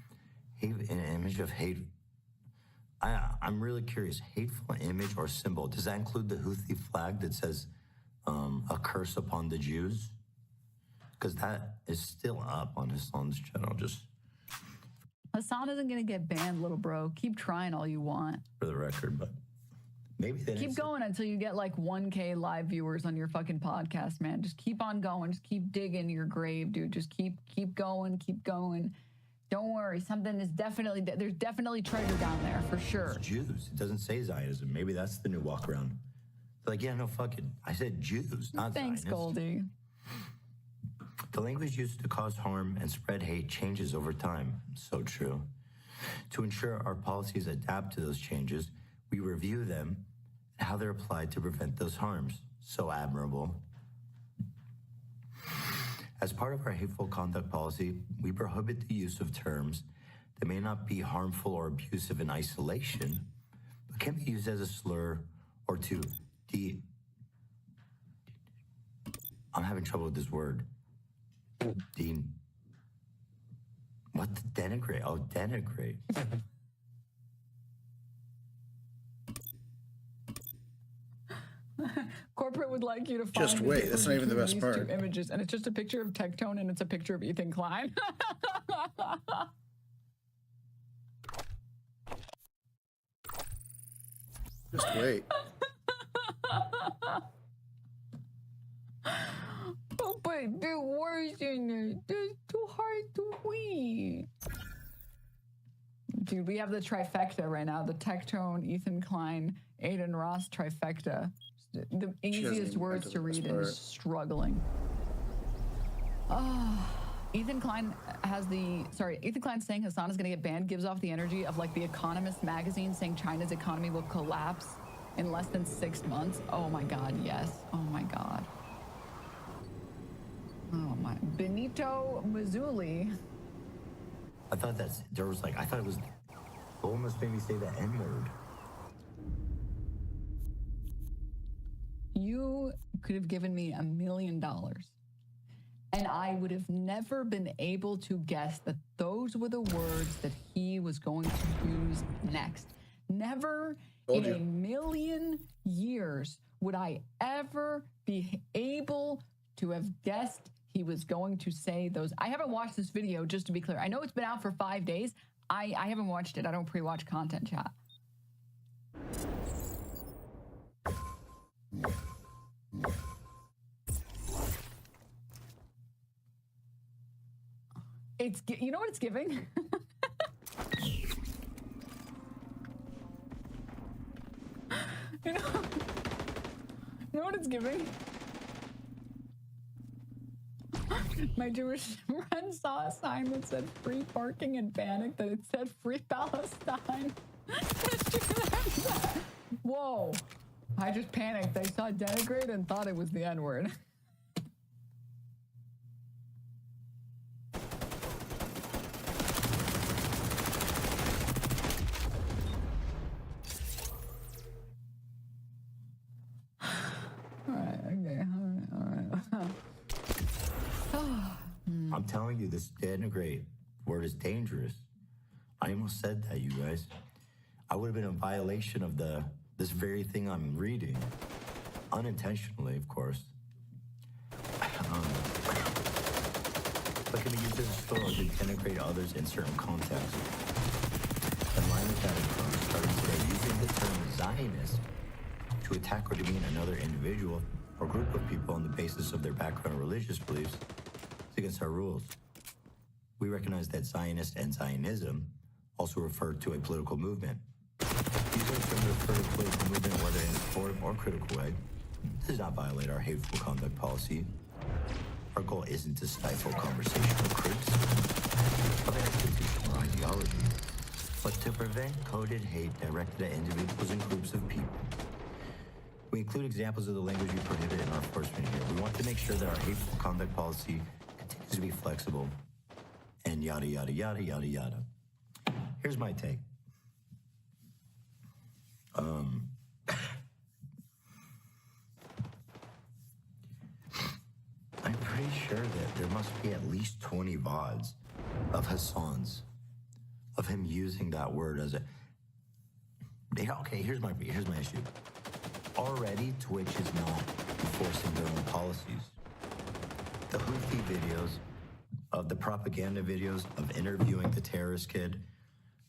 An image of hate. I'm really curious. Hateful image or symbol. Does that include the Houthi flag that says a curse upon the Jews? Because that is still up on Hassan's channel, just Hassan isn't going to get banned, little bro. Keep trying all you want. for the record, but maybe they Keep going until you get like 1K live viewers on your fucking podcast, man. Just keep on going. Just keep digging your grave, dude. Just keep going, keep going. Don't worry. Something is definitely, there's definitely treasure down there for sure. It's Jews. It doesn't say Zionism. Maybe that's the new walk around. They're like, yeah, no, fuck it. I said Jews, not Thanks, Zionists. Goldie. The language used to cause harm and spread hate changes over time. So true. To ensure our policies adapt to those changes, we review them and how they're applied to prevent those harms. So admirable. As part of our hateful conduct policy, we prohibit the use of terms that may not be harmful or abusive in isolation, but can be used as a slur or to I'm having trouble with this word. What the denigrate? Oh, denigrate. Corporate would like you to find Just wait, that's not even the best these part. two images, and it's just a picture of Tectone and it's a picture of Ethan Klein. Just wait. Oh, but the words in it, they're too hard to read. Dude, we have the trifecta right now. The Tectone, Ethan Klein, Aiden Ross trifecta. The easiest words to read and is struggling. Ethan Klein has Ethan Klein saying Hassan is going to get banned gives off the energy of like The Economist magazine saying China's economy will collapse in less than 6 months. Oh my God, yes. Oh my God. Oh my. Benito Mazzulli. I thought I thought it was, almost made me say the N-word. You could have given me $1 million and I would have never been able to guess that those were the words that he was going to use next. Never in a million years would I ever be able to have guessed he was going to say those. I haven't watched this video, just to be clear. I know it's been out for 5 days. I haven't watched it. I don't pre-watch content, chat. You know what it's giving? you know what it's giving? My Jewish friend saw a sign that said free parking and panicked that it said free Palestine. Whoa. I just panicked. I saw denigrate and thought it was the N-word. I'm telling you, this denigrate word is dangerous. I almost said that, you guys. I would have been in violation of this very thing I'm reading. Unintentionally, of course. But can be used as a story to denigrate others in certain contexts. In line with that approach, starting today, using the term Zionist to attack or demean another individual or group of people on the basis of their background or religious beliefs is against our rules. We recognize that Zionist and Zionism also refer to a political movement. Using the term to refer to a political movement, whether in a supportive or critical way, does not violate our hateful conduct policy. Our goal isn't to stifle conversational criticism of an institution or ideology, but to prevent coded hate directed at individuals and groups of people. We include examples of the language we prohibit in our enforcement here. We want to make sure that our hateful conduct policy continues to be flexible and yada, yada, yada, yada, yada. Here's my take. I'm pretty sure that there must be at least 20 VODs of Hassan's, of him using that word as a... Okay, here's my issue. Already, Twitch is not enforcing their own policies. The Houthi videos, of the propaganda videos, of interviewing the terrorist kid,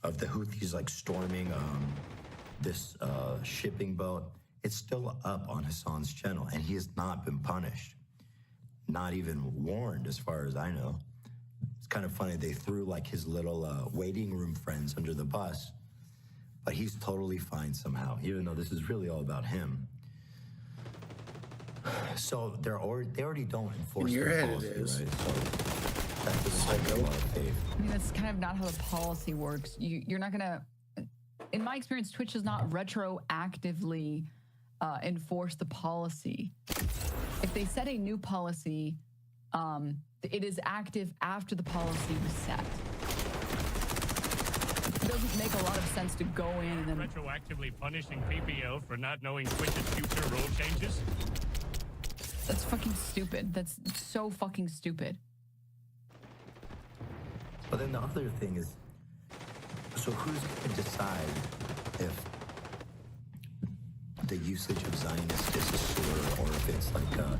of the Houthis like storming this shipping boat, it's still up on Hassan's channel, and he has not been punished. Not even warned, as far as I know. It's kind of funny, they threw like his little waiting room friends under the bus, but he's totally fine somehow, even though this is really all about him. So they already don't enforce their policy, right? So that doesn't take a lot of faith. I mean, that's kind of not how the policy works. You're not gonna, in my experience, Twitch does not retroactively enforce the policy. If they set a new policy, it is active after the policy was set. It doesn't make a lot of sense to go in and then retroactively punishing PPO for not knowing Twitch's future rule changes. That's fucking stupid. That's so fucking stupid. But then the other thing is, so who's going to decide if the usage of Zionist is a slur or if it's like a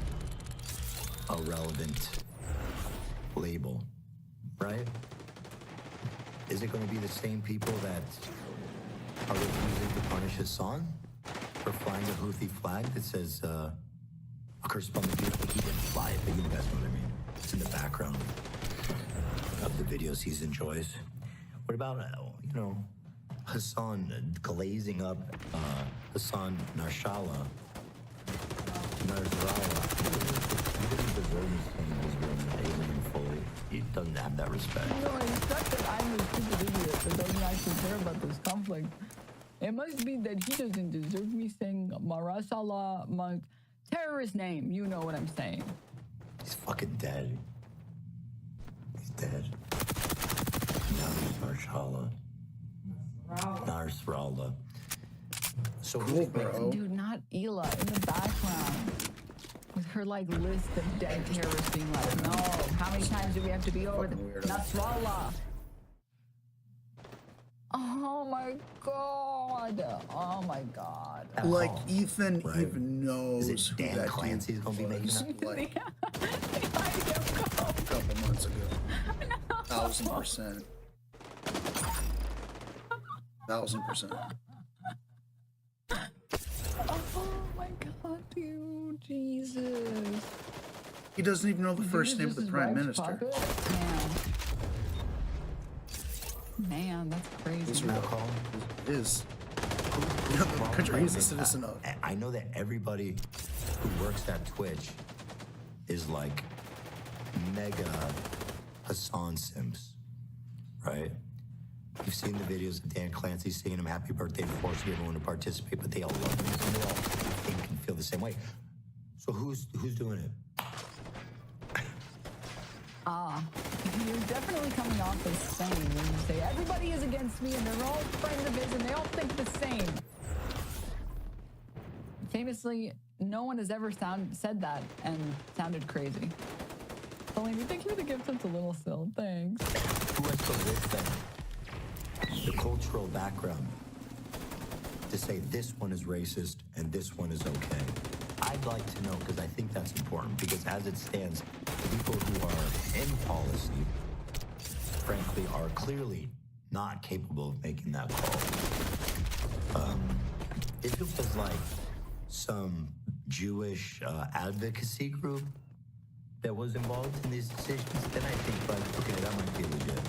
relevant label, right? Is it going to be the same people that are refusing to punish Hassan for flying a Houthi flag that says, a curse upon the beautiful? He didn't fly it, but you guys know what I mean. It's in the background of the videos he enjoys. What about, Hassan glazing up Hassan Nasrallah? He didn't deserve his name as an alien fully. He doesn't have that respect. No, it's not that I'm a stupid idiot that doesn't actually care about this conflict. It must be that he doesn't deserve me saying Marasala, my terrorist name. You know what I'm saying. He's fucking dead. He's dead. Nasrallah. Nasrallah. So cool, bro. Dude, not Ela in the background. With her like list of dead terrorists being like, no, how many times do we have to be over the Nasrallah? Oh my god. Oh my god. Like Ethan even knows Is it Dan who that Clancy's gonna be making that? like a couple months ago. 1000%. 1000%. Oh my god, dude, Jesus. He doesn't even know the first name of the prime minister. Man, that's crazy. Israel is. You know, the country he's a citizen of. I know that everybody who works at Twitch is like mega Hassan simps, right? You've seen the videos of Dan Clancy singing him happy birthday, forcing everyone to participate, but they all love him, and they all think and feel the same way. So who's doing it? You're definitely coming off as sane when you say everybody is against me and they're all friends of his and they all think the same. Famously, no one has ever said that and sounded crazy. Only thank you for the gift. It's a little still. Thanks. Who has the wisdom, the cultural background to say this one is racist and this one is okay? I'd like to know, because I think that's important, because as it stands, the people who are in policy, frankly, are clearly not capable of making that call. If it was like some Jewish advocacy group that was involved in these decisions, then I think, like, okay, that might be legit.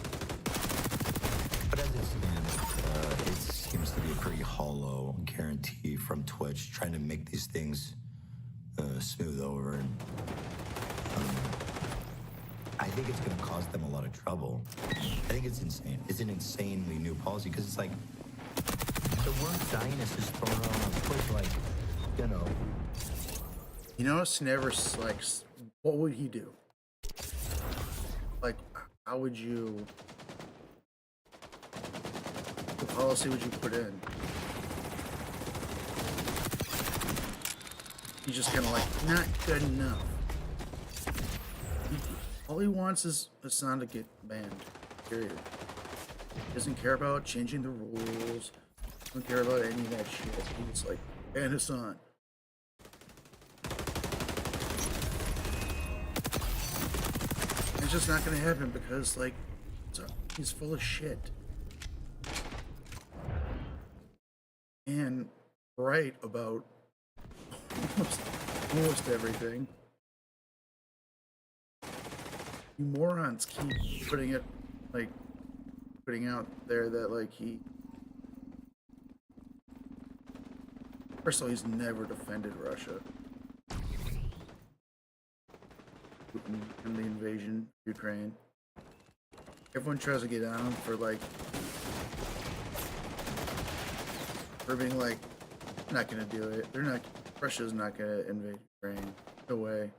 But as it stands, it seems to be a pretty hollow guarantee from Twitch trying to make these things smooth over, and I think it's going to cause them a lot of trouble. I think it's insane. It's an insanely new policy, because it's like the word Zionist is thrown around on Twitch, like, you know. You notice he never, like, what would he do? Like, how would you, what policy would you put in? He's just kind of like, not good enough. All he wants is Hassan to get banned, period. He doesn't care about changing the rules, doesn't care about any of that shit. He's like, ban Hassan. It's just not gonna happen because, like, he's full of shit. And right about almost everything. You morons keep putting it, like, putting out there that, like, he... First of all, he's never defended Russia. And the invasion of Ukraine. Everyone tries to get on him for, like, for being like, not gonna do it. They're not, Russia's not gonna invade Ukraine. No way.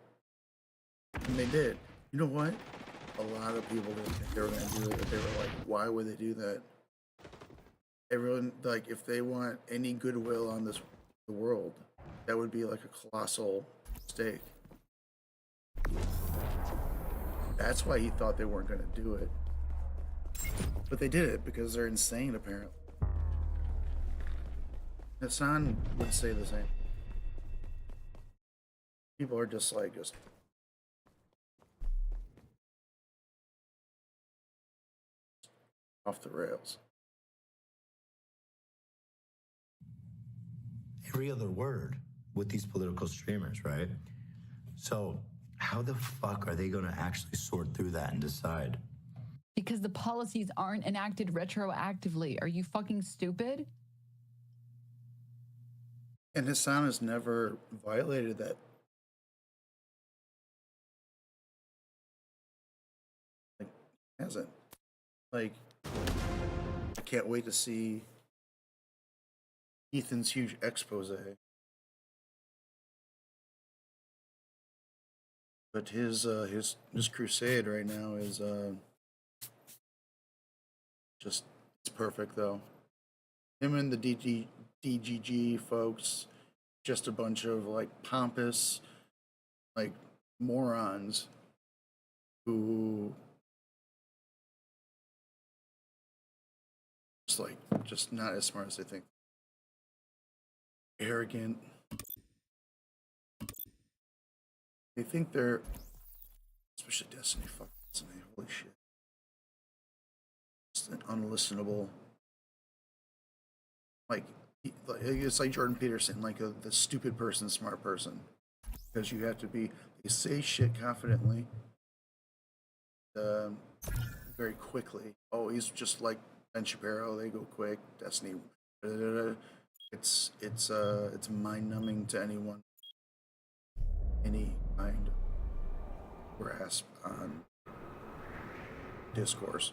And they did. You know what? A lot of people didn't think they were gonna do it, but they were like, why would they do that? Everyone, like, if they want any goodwill on the world, that would be like a colossal mistake. That's why he thought they weren't gonna do it. But they did it because they're insane, apparently. Hassan would say the same. People are just like, just off the rails. Every other word with these political streamers, right? So how the fuck are they going to actually sort through that and decide? Because the policies aren't enacted retroactively. Are you fucking stupid? And Hassan has never violated that. Like, hasn't. Like, I can't wait to see Ethan's huge expose. But his crusade right now is just, it's perfect though. Him and the DGG folks, just a bunch of like pompous, like morons who just not as smart as they think. Arrogant. They think they're, especially Destiny, fuck Destiny, holy shit. Just an unlistenable, like, it's like Jordan Peterson, like the stupid person, smart person. Because you have to be, they say shit confidently, very quickly. Oh, he's just like Ben Shapiro, they go quick, Destiny, It's mind numbing to anyone. Any kind. grasp on discourse.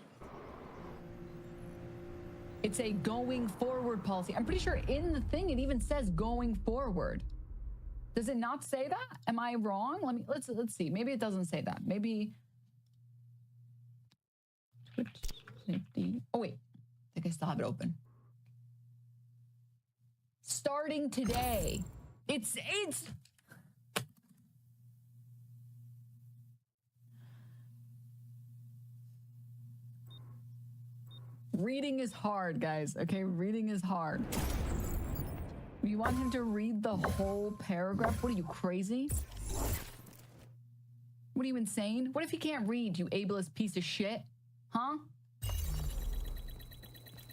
It's a going forward policy. I'm pretty sure in the thing it even says going forward. Does it not say that? Am I wrong? Let's see. Maybe it doesn't say that. Maybe. Oh wait, I think I still have it open. Starting today. It's reading is hard, guys. Okay, reading is hard. You want him to read the whole paragraph? What are you, crazy? What are you, insane? What if he can't read, you ableist piece of shit? Huh?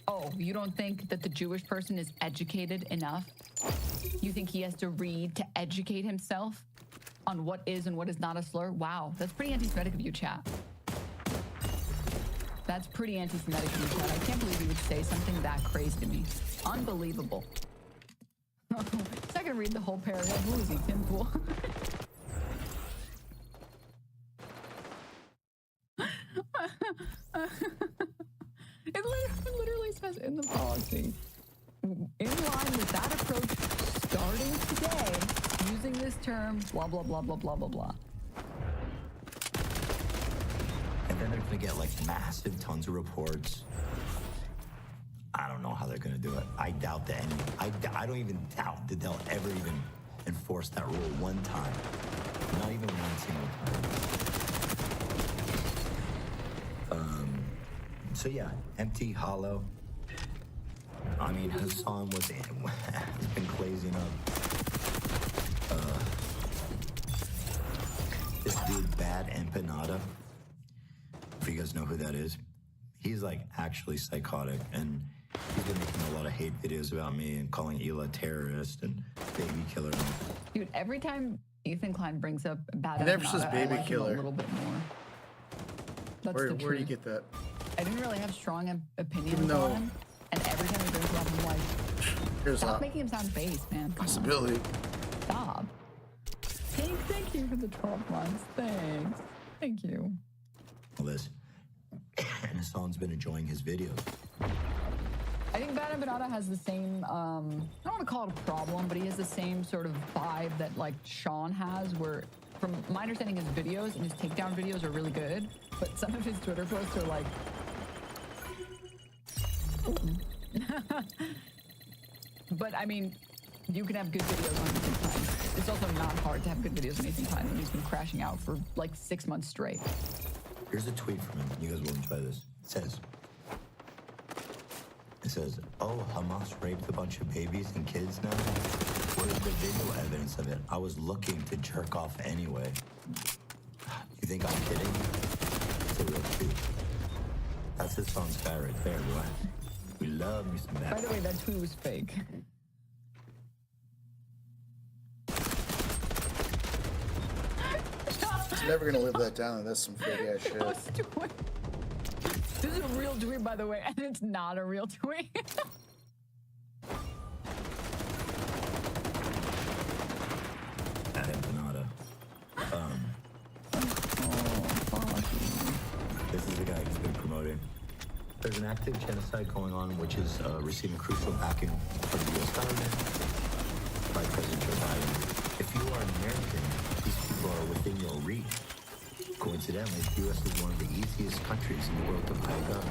Oh, you don't think that the Jewish person is educated enough? You think he has to read to educate himself on what is and what is not a slur? Wow, that's pretty anti-Semitic of you, chat. That's pretty anti-Semitic of you, chat. I can't believe you would say something that crazy to me. Unbelievable. He's not gonna read the whole paragraph. Who is he, Tim Pool? It literally says in the policy, in line with that approach, starting today, using this term, blah, blah, blah, blah, blah, blah, blah. And then they're gonna get like massive tons of reports. I don't know how they're gonna do it. I doubt that I don't even doubt that they'll ever even enforce that rule one time. Not even one single time. So yeah, empty, hollow. I mean, Hassan has been glazing up. This dude, Bad Empanada, if you guys know who that is, he's like actually psychotic, and he's been making a lot of hate videos about me and calling Ela a terrorist and baby killer. Dude, every time Ethan Klein brings up Bad He never Empanada, says baby I like killer. him a little bit more. That's Where the do you truth. get that? I didn't really have strong opinions Even though- on him, and every time he brings him up, I'm like, stop making him sound base, man. Come on. Possibility. Stop. Thank you for the 12 months. Thanks. Thank you. All this. And Hassan's been enjoying his videos. I think Bad Empanada has the same, I don't want to call it a problem, but he has the same sort of vibe that like Sean has, where from my understanding his videos and his takedown videos are really good, but some of his Twitter posts are like, but I mean, you can have good videos on Ethan Klein. It's also not hard to have good videos on Ethan Klein when he's been crashing out for like 6 months straight. Here's a tweet from him. You guys will enjoy this. It says, oh, Hamas raped a bunch of babies and kids now? Where's the video evidence of it? I was looking to jerk off anyway. You think I'm kidding? It's a real tweet. That's his song's guy right there, boy. We love me some bad. By the way, that tweet was fake. He's never gonna live that down. That's some fake ass shit. This is a real tweet, by the way, and it's not a real tweet. Bad Empanada. This is the guy who's been promoting. There's an active genocide going on, which is receiving crucial backing from the U.S. government by President Joe Biden. If you are an American, these people are within your reach. Coincidentally, the U.S. is one of the easiest countries in the world to buy a gun.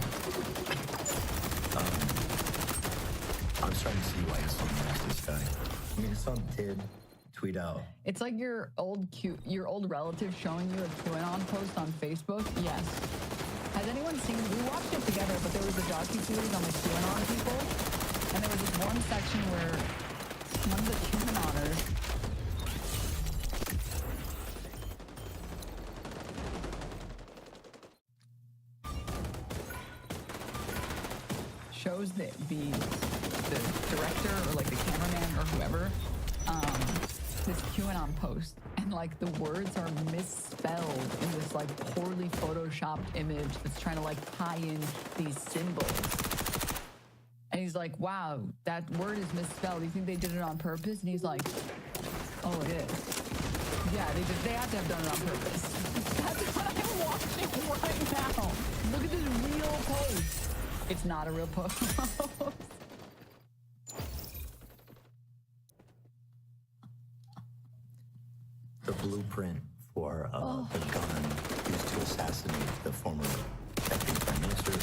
I'm starting to see why Hassan likes this guy. I mean, Hassan did tweet out. It's like your old relative showing you a QAnon post on Facebook. Yes. Has anyone seen? We watched it together, but there was a docu-series on the QAnon people, and there was this one section where one of the QAnoners shows the director or like the cameraman or whoever this QAnon post, and like the words are misspelled in this like poorly photoshopped image that's trying to like tie in these symbols. And he's like, wow, that word is misspelled. Do you think they did it on purpose? And he's like, oh, it is. Yeah, they have to have done it on purpose. That's watching right now. Look at this real post. It's not a real post. The blueprint for the gun used to assassinate the former acting prime minister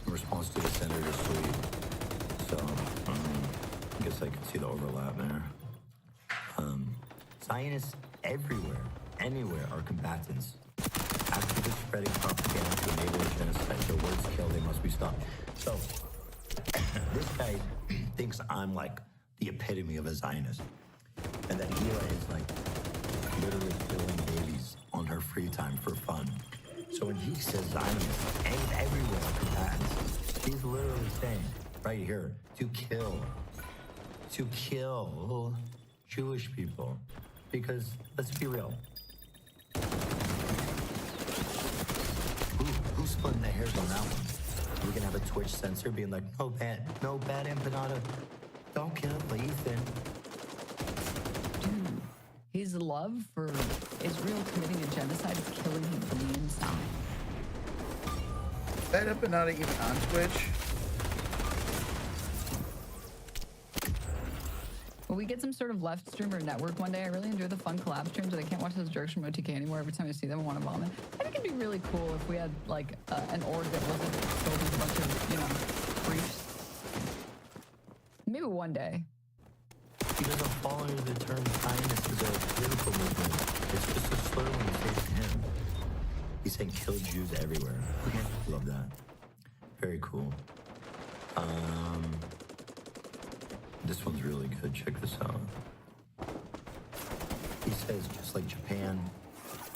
in response to the senator's tweet. So I guess I can see the overlap there. Zionists everywhere, anywhere are combatants. Activists spreading propaganda to enable a genocide. Their words kill, they must be stopped. So this guy thinks I'm like the epitome of a Zionist. And that Hila is like literally killing babies on her free time for fun. So when he says Zionists and everywhere are combatants, he's literally saying right here to kill Jewish people. Because let's be real. Who's splitting the hairs on that one? We can have a Twitch censor being like, no bad empanada. Don't kill Ethan. Dude, his love for Israel committing a genocide is killing him from the inside. Bad empanada even on Twitch? When we get some sort of left streamer network one day, I really enjoy the fun collab streams, but I can't watch those jerks from OTK anymore. Every time I see them, I want to vomit. I think it'd be really cool if we had like an org that wasn't filled with a bunch of, briefs. Maybe one day. He doesn't fall under the term kindness as a political movement. It's just a slur when you say it to him. He's saying kill Jews everywhere. Okay, love that. Very cool. This one's really good. Check this out. He says, just like Japan,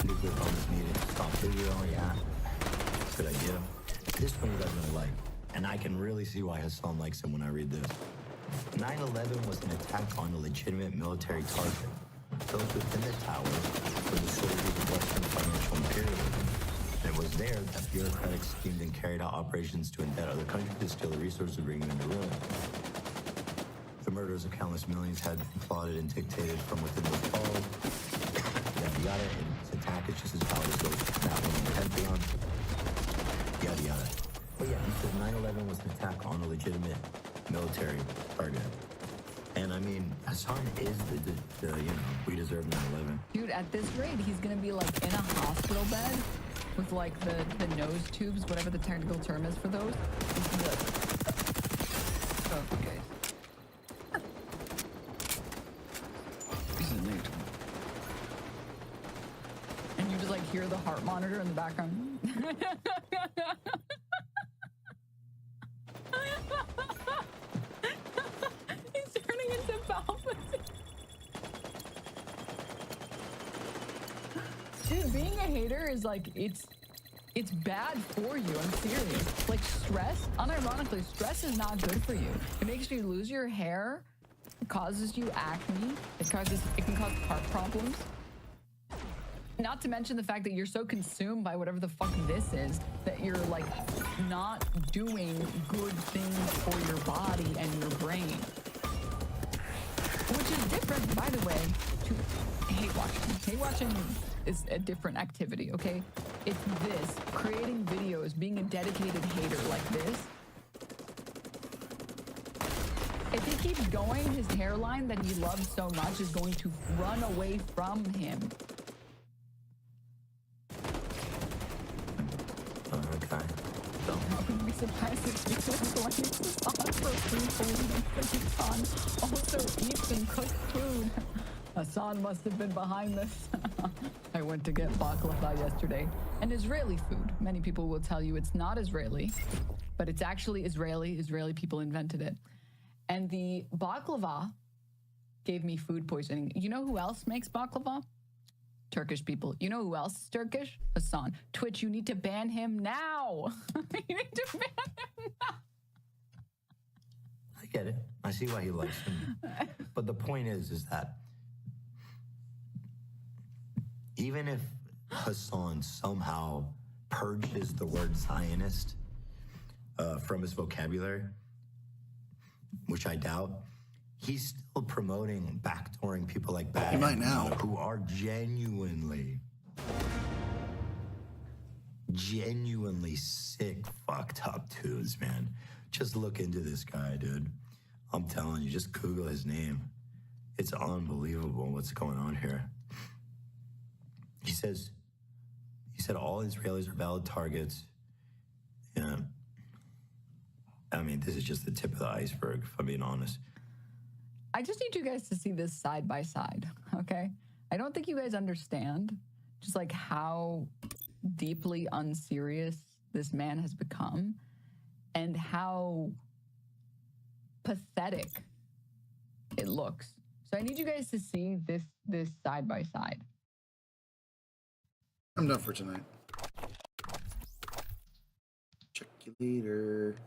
nuclear bomb is needed to stop Israel. Yeah, good idea. This one he doesn't like, and I can really see why Hassan likes him when I read this. 9/11 was an attack on a legitimate military target. Those within the tower were the soldiers of Western financial imperialism. And it was there that bureaucrats schemed and carried out operations to indebt other countries to steal the resources and bring them into ruin. The murders of countless millions had been plotted and dictated from within those walls. Yada yada, and its attack is just as valid as those that one in the Pentagon. Yada yada. But yeah, he says 9/11 was an attack on a legitimate military target. And I mean, Hassan is the we deserve 9/11. Dude, at this rate, he's gonna be like in a hospital bed with like the nose tubes, whatever the technical term is for those. Okay. And you just like hear the heart monitor in the background. He's turning into Palpatine. Dude, being a hater is like, it's bad for you. I'm serious. Like stress, unironically, stress is not good for you. It makes you lose your hair. It causes you acne. It can cause heart problems. Not to mention the fact that you're so consumed by whatever the fuck this is that you're like not doing good things for your body and your brain. Which is different, by the way, to hate watching. Hate watching is a different activity, okay? It's this, creating videos, being a dedicated hater like this. If he keeps going, his hairline that he loves so much is going to run away from him. Okay. I wouldn't be surprised if people are going to Hassan for free food because Hassan also eats and cooks food. Hassan must have been behind this. I went to get baklava yesterday. And Israeli food. Many people will tell you it's not Israeli, but it's actually Israeli. Israeli people invented it. And the baklava gave me food poisoning. You know who else makes baklava? Turkish people. You know who else is Turkish? Hassan. Twitch, you need to ban him now. You need to ban him now. I get it. I see why he likes him. But the point is that even if Hassan somehow purges the word Zionist from his vocabulary, which I doubt, he's still promoting backdooring people like that. He might now. Who are genuinely genuinely sick, fucked up dudes, man. Just look into this guy, dude. I'm telling you, just Google his name. It's unbelievable what's going on here. He said all Israelis are valid targets. Yeah. I mean, this is just the tip of the iceberg, if I'm being honest. I just need you guys to see this side by side, okay? I don't think you guys understand just like how deeply unserious this man has become and how pathetic it looks. So I need you guys to see this side by side. I'm done for tonight. Check you later.